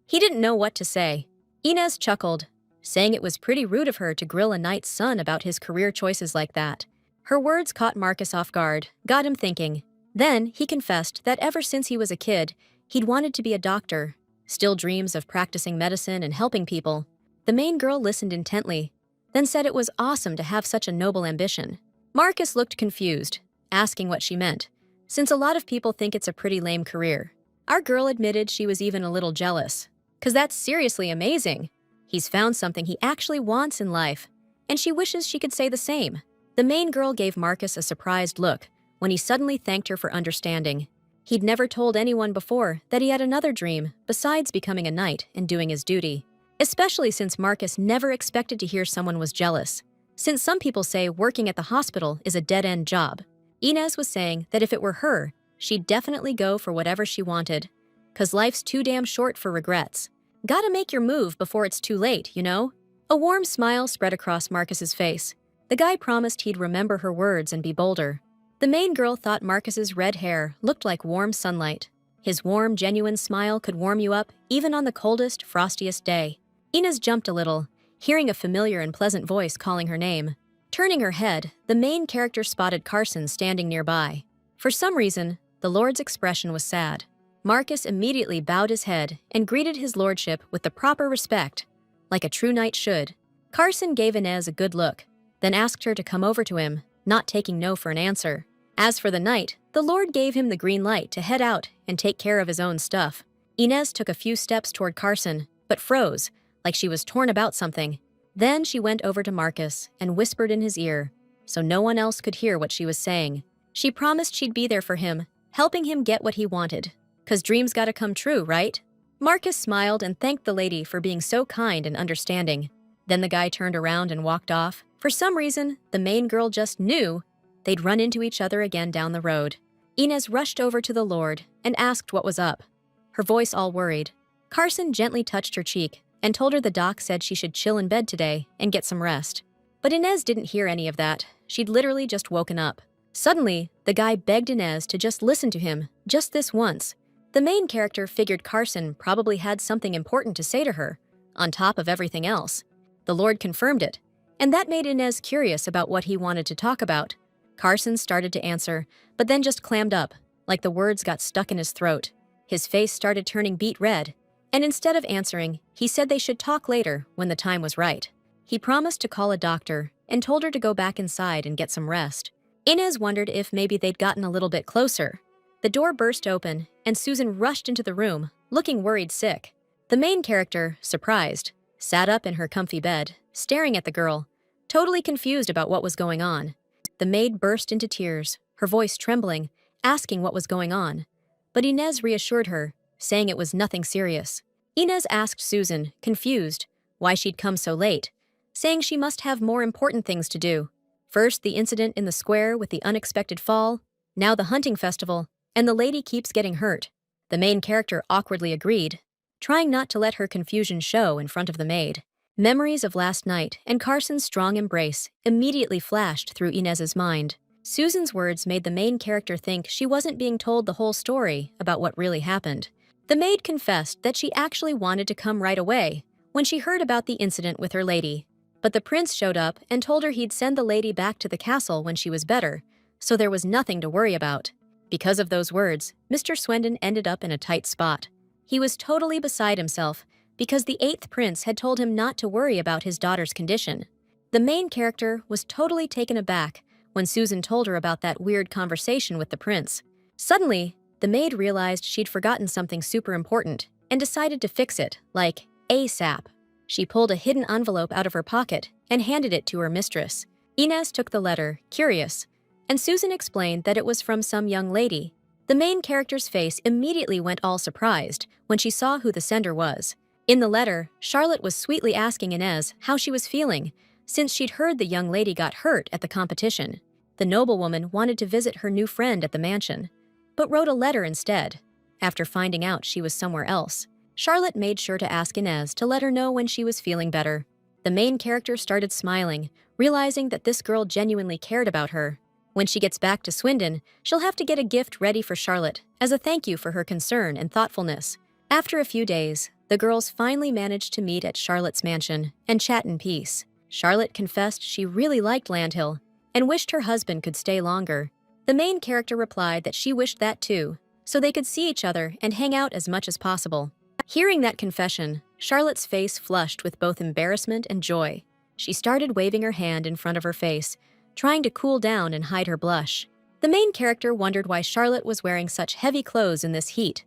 He didn't know what to say. Inez chuckled, saying it was pretty rude of her to grill a knight's son about his career choices like that. Her words caught Marcus off guard, got him thinking. Then he confessed that ever since he was a kid, he'd wanted to be a doctor, still dreams of practicing medicine and helping people. The main girl listened intently, then said it was awesome to have such a noble ambition. Marcus looked confused, asking what she meant, since a lot of people think it's a pretty lame career. Our girl admitted she was even a little jealous, 'cause that's seriously amazing. He's found something he actually wants in life, and she wishes she could say the same. The main girl gave Marcus a surprised look when he suddenly thanked her for understanding. He'd never told anyone before that he had another dream besides becoming a knight and doing his duty, especially since Marcus never expected to hear someone was jealous, since some people say working at the hospital is a dead-end job. Inez was saying that if it were her, she'd definitely go for whatever she wanted, 'cause life's too damn short for regrets. Gotta make your move before it's too late, you know? A warm smile spread across Marcus's face. The guy promised he'd remember her words and be bolder. The main girl thought Marcus's red hair looked like warm sunlight. His warm, genuine smile could warm you up even on the coldest, frostiest day. Inez jumped a little, hearing a familiar and pleasant voice calling her name. Turning her head, the main character spotted Carson standing nearby. For some reason, the Lord's expression was sad. Marcus immediately bowed his head and greeted his lordship with the proper respect, like a true knight should. Carson gave Inez a good look, then asked her to come over to him, not taking no for an answer. As for the knight, the Lord gave him the green light to head out and take care of his own stuff. Inez took a few steps toward Carson, but froze, like she was torn about something. Then she went over to Marcus and whispered in his ear, so no one else could hear what she was saying. She promised she'd be there for him, helping him get what he wanted. 'Cause dreams gotta come true, right? Marcus smiled and thanked the lady for being so kind and understanding. Then the guy turned around and walked off. For some reason, the main girl just knew they'd run into each other again down the road. Inez rushed over to the Lord and asked what was up, her voice all worried. Carson gently touched her cheek and told her the doc said she should chill in bed today and get some rest. But Inez didn't hear any of that. She'd literally just woken up. Suddenly, the guy begged Inez to just listen to him, just this once. The main character figured Carson probably had something important to say to her, on top of everything else. The Lord confirmed it, and that made Inez curious about what he wanted to talk about. Carson started to answer, but then just clammed up, like the words got stuck in his throat. His face started turning beet red, and instead of answering, he said they should talk later when the time was right. He promised to call a doctor and told her to go back inside and get some rest. Inez wondered if maybe they'd gotten a little bit closer. The door burst open, and Susan rushed into the room, looking worried sick. The main character, surprised, sat up in her comfy bed, staring at the girl, totally confused about what was going on. The maid burst into tears, her voice trembling, asking what was going on. But Inez reassured her, saying it was nothing serious. Inez asked Susan, confused, why she'd come so late, saying she must have more important things to do. First, the incident in the square with the unexpected fall, now the hunting festival, and the lady keeps getting hurt. The main character awkwardly agreed, trying not to let her confusion show in front of the maid. Memories of last night and Carson's strong embrace immediately flashed through Inez's mind. Susan's words made the main character think she wasn't being told the whole story about what really happened. The maid confessed that she actually wanted to come right away when she heard about the incident with her lady. But the prince showed up and told her he'd send the lady back to the castle when she was better, so there was nothing to worry about. Because of those words, Mr. Swendon ended up in a tight spot. He was totally beside himself because the 8th prince had told him not to worry about his daughter's condition. The main character was totally taken aback when Susan told her about that weird conversation with the prince. Suddenly, the maid realized she'd forgotten something super important and decided to fix it, like ASAP. She pulled a hidden envelope out of her pocket and handed it to her mistress. Inez took the letter, curious, and Susan explained that it was from some young lady. The main character's face immediately went all surprised when she saw who the sender was. In the letter, Charlotte was sweetly asking Inez how she was feeling, since she'd heard the young lady got hurt at the competition. The noblewoman wanted to visit her new friend at the mansion, but wrote a letter instead, after finding out she was somewhere else. Charlotte made sure to ask Inez to let her know when she was feeling better. The main character started smiling, realizing that this girl genuinely cared about her. When she gets back to Swindon, she'll have to get a gift ready for Charlotte as a thank you for her concern and thoughtfulness. After a few days, the girls finally managed to meet at Charlotte's mansion and chat in peace. Charlotte confessed she really liked Landhill and wished her husband could stay longer. The main character replied that she wished that too, so they could see each other and hang out as much as possible. Hearing that confession, Charlotte's face flushed with both embarrassment and joy. She started waving her hand in front of her face, trying to cool down and hide her blush. The main character wondered why Charlotte was wearing such heavy clothes in this heat.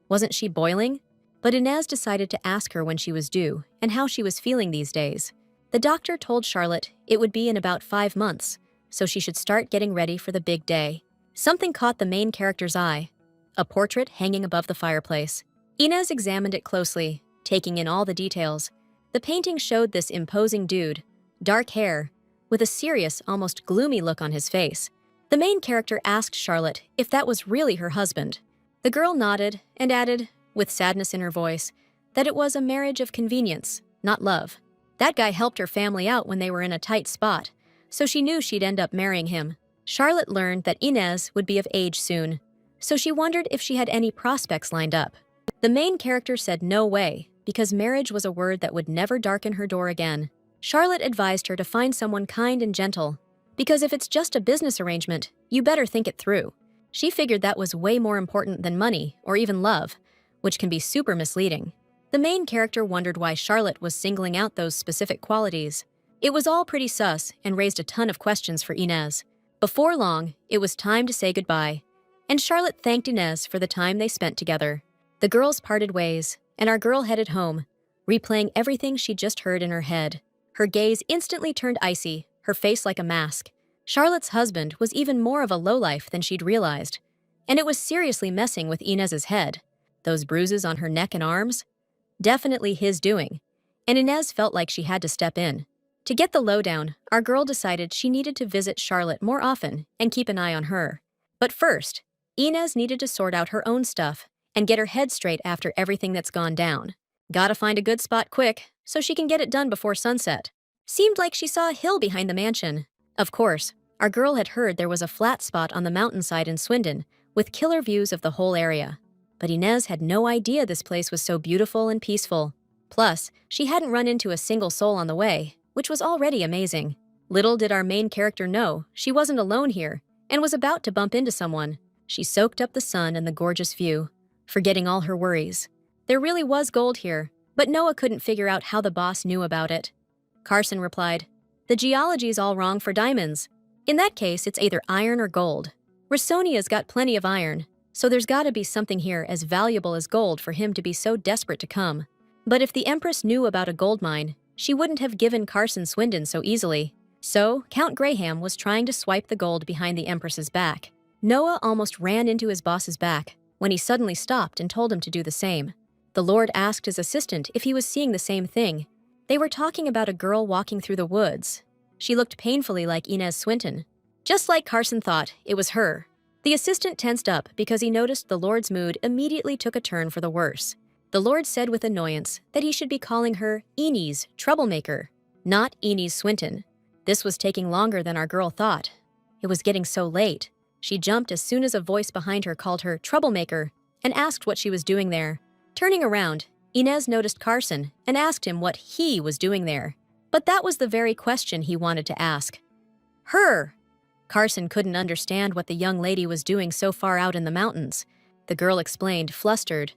Wasn't she boiling? But Inez decided to ask her when she was due and how she was feeling these days. The doctor told Charlotte it would be in about 5 months, so she should start getting ready for the big day. Something caught the main character's eye, a portrait hanging above the fireplace. Inez examined it closely, taking in all the details. The painting showed this imposing dude, dark hair, with a serious, almost gloomy look on his face. The main character asked Charlotte if that was really her husband. The girl nodded and added, with sadness in her voice, that it was a marriage of convenience, not love. That guy helped her family out when they were in a tight spot, so she knew she'd end up marrying him. Charlotte learned that Inez would be of age soon, so she wondered if she had any prospects lined up. The main character said no way, because marriage was a word that would never darken her door again. Charlotte advised her to find someone kind and gentle, because if it's just a business arrangement, you better think it through. She figured that was way more important than money or even love, which can be super misleading. The main character wondered why Charlotte was singling out those specific qualities. It was all pretty sus and raised a ton of questions for Inez. Before long, it was time to say goodbye, and Charlotte thanked Inez for the time they spent together. The girls parted ways, and our girl headed home, replaying everything she'd just heard in her head. Her gaze instantly turned icy, her face like a mask. Charlotte's husband was even more of a lowlife than she'd realized, and it was seriously messing with Inez's head. Those bruises on her neck and arms? Definitely his doing, and Inez felt like she had to step in. To get the lowdown, our girl decided she needed to visit Charlotte more often and keep an eye on her. But first, Inez needed to sort out her own stuff and get her head straight after everything that's gone down. Gotta find a good spot quick so she can get it done before sunset. Seemed like she saw a hill behind the mansion. Of course, our girl had heard there was a flat spot on the mountainside in Swindon with killer views of the whole area. But Inez had no idea this place was so beautiful and peaceful. Plus, she hadn't run into a single soul on the way, which was already amazing. Little did our main character know she wasn't alone here and was about to bump into someone. She soaked up the sun and the gorgeous view, forgetting all her worries. There really was gold here, but Noah couldn't figure out how the boss knew about it. Carson replied, "The geology's all wrong for diamonds. In that case, it's either iron or gold. Rasonia's got plenty of iron, so there's gotta be something here as valuable as gold for him to be so desperate to come." But if the Empress knew about a gold mine, she wouldn't have given Carson Swindon so easily. So, Count Graham was trying to swipe the gold behind the Empress's back. Noah almost ran into his boss's back when he suddenly stopped and told him to do the same. The Lord asked his assistant if he was seeing the same thing. They were talking about a girl walking through the woods. She looked painfully like Inez Swinton. Just like Carson thought, it was her. The assistant tensed up because he noticed the Lord's mood immediately took a turn for the worse. The Lord said with annoyance that he should be calling her Inez Troublemaker, not Inez Swinton. This was taking longer than our girl thought. It was getting so late. She jumped as soon as a voice behind her called her Troublemaker and asked what she was doing there. Turning around, Inez noticed Carson and asked him what he was doing there. But that was the very question he wanted to ask. Her! Carson couldn't understand what the young lady was doing so far out in the mountains. The girl explained, flustered,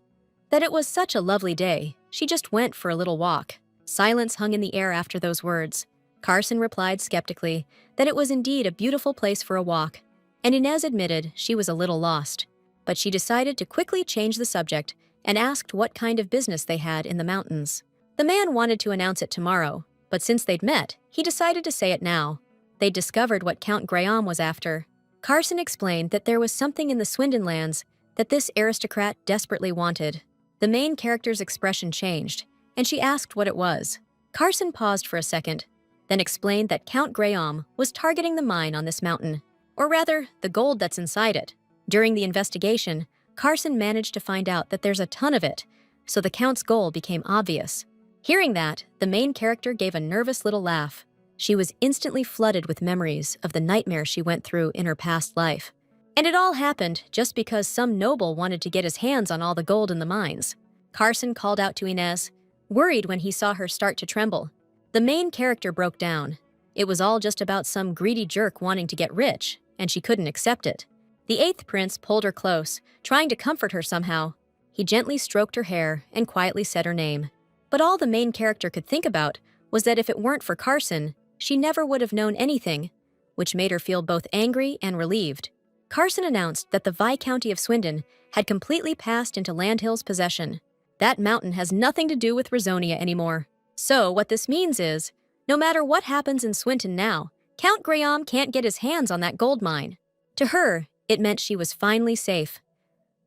that it was such a lovely day, she just went for a little walk. Silence hung in the air after those words. Carson replied skeptically that it was indeed a beautiful place for a walk, and Inez admitted she was a little lost. But she decided to quickly change the subject and asked what kind of business they had in the mountains. The man wanted to announce it tomorrow, but since they'd met, he decided to say it now. They'd discovered what Count Graham was after. Carson explained that there was something in the Swindon lands that this aristocrat desperately wanted. The main character's expression changed, and she asked what it was. Carson paused for a second, then explained that Count Graham was targeting the mine on this mountain, or rather, the gold that's inside it. During the investigation, Carson managed to find out that there's a ton of it, so the Count's goal became obvious. Hearing that, the main character gave a nervous little laugh. She was instantly flooded with memories of the nightmare she went through in her past life. And it all happened just because some noble wanted to get his hands on all the gold in the mines. Carson called out to Inez, worried when he saw her start to tremble. The main character broke down. It was all just about some greedy jerk wanting to get rich, and she couldn't accept it. The eighth prince pulled her close, trying to comfort her somehow. He gently stroked her hair and quietly said her name. But all the main character could think about was that if it weren't for Carson, she never would have known anything, which made her feel both angry and relieved. Carson announced that the Viscounty of Swindon had completely passed into Landhill's possession. That mountain has nothing to do with Rasonia anymore. So what this means is, no matter what happens in Swinton now, Count Graham can't get his hands on that gold mine. To her, it meant she was finally safe.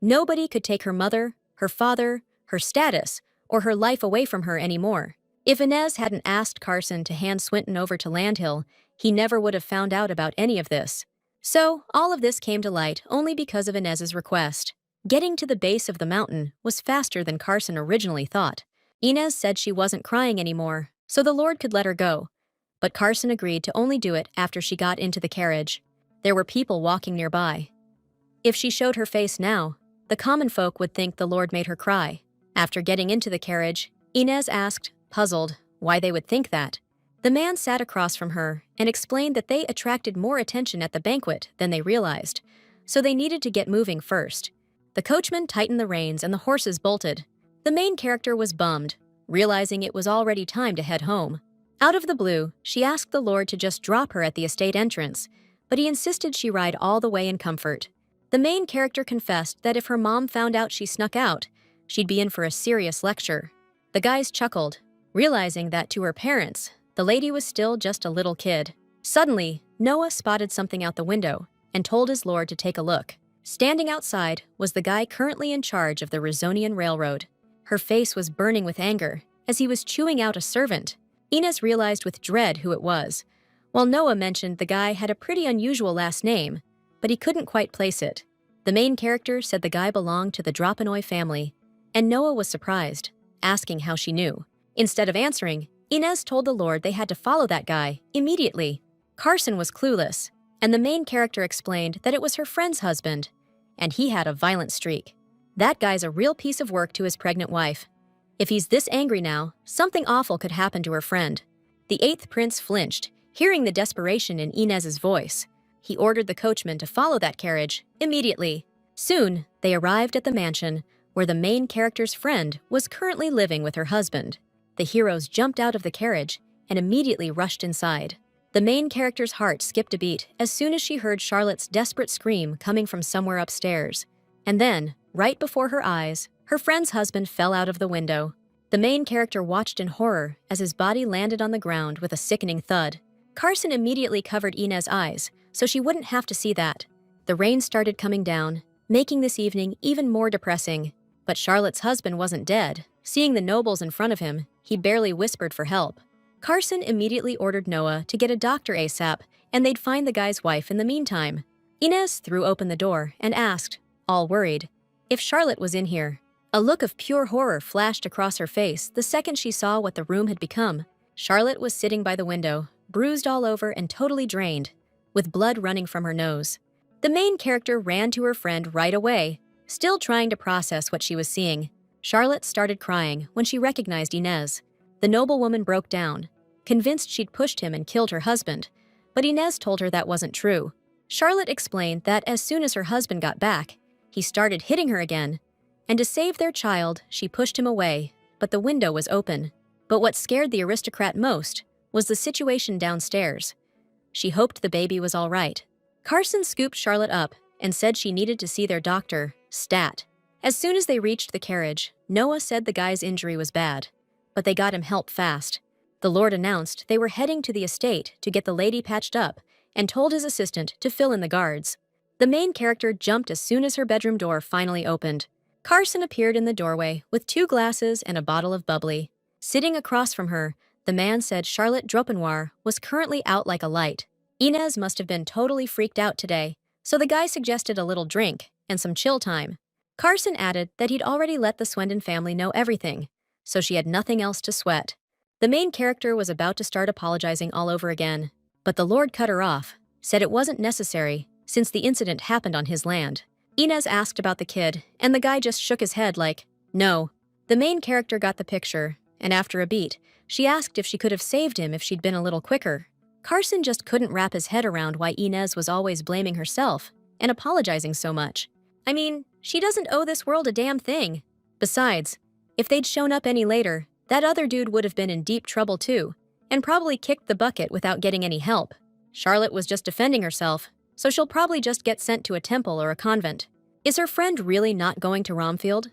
Nobody could take her mother, her father, her status, or her life away from her anymore. If Inez hadn't asked Carson to hand Swinton over to Landhill, he never would have found out about any of this. So, all of this came to light only because of Inez's request. Getting to the base of the mountain was faster than Carson originally thought. Inez said she wasn't crying anymore, so the Lord could let her go. but Carson agreed to only do it after she got into the carriage. There were people walking nearby. If she showed her face now, the common folk would think the Lord made her cry. After getting into the carriage, Inez asked, puzzled, why they would think that. The man sat across from her and explained that they attracted more attention at the banquet than they realized, so they needed to get moving first. The coachman tightened the reins and the horses bolted. The main character was bummed, realizing it was already time to head home. Out of the blue, she asked the Lord to just drop her at the estate entrance, but he insisted she ride all the way in comfort. The main character confessed that if her mom found out she snuck out, she'd be in for a serious lecture. The guys chuckled, realizing that to her parents, the lady was still just a little kid. Suddenly, Noah spotted something out the window and told his lord to take a look. Standing outside was the guy currently in charge of the Rizonian Railroad. Her face was burning with anger as he was chewing out a servant. Inez realized with dread who it was, while Noah mentioned the guy had a pretty unusual last name, but he couldn't quite place it. The main character said the guy belonged to the Dropanoy family, and Noah was surprised, asking how she knew. Instead of answering, Inez told the Lord they had to follow that guy immediately. Carson was clueless, and the main character explained that it was her friend's husband, and he had a violent streak. That guy's a real piece of work to his pregnant wife. If he's this angry now, something awful could happen to her friend. The eighth prince flinched, hearing the desperation in Inez's voice. He ordered the coachman to follow that carriage immediately. Soon, they arrived at the mansion, where the main character's friend was currently living with her husband. The heroes jumped out of the carriage and immediately rushed inside. The main character's heart skipped a beat as soon as she heard Charlotte's desperate scream coming from somewhere upstairs. And then, right before her eyes, her friend's husband fell out of the window. The main character watched in horror as his body landed on the ground with a sickening thud. Carson immediately covered Inez's eyes, so she wouldn't have to see that. The rain started coming down, making this evening even more depressing. But Charlotte's husband wasn't dead. Seeing the nobles in front of him, he barely whispered for help. Carson immediately ordered Noah to get a doctor ASAP, and they'd find the guy's wife in the meantime. Inez threw open the door and asked, all worried, if Charlotte was in here. A look of pure horror flashed across her face the second she saw what the room had become. Charlotte was sitting by the window, bruised all over and totally drained, with blood running from her nose. The main character ran to her friend right away, still trying to process what she was seeing. Charlotte started crying when she recognized Inez. The noblewoman broke down, convinced she'd pushed him and killed her husband, but Inez told her that wasn't true. Charlotte explained that as soon as her husband got back, he started hitting her again, and to save their child, she pushed him away, but the window was open. But what scared the aristocrat most was the situation downstairs. She hoped the baby was all right. Carson scooped Charlotte up and said she needed to see their doctor, Stat. As soon as they reached the carriage, Noah said the guy's injury was bad, but they got him help fast. The Lord announced they were heading to the estate to get the lady patched up and told his assistant to fill in the guards. The main character jumped as soon as her bedroom door finally opened. Carson appeared in the doorway with 2 glasses and a bottle of bubbly. Sitting across from her, the man said Charlotte Dropanoir was currently out like a light. Inez must have been totally freaked out today, so the guy suggested a little drink and some chill time. Carson added that he'd already let the Swendon family know everything, so she had nothing else to sweat. The main character was about to start apologizing all over again, but the Lord cut her off, said it wasn't necessary since the incident happened on his land. Inez asked about the kid, and the guy just shook his head like, no. The main character got the picture, and after a beat, she asked if she could have saved him if she'd been a little quicker. Carson just couldn't wrap his head around why Inez was always blaming herself and apologizing so much. I mean, she doesn't owe this world a damn thing. Besides, if they'd shown up any later, that other dude would have been in deep trouble too, and probably kicked the bucket without getting any help. Charlotte was just defending herself, so she'll probably just get sent to a temple or a convent. Is her friend really not going to Romfield?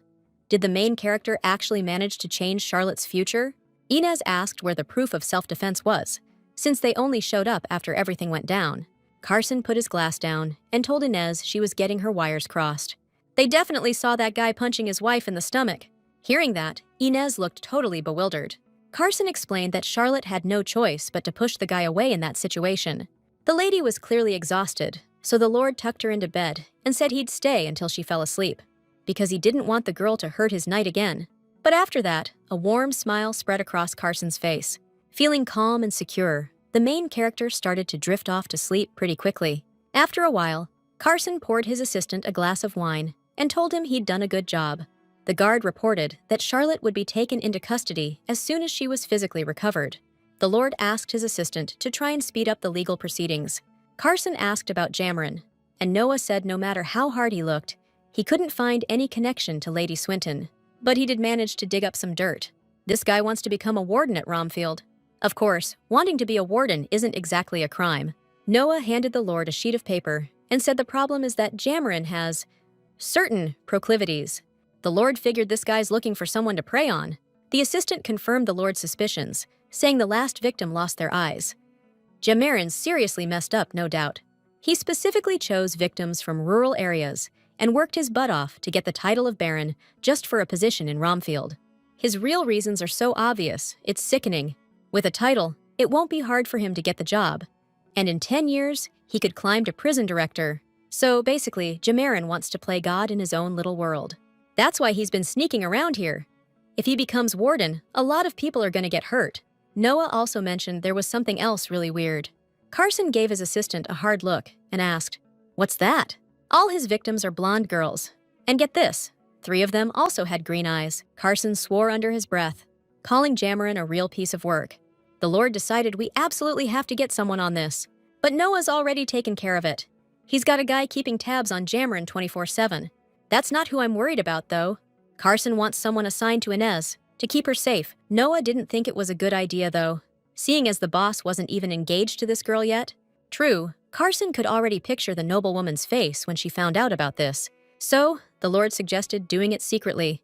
Did the main character actually manage to change Charlotte's future? Inez asked where the proof of self-defense was, since they only showed up after everything went down. Carson put his glass down and told Inez she was getting her wires crossed. They definitely saw that guy punching his wife in the stomach. Hearing that, Inez looked totally bewildered. Carson explained that Charlotte had no choice but to push the guy away in that situation. The lady was clearly exhausted, so the Lord tucked her into bed and said he'd stay until she fell asleep, because he didn't want the girl to hurt his night again. But after that, a warm smile spread across Carson's face. Feeling calm and secure, the main character started to drift off to sleep pretty quickly. After a while, Carson poured his assistant a glass of wine and told him he'd done a good job. The guard reported that Charlotte would be taken into custody as soon as she was physically recovered. The Lord asked his assistant to try and speed up the legal proceedings. Carson asked about Jamarin, and Noah said no matter how hard he looked, he couldn't find any connection to Lady Swinton. But he did manage to dig up some dirt. This guy wants to become a warden at Romfield. Of course, wanting to be a warden isn't exactly a crime. Noah handed the Lord a sheet of paper and said the problem is that Jamarin has certain proclivities. The Lord figured this guy's looking for someone to prey on. The assistant confirmed the Lord's suspicions, saying the last victim lost their eyes. Jamarin seriously messed up, no doubt. He specifically chose victims from rural areas and worked his butt off to get the title of Baron just for a position in Romfield. His real reasons are so obvious, it's sickening. With a title, it won't be hard for him to get the job. And in 10 years, he could climb to prison director. So basically, Jamarin wants to play God in his own little world. That's why he's been sneaking around here. If he becomes warden, a lot of people are going to get hurt. Noah also mentioned there was something else really weird. Carson gave his assistant a hard look and asked, "What's that?" All his victims are blonde girls. And get this, 3 of them also had green eyes. Carson swore under his breath, calling Jamarin a real piece of work. The Lord decided we absolutely have to get someone on this. But Noah's already taken care of it. He's got a guy keeping tabs on Jamarin 24/7. That's not who I'm worried about, though. Carson wants someone assigned to Inez to keep her safe. Noah didn't think it was a good idea, though, seeing as the boss wasn't even engaged to this girl yet. True, Carson could already picture the noblewoman's face when she found out about this. So, the Lord suggested doing it secretly.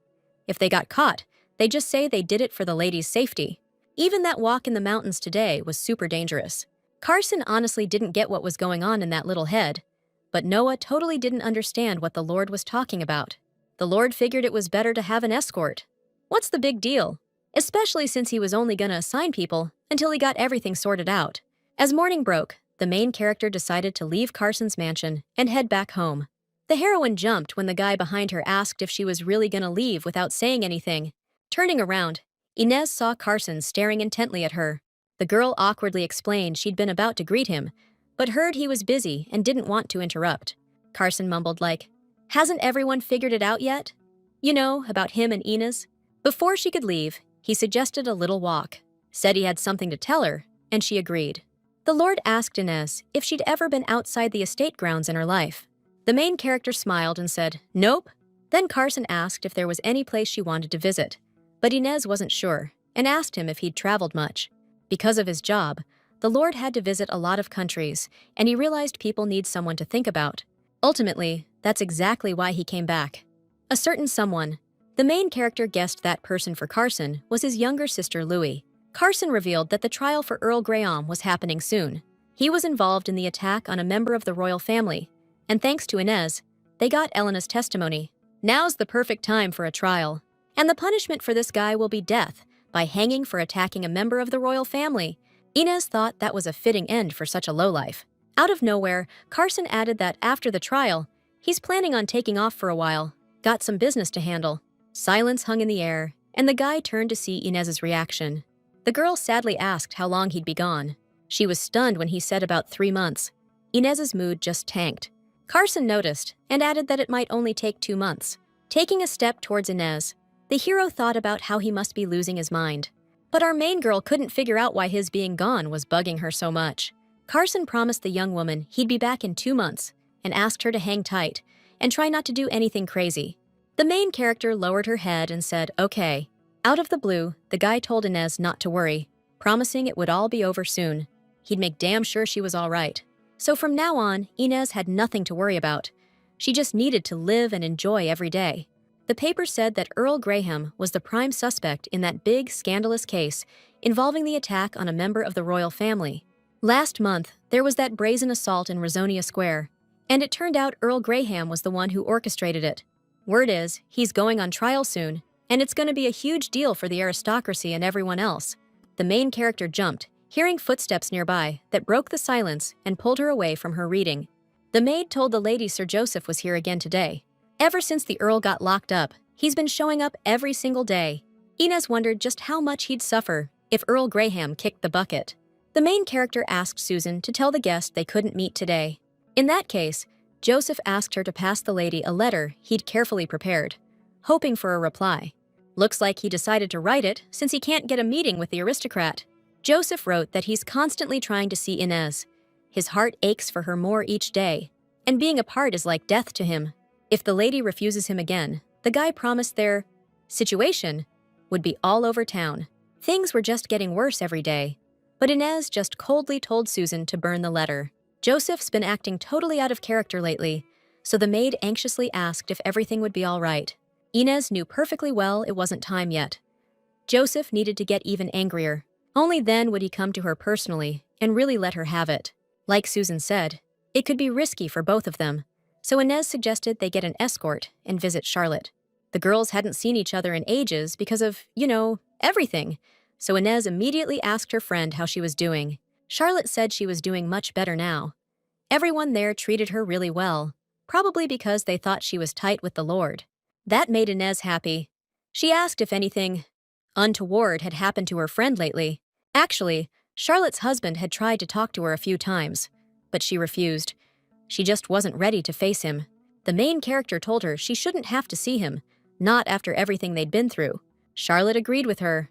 If they got caught, they'd just say they did it for the lady's safety. Even that walk in the mountains today was super dangerous. Carson honestly didn't get what was going on in that little head, but Noah totally didn't understand what the Lord was talking about. The Lord figured it was better to have an escort. What's the big deal? Especially since he was only gonna assign people until he got everything sorted out. As morning broke, the main character decided to leave Carson's mansion and head back home. The heroine jumped when the guy behind her asked if she was really gonna leave without saying anything. Turning around, Inez saw Carson staring intently at her. The girl awkwardly explained she'd been about to greet him, but heard he was busy and didn't want to interrupt. Carson mumbled like, "Hasn't everyone figured it out yet? You know, about him and Inez?" Before she could leave, he suggested a little walk, said he had something to tell her, and she agreed. The Lord asked Inez if she'd ever been outside the estate grounds in her life. The main character smiled and said, "Nope." Then Carson asked if there was any place she wanted to visit, but Inez wasn't sure and asked him if he'd traveled much. Because of his job, the Lord had to visit a lot of countries, and he realized people need someone to think about. Ultimately, that's exactly why he came back. A certain someone. The main character guessed that person for Carson was his younger sister Louis. Carson revealed that the trial for Earl Graham was happening soon. He was involved in the attack on a member of the royal family, and thanks to Inez, they got Elena's testimony. Now's the perfect time for a trial. And the punishment for this guy will be death, by hanging for attacking a member of the royal family. Inez thought that was a fitting end for such a lowlife. Out of nowhere, Carson added that after the trial, he's planning on taking off for a while, got some business to handle. Silence hung in the air, and the guy turned to see Inez's reaction. The girl sadly asked how long he'd be gone. She was stunned when he said about 3 months. Inez's mood just tanked. Carson noticed and added that it might only take 2 months. Taking a step towards Inez, the hero thought about how he must be losing his mind. But our main girl couldn't figure out why his being gone was bugging her so much. Carson promised the young woman he'd be back in 2 months and asked her to hang tight and try not to do anything crazy. The main character lowered her head and said, "Okay." Out of the blue, the guy told Inez not to worry, promising it would all be over soon. He'd make damn sure she was all right. So from now on, Inez had nothing to worry about. She just needed to live and enjoy every day. The paper said that Earl Graham was the prime suspect in that big, scandalous case involving the attack on a member of the royal family. Last month, there was that brazen assault in Rosonia Square, and it turned out Earl Graham was the one who orchestrated it. Word is, he's going on trial soon, and it's going to be a huge deal for the aristocracy and everyone else. The main character jumped, hearing footsteps nearby that broke the silence and pulled her away from her reading. The maid told the lady Sir Joseph was here again today. Ever since the Earl got locked up, he's been showing up every single day. Inez wondered just how much he'd suffer if Earl Graham kicked the bucket. The main character asked Susan to tell the guest they couldn't meet today. In that case, Joseph asked her to pass the lady a letter he'd carefully prepared, hoping for a reply. Looks like he decided to write it since he can't get a meeting with the aristocrat. Joseph wrote that he's constantly trying to see Inez. His heart aches for her more each day, and being apart is like death to him. If the lady refuses him again, the guy promised their situation would be all over town. Things were just getting worse every day, but Inez just coldly told Susan to burn the letter. Joseph's been acting totally out of character lately, so the maid anxiously asked if everything would be all right. Inez knew perfectly well it wasn't time yet. Joseph needed to get even angrier. Only then would he come to her personally and really let her have it. Like Susan said, it could be risky for both of them, so Inez suggested they get an escort and visit Charlotte. The girls hadn't seen each other in ages because of, everything, so Inez immediately asked her friend how she was doing. Charlotte said she was doing much better now. Everyone there treated her really well, probably because they thought she was tight with the Lord. That made Inez happy. She asked if anything untoward had happened to her friend lately. Actually, Charlotte's husband had tried to talk to her a few times, but she refused. She just wasn't ready to face him. The main character told her she shouldn't have to see him, not after everything they'd been through. Charlotte agreed with her.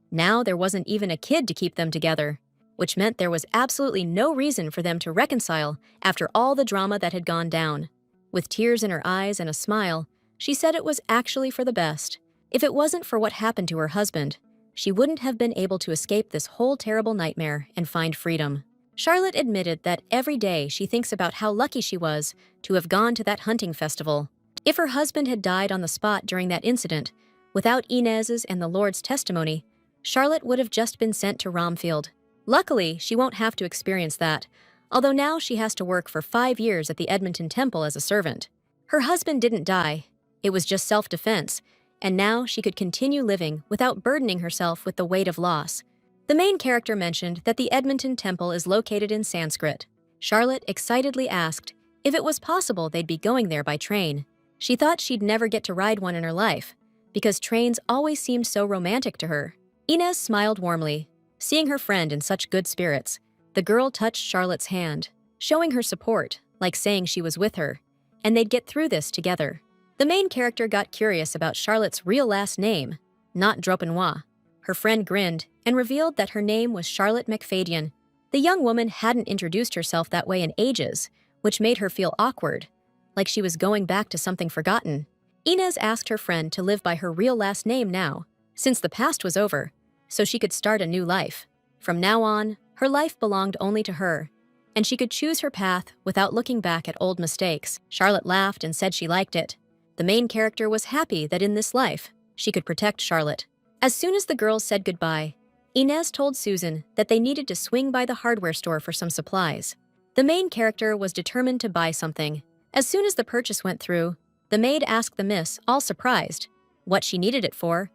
Now there wasn't even a kid to keep them together, which meant there was absolutely no reason for them to reconcile after all the drama that had gone down. With tears in her eyes and a smile, she said it was actually for the best. If it wasn't for what happened to her husband, she wouldn't have been able to escape this whole terrible nightmare and find freedom. Charlotte admitted that every day she thinks about how lucky she was to have gone to that hunting festival. If her husband had died on the spot during that incident, without Inez's and the Lord's testimony, Charlotte would have just been sent to Romfield. Luckily, she won't have to experience that, although now she has to work for 5 years at the Edmonton Temple as a servant. Her husband didn't die. It was just self-defense, and now she could continue living without burdening herself with the weight of loss. The main character mentioned that the Edmonton Temple is located in Sanskrit. Charlotte excitedly asked if it was possible they'd be going there by train. She thought she'd never get to ride one in her life, because trains always seemed so romantic to her. Inez smiled warmly, seeing her friend in such good spirits. The girl touched Charlotte's hand, showing her support, like saying she was with her, and they'd get through this together. The main character got curious about Charlotte's real last name, not Dropenois. Her friend grinned and revealed that her name was Charlotte McFadyen. The young woman hadn't introduced herself that way in ages, which made her feel awkward, like she was going back to something forgotten. Inez asked her friend to live by her real last name now, since the past was over, so she could start a new life. From now on, her life belonged only to her, and she could choose her path without looking back at old mistakes. Charlotte laughed and said she liked it. The main character was happy that in this life, she could protect Charlotte. As soon as the girls said goodbye, Inez told Susan that they needed to swing by the hardware store for some supplies. The main character was determined to buy something. As soon as the purchase went through, the maid asked the miss, all surprised, what she needed it for,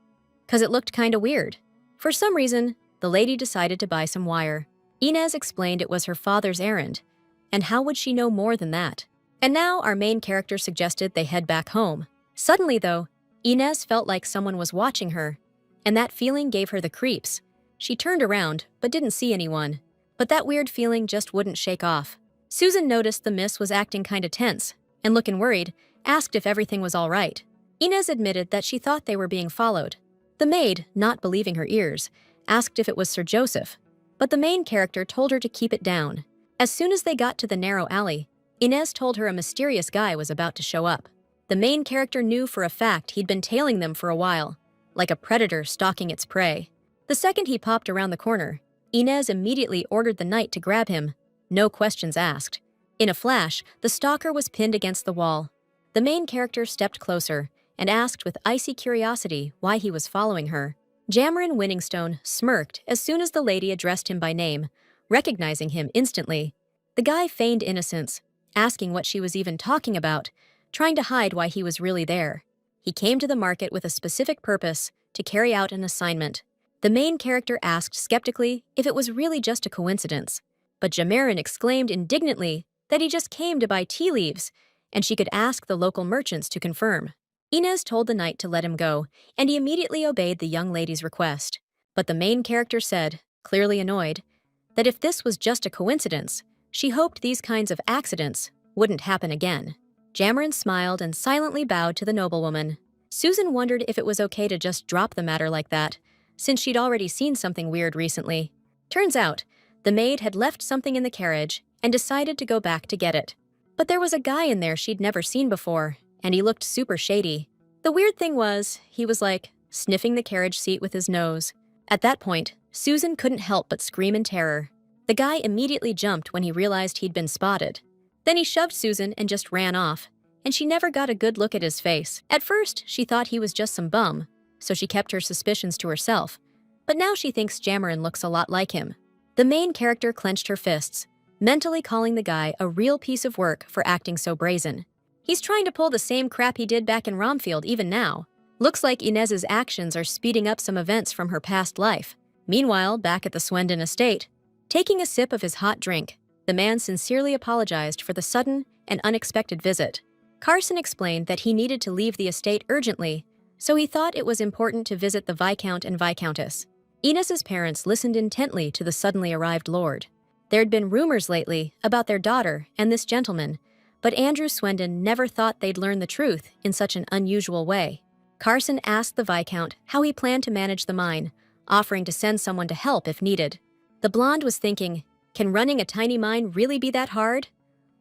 'cause it looked kinda weird. For some reason, the lady decided to buy some wire. Inez explained it was her father's errand, and how would she know more than that? And now our main character suggested they head back home. Suddenly, though, Inez felt like someone was watching her, and that feeling gave her the creeps. She turned around, but didn't see anyone. But that weird feeling just wouldn't shake off. Susan noticed the miss was acting kinda tense, and looking worried, asked if everything was all right. Inez admitted that she thought they were being followed. The maid, not believing her ears, asked if it was Sir Joseph, but the main character told her to keep it down. As soon as they got to the narrow alley, Inez told her a mysterious guy was about to show up. The main character knew for a fact he'd been tailing them for a while, like a predator stalking its prey. The second he popped around the corner, Inez immediately ordered the knight to grab him, no questions asked. In a flash, the stalker was pinned against the wall. The main character stepped closer and asked with icy curiosity why he was following her. Jamarin Winningstone smirked as soon as the lady addressed him by name, recognizing him instantly. The guy feigned innocence, asking what she was even talking about, trying to hide why he was really there. He came to the market with a specific purpose, to carry out an assignment. The main character asked skeptically if it was really just a coincidence, but Jamarin exclaimed indignantly that he just came to buy tea leaves, and she could ask the local merchants to confirm. Inez told the knight to let him go, and he immediately obeyed the young lady's request. But the main character said, clearly annoyed, that if this was just a coincidence, she hoped these kinds of accidents wouldn't happen again. Jamarin smiled and silently bowed to the noblewoman. Susan wondered if it was okay to just drop the matter like that, since she'd already seen something weird recently. Turns out, the maid had left something in the carriage and decided to go back to get it. But there was a guy in there she'd never seen before, and he looked super shady. The weird thing was, he was sniffing the carriage seat with his nose. At that point, Susan couldn't help but scream in terror. The guy immediately jumped when he realized he'd been spotted. Then he shoved Susan and just ran off, and she never got a good look at his face. At first, she thought he was just some bum, so she kept her suspicions to herself. But now she thinks Jamarin looks a lot like him. The main character clenched her fists, mentally calling the guy a real piece of work for acting so brazen. He's trying to pull the same crap he did back in Romfield even now. Looks like Inez's actions are speeding up some events from her past life. Meanwhile, back at the Swendon estate, taking a sip of his hot drink, the man sincerely apologized for the sudden and unexpected visit. Carson explained that he needed to leave the estate urgently, so he thought it was important to visit the Viscount and Viscountess. Inez's parents listened intently to the suddenly arrived lord. There'd been rumors lately about their daughter and this gentleman, but Andrew Swendon never thought they'd learn the truth in such an unusual way. Carson asked the Viscount how he planned to manage the mine, offering to send someone to help if needed. The blonde was thinking, can running a tiny mine really be that hard?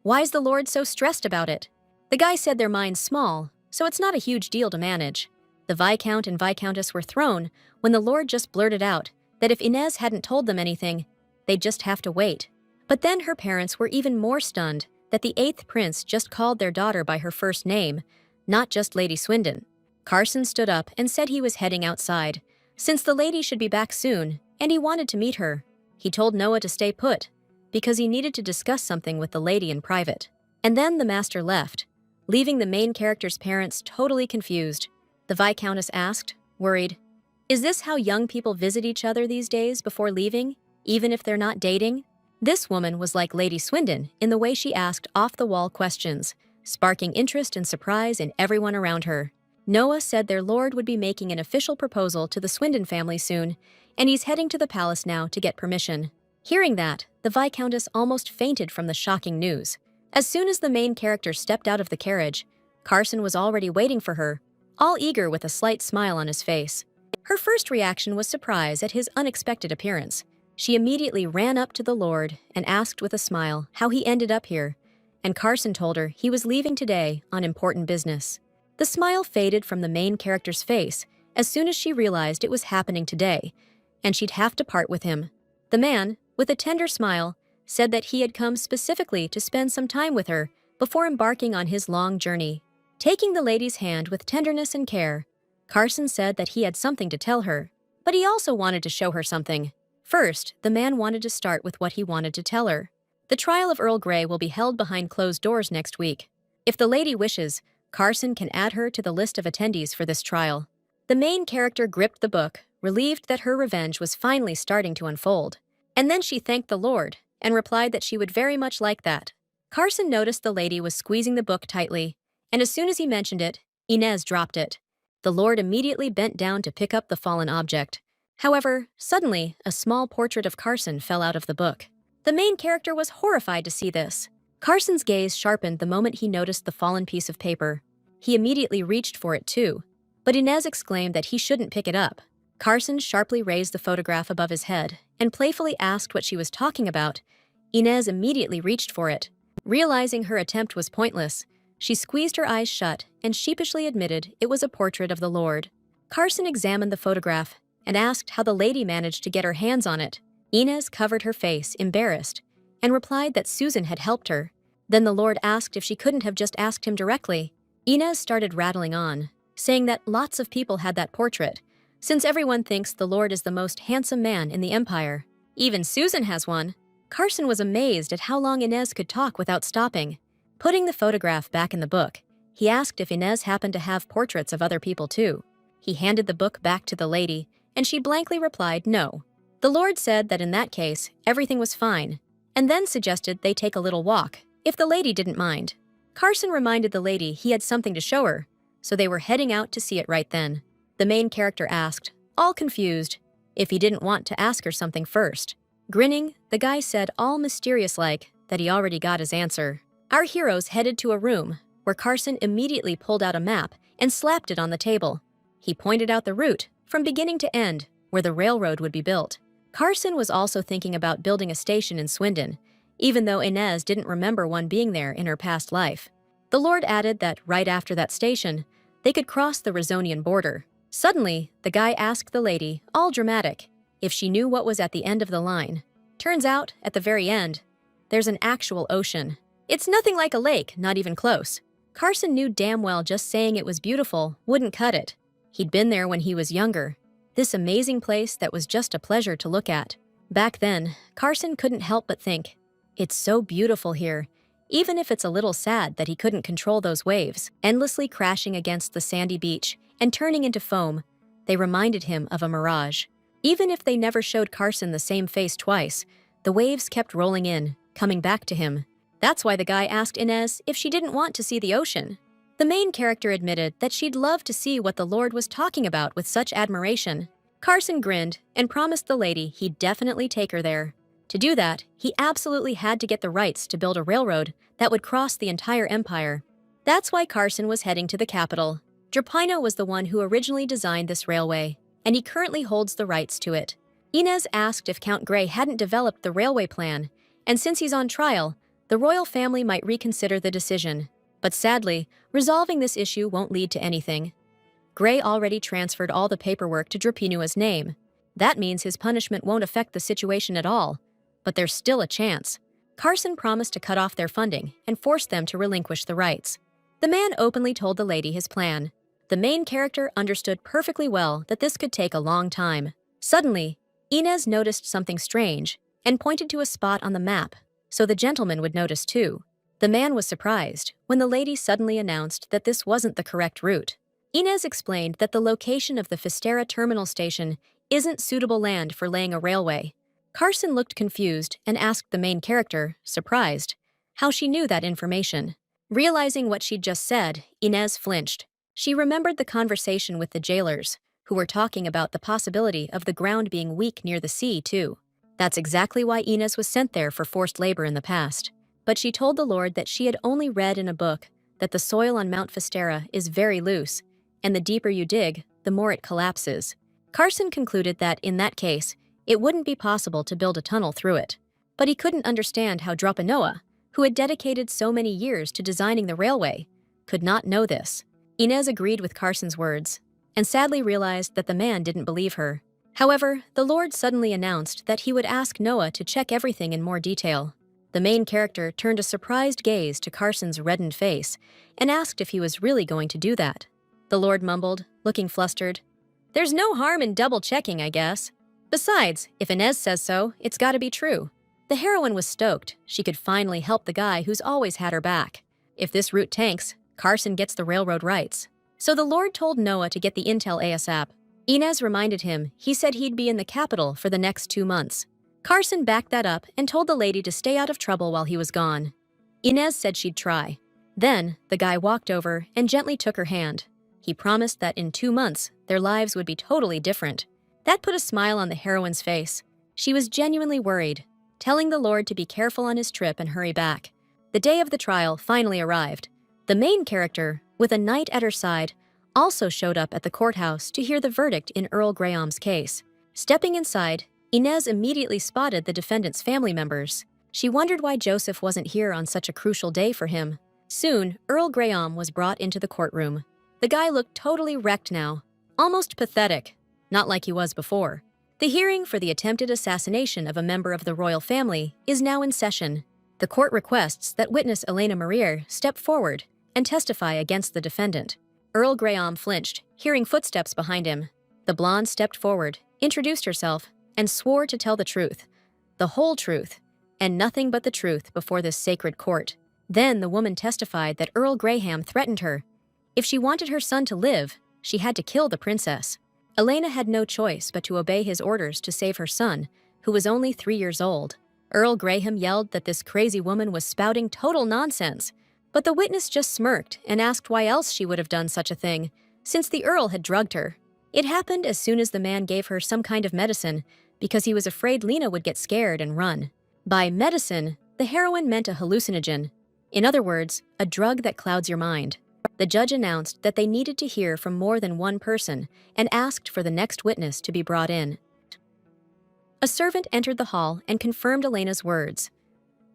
Why's the lord so stressed about it? The guy said their mine's small, so it's not a huge deal to manage. The Viscount and Viscountess were thrown when the lord just blurted out that if Inez hadn't told them anything, they'd just have to wait. But then her parents were even more stunned that the 8th prince just called their daughter by her first name, not just Lady Swindon. Carson stood up and said he was heading outside, since the lady should be back soon, and he wanted to meet her. He told Noah to stay put, because he needed to discuss something with the lady in private. And then the master left, leaving the main character's parents totally confused. The Viscountess asked, worried, "Is this how young people visit each other these days before leaving, even if they're not dating?" This woman was like Lady Swindon in the way she asked off-the-wall questions, sparking interest and surprise in everyone around her. Noah said their lord would be making an official proposal to the Swindon family soon, and he's heading to the palace now to get permission. Hearing that, the Viscountess almost fainted from the shocking news. As soon as the main character stepped out of the carriage, Carson was already waiting for her, all eager with a slight smile on his face. Her first reaction was surprise at his unexpected appearance. She immediately ran up to the lord and asked with a smile how he ended up here, and Carson told her he was leaving today on important business. The smile faded from the main character's face as soon as she realized it was happening today, and she'd have to part with him. The man, with a tender smile, said that he had come specifically to spend some time with her before embarking on his long journey. Taking the lady's hand with tenderness and care, Carson said that he had something to tell her, but he also wanted to show her something. First, the man wanted to start with what he wanted to tell her. The trial of Earl Grey will be held behind closed doors next week. If the lady wishes, Carson can add her to the list of attendees for this trial. The main character gripped the book, relieved that her revenge was finally starting to unfold. And then she thanked the Lord and replied that she would very much like that. Carson noticed the lady was squeezing the book tightly, and as soon as he mentioned it, Inez dropped it. The Lord immediately bent down to pick up the fallen object. However, suddenly, a small portrait of Carson fell out of the book. The main character was horrified to see this. Carson's gaze sharpened the moment he noticed the fallen piece of paper. He immediately reached for it too, but Inez exclaimed that he shouldn't pick it up. Carson sharply raised the photograph above his head and playfully asked what she was talking about. Inez immediately reached for it. Realizing her attempt was pointless, she squeezed her eyes shut and sheepishly admitted it was a portrait of the Lord. Carson examined the photograph and asked how the lady managed to get her hands on it. Inez covered her face, embarrassed, and replied that Susan had helped her. Then the Lord asked if she couldn't have just asked him directly. Inez started rattling on, saying that lots of people had that portrait, since everyone thinks the Lord is the most handsome man in the Empire. Even Susan has one. Carson was amazed at how long Inez could talk without stopping. Putting the photograph back in the book, he asked if Inez happened to have portraits of other people too. He handed the book back to the lady, and she blankly replied no. The Lord said that in that case, everything was fine, and then suggested they take a little walk, if the lady didn't mind. Carson reminded the lady he had something to show her, so they were heading out to see it right then. The main character asked, all confused, if he didn't want to ask her something first. Grinning, the guy said all mysterious-like that he already got his answer. Our heroes headed to a room where Carson immediately pulled out a map and slapped it on the table. He pointed out the route, from beginning to end, where the railroad would be built. Carson was also thinking about building a station in Swindon, even though Inez didn't remember one being there in her past life. The Lord added that right after that station, they could cross the Razonian border. Suddenly, the guy asked the lady, all dramatic, if she knew what was at the end of the line. Turns out, at the very end, there's an actual ocean. It's nothing like a lake, not even close. Carson knew damn well just saying it was beautiful wouldn't cut it. He'd been there when he was younger. This amazing place that was just a pleasure to look at. Back then, Carson couldn't help but think, it's so beautiful here, even if it's a little sad that he couldn't control those waves, endlessly crashing against the sandy beach and turning into foam. They reminded him of a mirage. Even if they never showed Carson the same face twice, the waves kept rolling in, coming back to him. That's why the guy asked Inez if she didn't want to see the ocean. The main character admitted that she'd love to see what the Lord was talking about with such admiration. Carson grinned and promised the lady he'd definitely take her there. To do that, he absolutely had to get the rights to build a railroad that would cross the entire empire. That's why Carson was heading to the capital. Drapino was the one who originally designed this railway, and he currently holds the rights to it. Inez asked if Count Grey hadn't developed the railway plan, and since he's on trial, the royal family might reconsider the decision. But sadly, resolving this issue won't lead to anything. Grey already transferred all the paperwork to Drapino's name. That means his punishment won't affect the situation at all. But there's still a chance. Carson promised to cut off their funding and force them to relinquish the rights. The man openly told the lady his plan. The main character understood perfectly well that this could take a long time. Suddenly, Inez noticed something strange and pointed to a spot on the map, so the gentleman would notice too. The man was surprised when the lady suddenly announced that this wasn't the correct route. Inez explained that the location of the Fistera terminal station isn't suitable land for laying a railway. Carson looked confused and asked the main character, surprised, how she knew that information. Realizing what she'd just said, Inez flinched. She remembered the conversation with the jailers, who were talking about the possibility of the ground being weak near the sea, too. That's exactly why Inez was sent there for forced labor in the past. But she told the Lord that she had only read in a book that the soil on Mount Fistera is very loose, and the deeper you dig, the more it collapses. Carson concluded that, in that case, it wouldn't be possible to build a tunnel through it. But he couldn't understand how Drapino, who had dedicated so many years to designing the railway, could not know this. Inez agreed with Carson's words, and sadly realized that the man didn't believe her. However, the Lord suddenly announced that he would ask Noah to check everything in more detail. The main character turned a surprised gaze to Carson's reddened face and asked if he was really going to do that. The Lord mumbled, looking flustered, "There's no harm in double-checking, I guess. Besides, if Inez says so, it's gotta be true." The heroine was stoked. She could finally help the guy who's always had her back. If this route tanks, Carson gets the railroad rights. So the Lord told Noah to get the intel ASAP. Inez reminded him he said he'd be in the capital for the next 2 months. Carson backed that up and told the lady to stay out of trouble while he was gone. Inez said she'd try. Then, the guy walked over and gently took her hand. He promised that in 2 months, their lives would be totally different. That put a smile on the heroine's face. She was genuinely worried, telling the Lord to be careful on his trip and hurry back. The day of the trial finally arrived. The main character, with a knight at her side, also showed up at the courthouse to hear the verdict in Earl Graham's case. Stepping inside, Inez immediately spotted the defendant's family members. She wondered why Joseph wasn't here on such a crucial day for him. Soon, Earl Graham was brought into the courtroom. The guy looked totally wrecked now, almost pathetic, not like he was before. The hearing for the attempted assassination of a member of the royal family is now in session. The court requests that witness Elena Maria step forward and testify against the defendant. Earl Graham flinched, hearing footsteps behind him. The blonde stepped forward, introduced herself, and swore to tell the truth, the whole truth, and nothing but the truth before this sacred court. Then the woman testified that Earl Graham threatened her. If she wanted her son to live, she had to kill the princess. Elena had no choice but to obey his orders to save her son, who was only 3 years old. Earl Graham yelled that this crazy woman was spouting total nonsense, but the witness just smirked and asked why else she would have done such a thing, since the Earl had drugged her. It happened as soon as the man gave her some kind of medicine, because he was afraid Lena would get scared and run. By medicine, the heroine meant a hallucinogen. In other words, a drug that clouds your mind. The judge announced that they needed to hear from more than one person and asked for the next witness to be brought in. A servant entered the hall and confirmed Elena's words.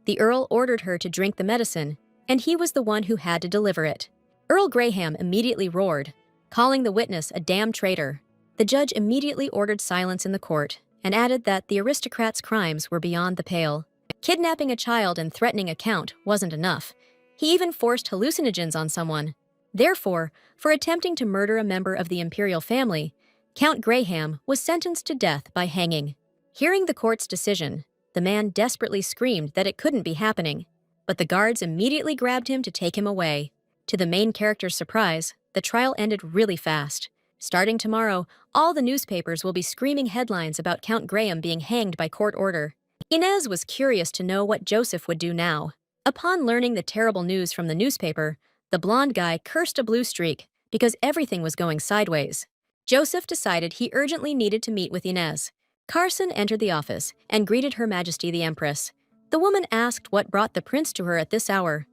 The Earl ordered her to drink the medicine, and he was the one who had to deliver it. Earl Graham immediately roared, calling the witness a damn traitor. The judge immediately ordered silence in the court and added that the aristocrat's crimes were beyond the pale. Kidnapping a child and threatening a count wasn't enough. He even forced hallucinogens on someone. Therefore, for attempting to murder a member of the imperial family, Count Graham was sentenced to death by hanging. Hearing the court's decision, the man desperately screamed that it couldn't be happening, but the guards immediately grabbed him to take him away. To the main character's surprise, the trial ended really fast. Starting tomorrow, all the newspapers will be screaming headlines about Count Graham being hanged by court order. Inez was curious to know what Joseph would do now. Upon learning the terrible news from the newspaper, the blonde guy cursed a blue streak because everything was going sideways. Joseph decided he urgently needed to meet with Inez. Carson entered the office and greeted Her Majesty the Empress. The woman asked what brought the prince to her at this hour.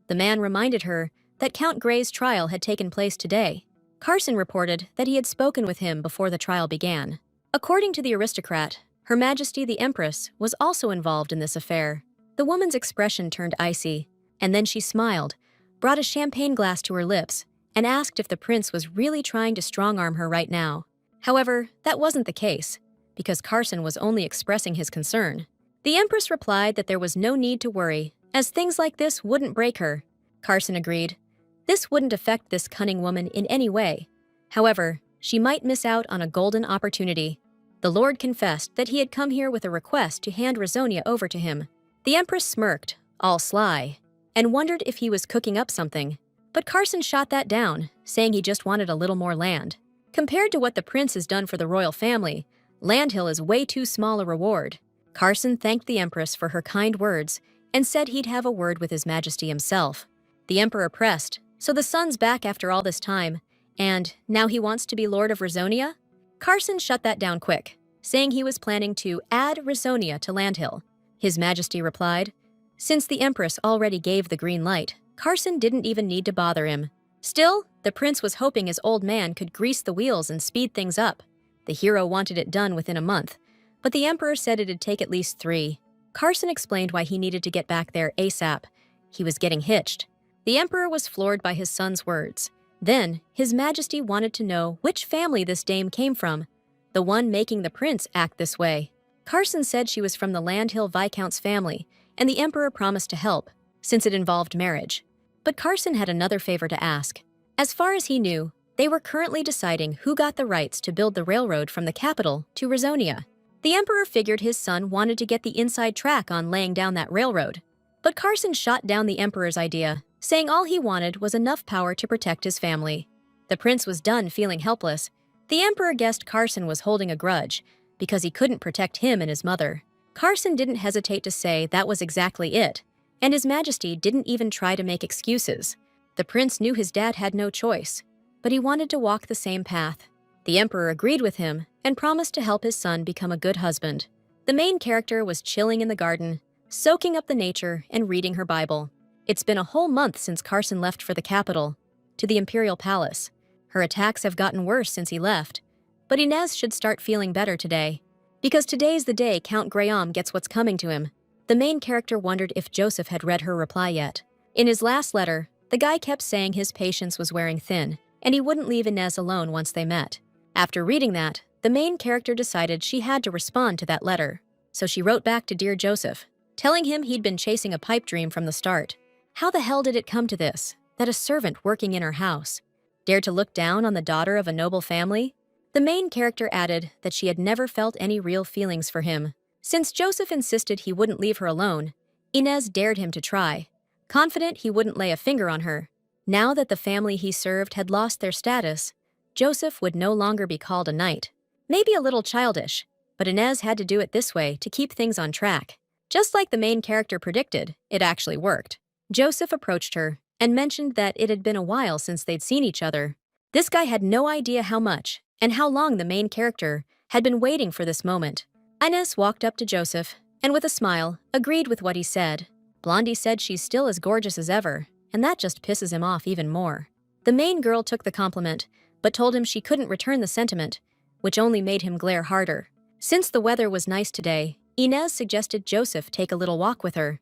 The man reminded her that Count Gray's trial had taken place today. Carson reported that he had spoken with him before the trial began. According to the aristocrat, Her Majesty the Empress was also involved in this affair. The woman's expression turned icy, and then she smiled, brought a champagne glass to her lips, and asked if the prince was really trying to strong-arm her right now. However, that wasn't the case, because Carson was only expressing his concern. The Empress replied that there was no need to worry, as things like this wouldn't break her. Carson agreed. This wouldn't affect this cunning woman in any way. However, she might miss out on a golden opportunity. The Lord confessed that he had come here with a request to hand Razonia over to him. The Empress smirked, all sly, and wondered if he was cooking up something. But Carson shot that down, saying he just wanted a little more land. Compared to what the prince has done for the royal family, Landhill is way too small a reward. Carson thanked the Empress for her kind words and said he'd have a word with His Majesty himself. The Emperor pressed, so the son's back after all this time, and now he wants to be Lord of Razonia? Carson shut that down quick, saying he was planning to add Razonia to Landhill. His Majesty replied. Since the Empress already gave the green light, Carson didn't even need to bother him. Still, the prince was hoping his old man could grease the wheels and speed things up. The hero wanted it done within a month, but the Emperor said it'd take at least 3. Carson explained why he needed to get back there ASAP. He was getting hitched. The Emperor was floored by his son's words. Then, His Majesty wanted to know which family this dame came from, the one making the prince act this way. Carson said she was from the Landhill Viscount's family, and the Emperor promised to help, since it involved marriage. But Carson had another favor to ask. As far as he knew, they were currently deciding who got the rights to build the railroad from the capital to Razonia. The Emperor figured his son wanted to get the inside track on laying down that railroad. But Carson shot down the Emperor's idea, saying all he wanted was enough power to protect his family. The prince was done feeling helpless. The Emperor guessed Carson was holding a grudge because he couldn't protect him and his mother. Carson didn't hesitate to say that was exactly it, and His Majesty didn't even try to make excuses. The prince knew his dad had no choice, but he wanted to walk the same path. The Emperor agreed with him and promised to help his son become a good husband. The main character was chilling in the garden, soaking up the nature and reading her Bible. It's been a whole month since Carson left for the capital, to the Imperial Palace. Her attacks have gotten worse since he left, but Inez should start feeling better today. Because today's the day Count Graham gets what's coming to him. The main character wondered if Joseph had read her reply yet. In his last letter, the guy kept saying his patience was wearing thin, and he wouldn't leave Inez alone once they met. After reading that, the main character decided she had to respond to that letter. So she wrote back to Dear Joseph, telling him he'd been chasing a pipe dream from the start. How the hell did it come to this, that a servant working in her house dared to look down on the daughter of a noble family? The main character added that she had never felt any real feelings for him. Since Joseph insisted he wouldn't leave her alone, Inez dared him to try, confident he wouldn't lay a finger on her. Now that the family he served had lost their status, Joseph would no longer be called a knight. Maybe a little childish, but Inez had to do it this way to keep things on track. Just like the main character predicted, it actually worked. Joseph approached her and mentioned that it had been a while since they'd seen each other. This guy had no idea how much and how long the main character had been waiting for this moment. Inez walked up to Joseph and with a smile, agreed with what he said. Blondie said she's still as gorgeous as ever, and that just pisses him off even more. The main girl took the compliment, but told him she couldn't return the sentiment, which only made him glare harder. Since the weather was nice today, Inez suggested Joseph take a little walk with her.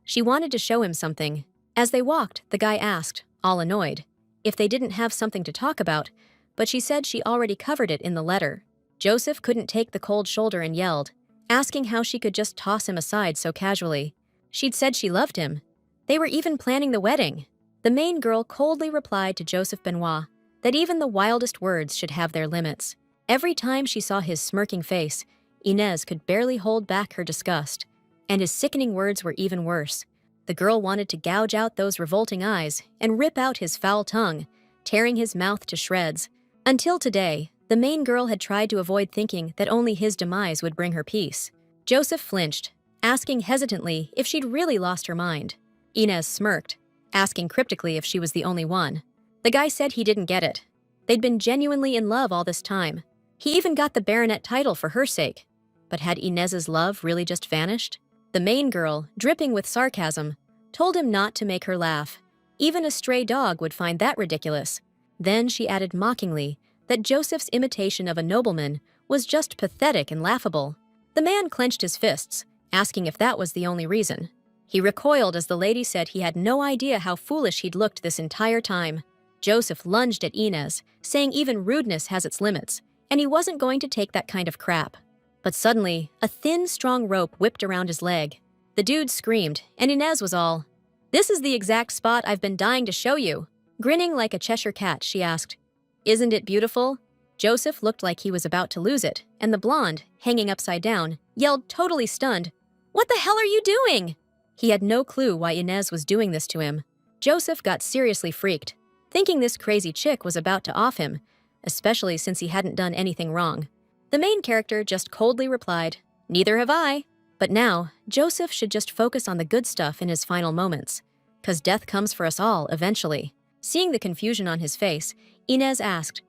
She wanted to show him something. As they walked, the guy asked, all annoyed, if they didn't have something to talk about, but she said she already covered it in the letter. Joseph couldn't take the cold shoulder and yelled, asking how she could just toss him aside so casually. She'd said she loved him. They were even planning the wedding. The main girl coldly replied to Joseph Benoit that even the wildest words should have their limits. Every time she saw his smirking face, Inez could barely hold back her disgust, and his sickening words were even worse. The girl wanted to gouge out those revolting eyes and rip out his foul tongue, tearing his mouth to shreds. Until today, the main girl had tried to avoid thinking that only his demise would bring her peace. Joseph flinched, asking hesitantly if she'd really lost her mind. Inez smirked, asking cryptically if she was the only one. The guy said he didn't get it. They'd been genuinely in love all this time. He even got the baronet title for her sake. But had Inez's love really just vanished? The main girl, dripping with sarcasm, told him not to make her laugh. Even a stray dog would find that ridiculous. Then she added mockingly that Joseph's imitation of a nobleman was just pathetic and laughable. The man clenched his fists, asking if that was the only reason. He recoiled as the lady said he had no idea how foolish he'd looked this entire time. Joseph lunged at Inez, saying even rudeness has its limits, and he wasn't going to take that kind of crap. But suddenly, a thin, strong rope whipped around his leg. The dude screamed, and Inez was all, "This is the exact spot I've been dying to show you." Grinning like a Cheshire cat, she asked, "Isn't it beautiful?" Joseph looked like he was about to lose it, and the blonde, hanging upside down, yelled totally stunned, "What the hell are you doing?" He had no clue why Inez was doing this to him. Joseph got seriously freaked, thinking this crazy chick was about to off him, especially since he hadn't done anything wrong. The main character just coldly replied, "Neither have I." But now, Joseph should just focus on the good stuff in his final moments, 'cause death comes for us all eventually. Seeing the confusion on his face, Inez asked,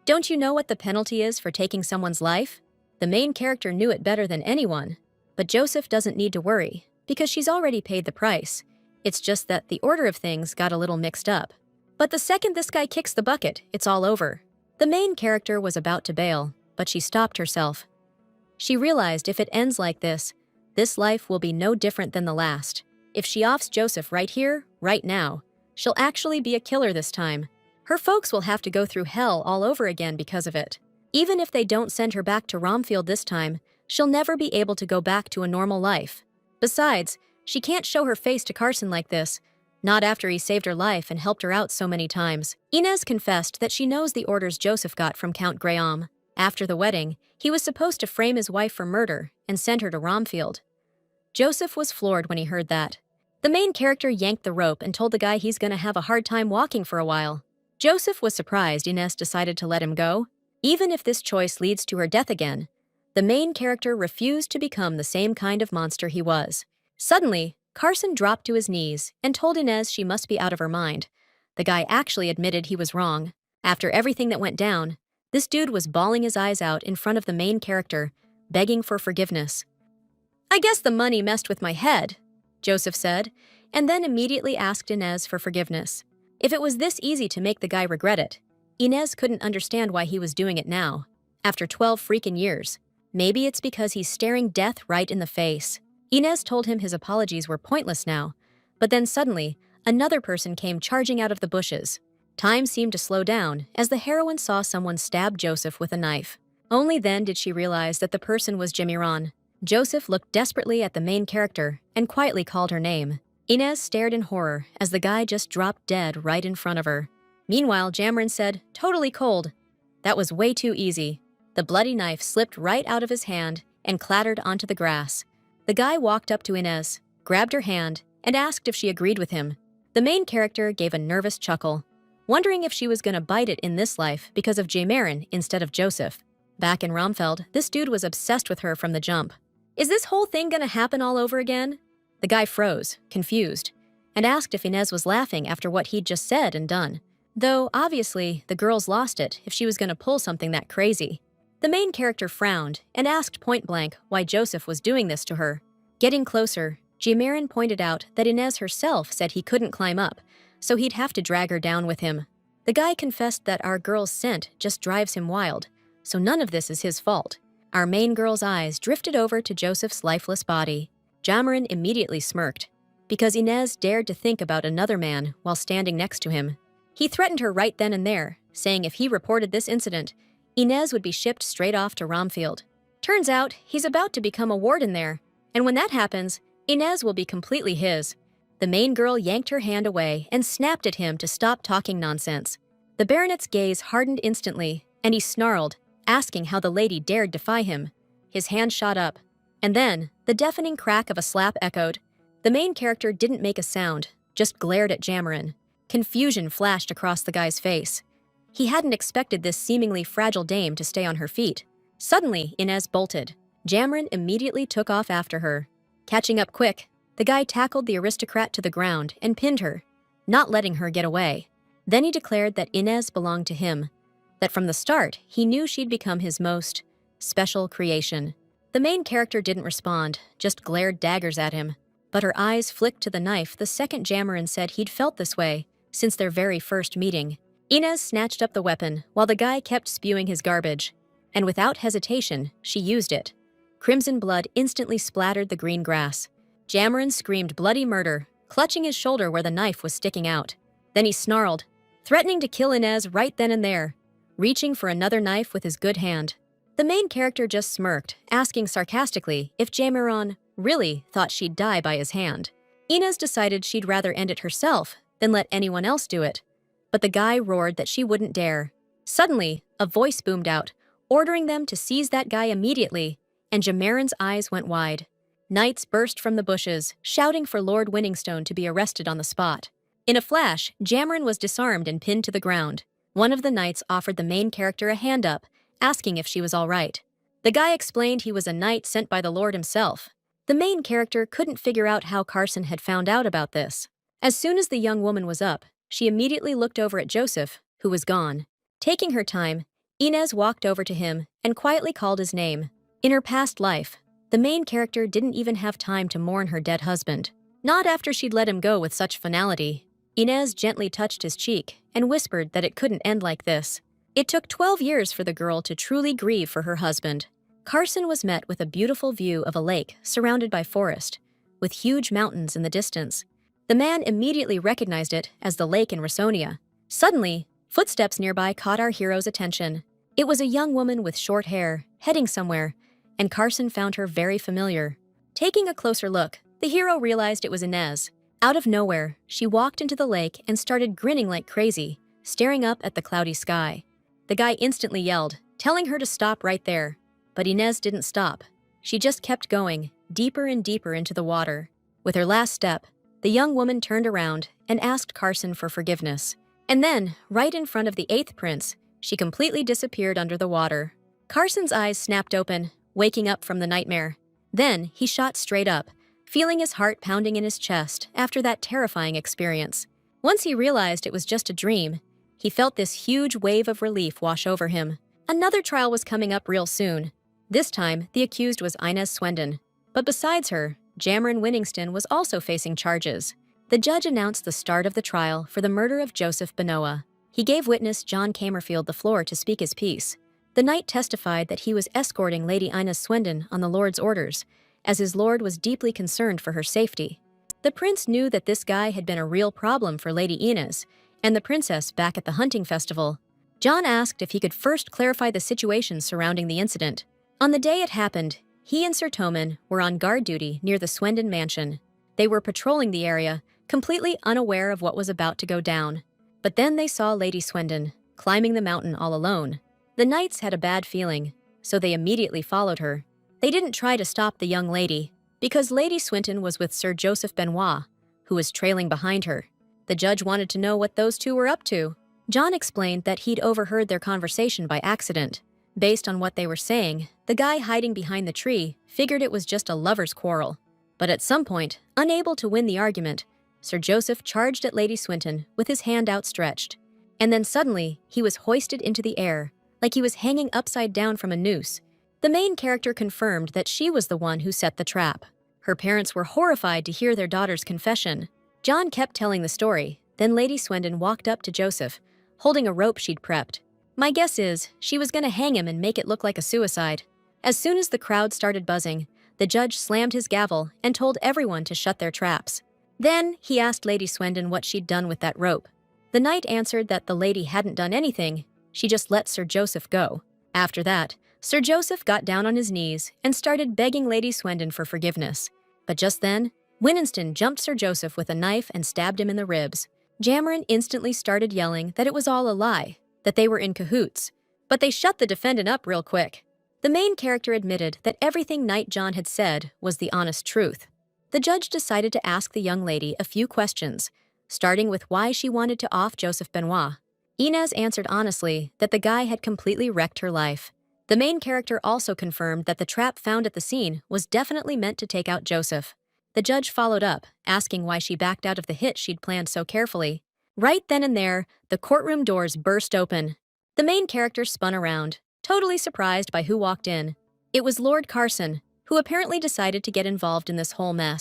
"Don't you know what the penalty is for taking someone's life?" The main character knew it better than anyone, but Joseph doesn't need to worry, because she's already paid the price. It's just that the order of things got a little mixed up. But the second this guy kicks the bucket, it's all over. The main character was about to bail, but she stopped herself. She realized if it ends like this life will be no different than the last. If she offs Joseph right here, right now, she'll actually be a killer this time. Her folks will have to go through hell all over again because of it. Even if they don't send her back to Romfield this time, she'll never be able to go back to a normal life. Besides, she can't show her face to Carson like this, not after he saved her life and helped her out so many times. Inez confessed that she knows the orders Joseph got from Count Graham. After the wedding, he was supposed to frame his wife for murder and send her to Romfield. Joseph was floored when he heard that. The main character yanked the rope and told the guy he's gonna have a hard time walking for a while. Joseph was surprised Inez decided to let him go. Even if this choice leads to her death again, the main character refused to become the same kind of monster he was. Suddenly, Carson dropped to his knees and told Inez she must be out of her mind. The guy actually admitted he was wrong. After everything that went down, this dude was bawling his eyes out in front of the main character, begging for forgiveness. "I guess the money messed with my head," Joseph said, and then immediately asked Inez for forgiveness. If it was this easy to make the guy regret it, Inez couldn't understand why he was doing it now, after 12 freaking years. Maybe it's because he's staring death right in the face. Inez told him his apologies were pointless now, but then suddenly, another person came charging out of the bushes. Time seemed to slow down as the heroine saw someone stab Joseph with a knife. Only then did she realize that the person was Jimiron. Joseph looked desperately at the main character and quietly called her name. Inez stared in horror as the guy just dropped dead right in front of her. Meanwhile, Jamiron said, totally cold, "That was way too easy." The bloody knife slipped right out of his hand and clattered onto the grass. The guy walked up to Inez, grabbed her hand, and asked if she agreed with him. The main character gave a nervous chuckle, wondering if she was gonna bite it in this life because of Jamiron instead of Joseph. Back in Romfeld, this dude was obsessed with her from the jump. "Is this whole thing gonna happen all over again?" The guy froze, confused, and asked if Inez was laughing after what he'd just said and done. Though, obviously, the girls lost it if she was gonna pull something that crazy. The main character frowned and asked point-blank why Joseph was doing this to her. Getting closer, Jamirin pointed out that Inez herself said he couldn't climb up, so he'd have to drag her down with him. The guy confessed that our girl's scent just drives him wild, so none of this is his fault. Our main girl's eyes drifted over to Joseph's lifeless body. Jamirin immediately smirked, because Inez dared to think about another man while standing next to him. He threatened her right then and there, saying if he reported this incident, Inez would be shipped straight off to Romfield. Turns out, he's about to become a warden there, and when that happens, Inez will be completely his. The main girl yanked her hand away and snapped at him to stop talking nonsense. The baronet's gaze hardened instantly, and he snarled, asking how the lady dared defy him. His hand shot up, and then, the deafening crack of a slap echoed. The main character didn't make a sound, just glared at Jamirin. Confusion flashed across the guy's face. He hadn't expected this seemingly fragile dame to stay on her feet. Suddenly, Inez bolted. Jamirin immediately took off after her. Catching up quick, the guy tackled the aristocrat to the ground and pinned her, not letting her get away. Then he declared that Inez belonged to him, that from the start he knew she'd become his most special creation. The main character didn't respond, just glared daggers at him, but her eyes flicked to the knife the second Jamirin said he'd felt this way since their very first meeting. Inez snatched up the weapon while the guy kept spewing his garbage, and without hesitation, she used it. Crimson blood instantly splattered the green grass. Jamirin screamed bloody murder, clutching his shoulder where the knife was sticking out. Then he snarled, threatening to kill Inez right then and there, reaching for another knife with his good hand. The main character just smirked, asking sarcastically if Jamirin really thought she'd die by his hand. Inez decided she'd rather end it herself than let anyone else do it, but the guy roared that she wouldn't dare. Suddenly, a voice boomed out, ordering them to seize that guy immediately, and Jamirin's eyes went wide. Knights burst from the bushes, shouting for Lord Winningstone to be arrested on the spot. In a flash, Jamirin was disarmed and pinned to the ground. One of the knights offered the main character a hand up, asking if she was all right. The guy explained he was a knight sent by the Lord himself. The main character couldn't figure out how Carson had found out about this. As soon as the young woman was up, she immediately looked over at Joseph, who was gone. Taking her time, Inez walked over to him and quietly called his name. In her past life, the main character didn't even have time to mourn her dead husband. Not after she'd let him go with such finality. Inez gently touched his cheek and whispered that it couldn't end like this. It took 12 years for the girl to truly grieve for her husband. Carson was met with a beautiful view of a lake surrounded by forest, with huge mountains in the distance. The man immediately recognized it as the lake in Rasonia. Suddenly, footsteps nearby caught our hero's attention. It was a young woman with short hair, heading somewhere, and Carson found her very familiar. Taking a closer look, the hero realized it was Inez. Out of nowhere, she walked into the lake and started grinning like crazy, staring up at the cloudy sky. The guy instantly yelled, telling her to stop right there. But Inez didn't stop. She just kept going, deeper and deeper into the water. With her last step, the young woman turned around and asked Carson for forgiveness. And then, right in front of the 8th prince, she completely disappeared under the water. Carson's eyes snapped open, waking up from the nightmare. Then, he shot straight up, feeling his heart pounding in his chest after that terrifying experience. Once he realized it was just a dream, he felt this huge wave of relief wash over him. Another trial was coming up real soon. This time, the accused was Inez Swendon. But besides her, Jamirin Winningston was also facing charges. The judge announced the start of the trial for the murder of Joseph Benoit. He gave witness John Camerfield the floor to speak his piece. The knight testified that he was escorting Lady Inez Swendon on the Lord's orders, as his lord was deeply concerned for her safety. The prince knew that this guy had been a real problem for Lady Inez and the princess back at the hunting festival. John asked if he could first clarify the situation surrounding the incident. On the day it happened, he and Sir Toman were on guard duty near the Swendon mansion. They were patrolling the area, completely unaware of what was about to go down. But then they saw Lady Swendon, climbing the mountain all alone. The knights had a bad feeling, so they immediately followed her. They didn't try to stop the young lady, because Lady Swinton was with Sir Joseph Benoit, who was trailing behind her. The judge wanted to know what those two were up to. John explained that he'd overheard their conversation by accident. Based on what they were saying, the guy hiding behind the tree figured it was just a lover's quarrel. But at some point, unable to win the argument, Sir Joseph charged at Lady Swinton with his hand outstretched. And then suddenly, he was hoisted into the air, like he was hanging upside down from a noose. The main character confirmed that she was the one who set the trap. Her parents were horrified to hear their daughter's confession. John kept telling the story, then Lady Swindon walked up to Joseph, holding a rope she'd prepped. My guess is she was going to hang him and make it look like a suicide. As soon as the crowd started buzzing, the judge slammed his gavel and told everyone to shut their traps. Then he asked Lady Swindon what she'd done with that rope. The knight answered that the lady hadn't done anything, she just let Sir Joseph go. After that, Sir Joseph got down on his knees and started begging Lady Swindon for forgiveness. But just then, Winston jumped Sir Joseph with a knife and stabbed him in the ribs. Jamarin instantly started yelling that it was all a lie, that they were in cahoots. But they shut the defendant up real quick. The main character admitted that everything Knight John had said was the honest truth. The judge decided to ask the young lady a few questions, starting with why she wanted to off Joseph Benoit. Inez answered honestly that the guy had completely wrecked her life. The main character also confirmed that the trap found at the scene was definitely meant to take out Joseph. The judge followed up, asking why she backed out of the hit she'd planned so carefully. Right then and there, the courtroom doors burst open. The main character spun around, totally surprised by who walked in. It was Lord Carson, who apparently decided to get involved in this whole mess.